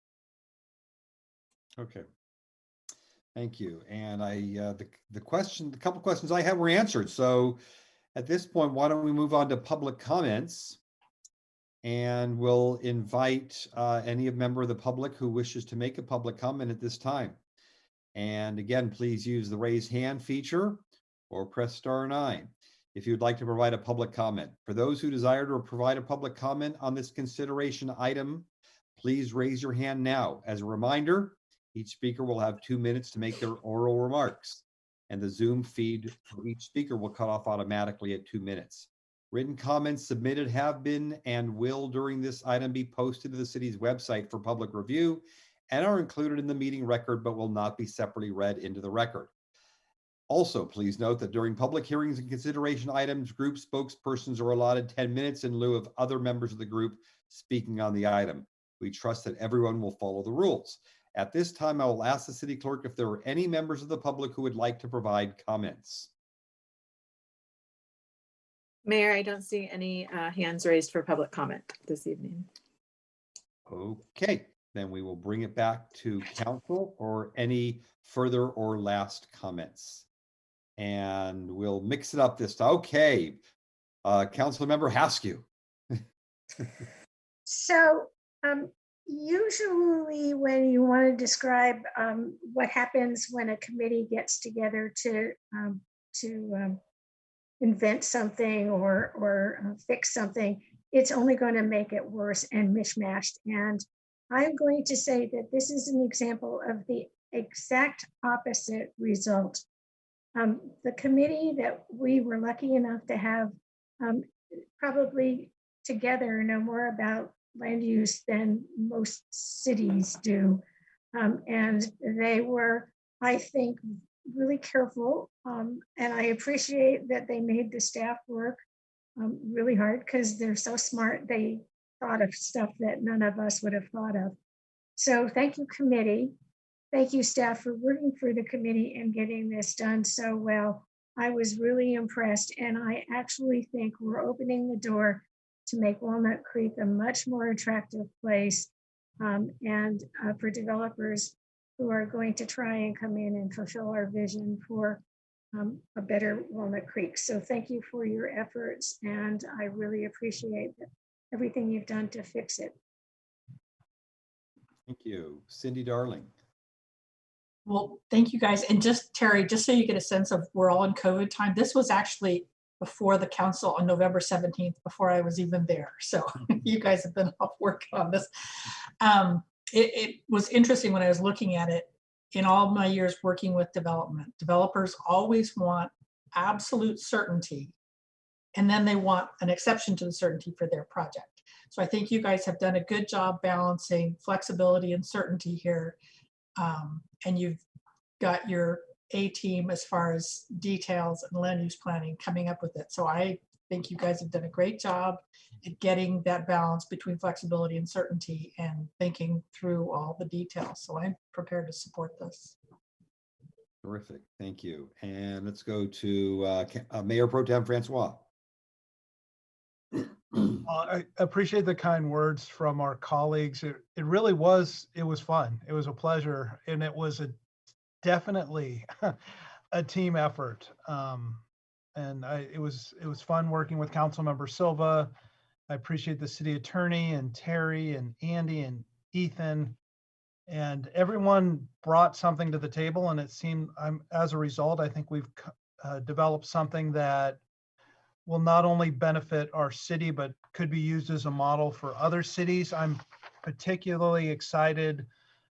Okay. Thank you. And the couple questions I had were answered. So at this point, why don't we move on to public comments? And we'll invite any member of the public who wishes to make a public comment at this time. And again, please use the raise hand feature or press *9 if you'd like to provide a public comment. For those who desire to provide a public comment on this consideration item, please raise your hand now. As a reminder, each speaker will have 2 minutes to make their oral remarks, and the Zoom feed for each speaker will cut off automatically at 2 minutes. Written comments submitted have been and will during this item be posted to the city's website for public review and are included in the meeting record, but will not be separately read into the record. Also, please note that during public hearings and consideration items, group spokespersons are allotted 10 minutes in lieu of other members of the group speaking on the item. We trust that everyone will follow the rules. At this time, I will ask the city clerk if there are any members of the public who would like to provide comments. Mayor, I don't see any hands raised for public comment this evening. Okay, then we will bring it back to council or any further or last comments. And we'll mix it up this time. Okay, Councilmember Haskew. So usually when you want to describe what happens when a committee gets together to invent something or fix something, it's only going to make it worse and mishmashed. And I'm going to say that this is an example of the exact opposite result. The committee that we were lucky enough to have probably together know more about land use than most cities do. And they were, I think, really careful. And I appreciate that they made the staff work really hard because they're so smart. They thought of stuff that none of us would have thought of. So thank you, committee. Thank you, staff, for working for the committee and getting this done so well. I was really impressed, and I actually think we're opening the door to make Walnut Creek a much more attractive place and for developers who are going to try and come in and fulfill our vision for a better Walnut Creek. So thank you for your efforts, and I really appreciate everything you've done to fix it. Thank you. Cindy Darling. Well, thank you guys. And just Terry, just so you get a sense of we're all in COVID time, this was actually before the council on November 17th, before I was even there. So you guys have been off working on this. It was interesting when I was looking at it. In all my years working with development, developers always want absolute certainty, and then they want an exception to the certainty for their project. So I think you guys have done a good job balancing flexibility and certainty here. And you've got your A team as far as details and land use planning coming up with it. So I think you guys have done a great job at getting that balance between flexibility and certainty and thinking through all the details. So I'm prepared to support this. Terrific, thank you. And let's go to Mayor Pro Tem Francois. I appreciate the kind words from our colleagues. It really was, it was fun. It was a pleasure. And it was definitely a team effort. And it was fun working with Councilmember Silva. I appreciate the city attorney and Terry and Andy and Ethan. And everyone brought something to the table, and it seemed, as a result, I think we've developed something that will not only benefit our city, but could be used as a model for other cities. I'm particularly excited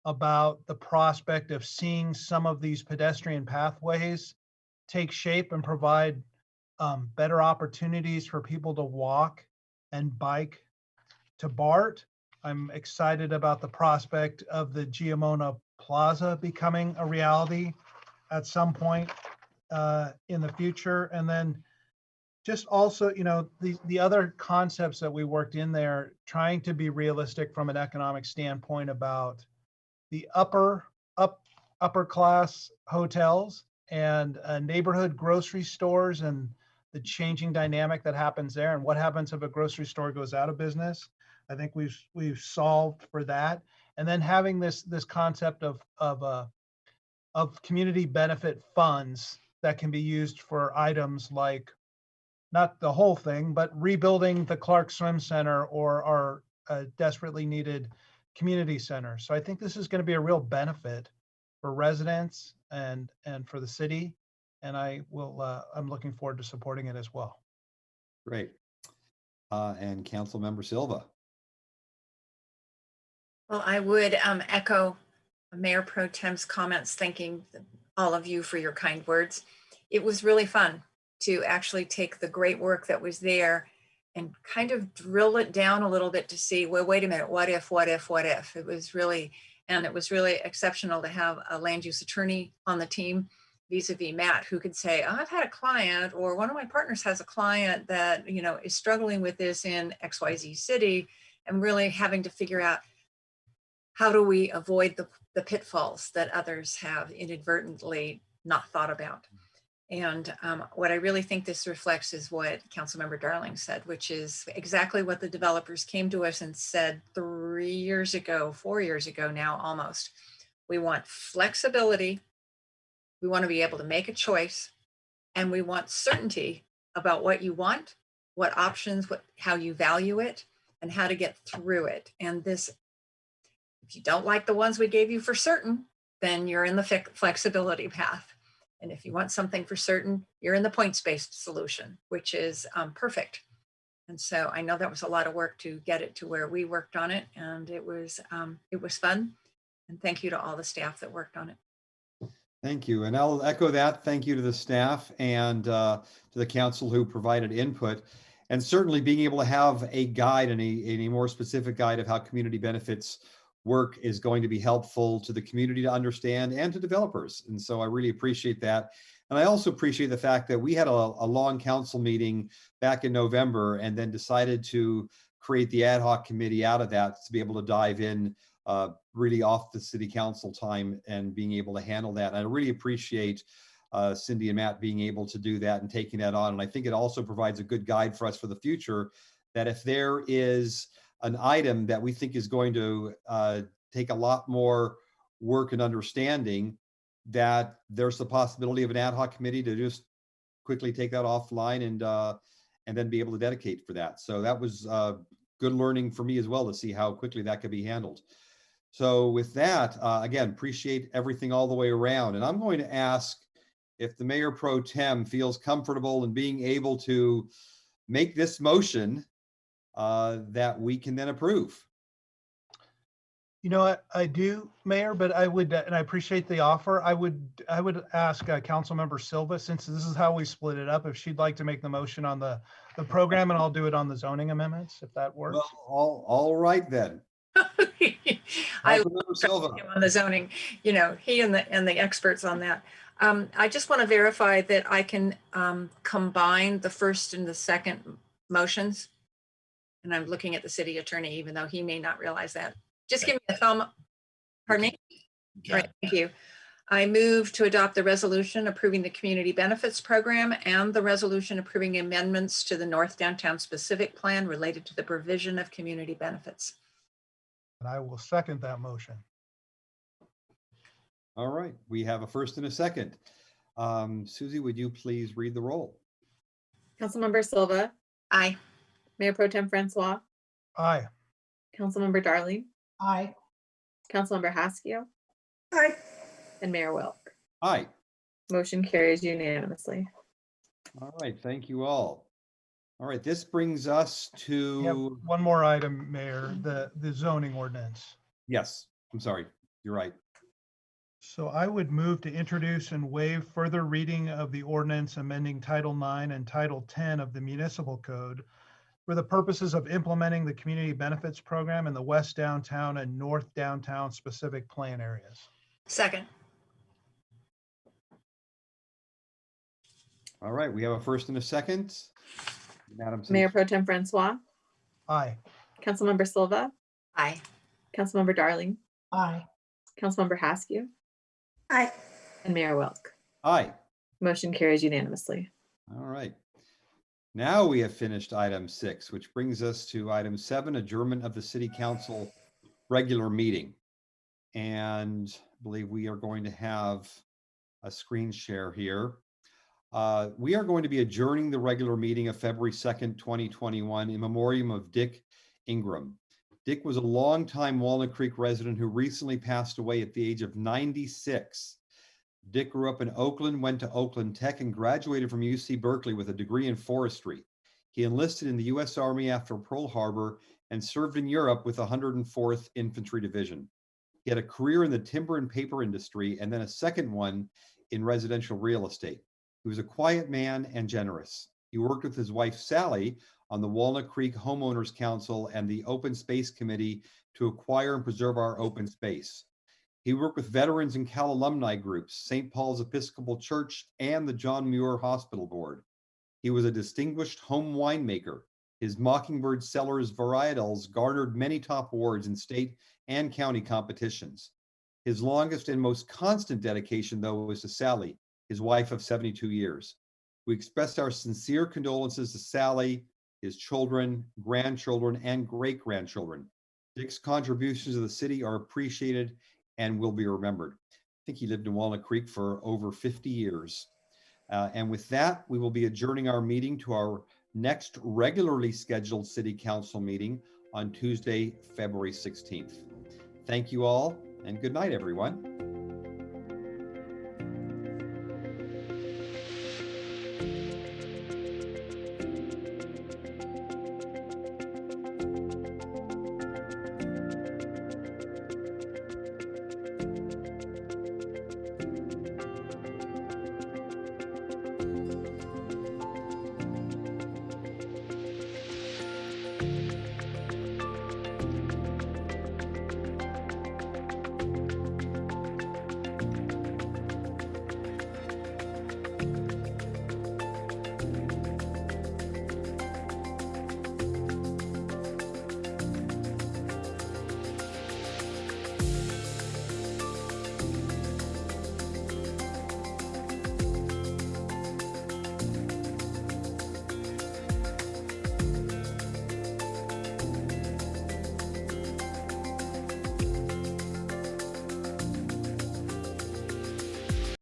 about the prospect of seeing some of these pedestrian pathways take shape and provide better opportunities for people to walk and bike to BART. I'm excited about the prospect of the Giamona Plaza becoming a reality at some point in the future. And then just also, you know, the other concepts that we worked in there, trying to be realistic from an economic standpoint about the upper class hotels and neighborhood grocery stores and the changing dynamic that happens there, and what happens if a grocery store goes out of business. I think we've solved for that. And then having this concept of community benefit funds that can be used for items like, not the whole thing, but rebuilding the Clark Swim Center or our desperately needed community center. So I think this is going to be a real benefit for residents and for the city. And I'm looking forward to supporting it as well. Great. And Councilmember Silva. Well, I would echo Mayor Pro Tem's comments, thanking all of you for your kind words. It was really fun to actually take the great work that was there and kind of drill it down a little bit to see, well, wait a minute, what if? It was really exceptional to have a land use attorney on the team vis-a-vis Matt, who could say, oh, I've had a client, or one of my partners has a client that, you know, is struggling with this in XYZ city, and really having to figure out how do we avoid the pitfalls that others have inadvertently not thought about? And what I really think this reflects is what Councilmember Darling said, which is exactly what the developers came to us and said 3 years ago, 4 years ago now almost. We want flexibility. We want to be able to make a choice, and we want certainty about what you want, what options, how you value it, and how to get through it. And this, if you don't like the ones we gave you for certain, then you're in the flexibility path. And if you want something for certain, you're in the points-based solution, which is perfect. And so I know that was a lot of work to get it to where we worked on it, and it was fun. And thank you to all the staff that worked on it. Thank you. And I'll echo that. Thank you to the staff and to the council who provided input. And certainly being able to have a guide and a more specific guide of how community benefits work is going to be helpful to the community to understand and to developers. And so I really appreciate that. And I also appreciate the fact that we had a long council meeting back in November and then decided to create the ad hoc committee out of that to be able to dive in really off the city council time and being able to handle that. And I really appreciate Cindy and Matt being able to do that and taking that on. And I think it also provides a good guide for us for the future, that if there is an item that we think is going to take a lot more work and understanding, that there's the possibility of an ad hoc committee to just quickly take that offline and then be able to dedicate for that. So that was good learning for me as well to see how quickly that could be handled. So with that, again, appreciate everything all the way around. And I'm going to ask if the Mayor Pro Tem feels comfortable in being able to make this motion that we can then approve. You know what, I do, Mayor, but I would, and I appreciate the offer. I would ask Councilmember Silva, since this is how we split it up, if she'd like to make the motion on the program, and I'll do it on the zoning amendments, if that works. Well, all right then. I Councilmember Silva. on the zoning, you know, he and the experts on that. I just want to verify that I can combine the first and the second motions. And I'm looking at the city attorney, even though he may not realize that. Just give me a thumb. Pardon me? All right, thank you. I move to adopt the resolution approving the community benefits program and the resolution approving amendments to the North Downtown Specific Plan related to the provision of community benefits. And I will second that motion. All right, we have a first and a second. Susie, would you please read the roll? Councilmember Silva. Aye. Mayor Pro Tem Francois. Aye. Councilmember Darling. Aye. Councilmember Haskew. Aye. And Mayor Wilk. Aye. Motion carries unanimously. All right, thank you all. All right, this brings us to... Yeah, one more item, Mayor, the zoning ordinance. Yes, I'm sorry, you're right. So I would move to introduce and waive further reading of the ordinance amending Title IX and Title 10 of the Municipal Code for the purposes of implementing the community benefits program in the West Downtown and North Downtown specific plan areas. Second. All right, we have a first and a second. Madam Mayor Pro Tem Francois. Aye. Councilmember Silva. Aye. Councilmember Darling. Aye. Councilmember Haskew. Aye. And Mayor Wilk. Aye. Motion carries unanimously. All right. Now we have finished item 6, which brings us to item 7, adjournment of the City Council regular meeting. And I believe we are going to have a screen share here. We are going to be adjourning the regular meeting of February 2nd, 2021 in memoriam of Dick Ingram. Dick was a longtime Walnut Creek resident who recently passed away at the age of 96. Dick grew up in Oakland, went to Oakland Tech, and graduated from UC Berkeley with a degree in forestry. He enlisted in the U.S. Army after Pearl Harbor and served in Europe with the 104th Infantry Division. He had a career in the timber and paper industry and then a second one in residential real estate. He was a quiet man and generous. He worked with his wife, Sally, on the Walnut Creek Homeowners Council and the Open Space Committee to acquire and preserve our open space. He worked with veterans and Cal alumni groups, St. Paul's Episcopal Church, and the John Muir Hospital Board. He was a distinguished home winemaker. His Mockingbird Cellars varietals garnered many top awards in state and county competitions. His longest and most constant dedication, though, was to Sally, his wife of 72 years. We express our sincere condolences to Sally, his children, grandchildren, and great-grandchildren. Dick's contributions to the city are appreciated and will be remembered. I think he lived in Walnut Creek for over 50 years. And with that, we will be adjourning our meeting to our next regularly scheduled City Council meeting on Tuesday, February 16th. Thank you all, and good night, everyone.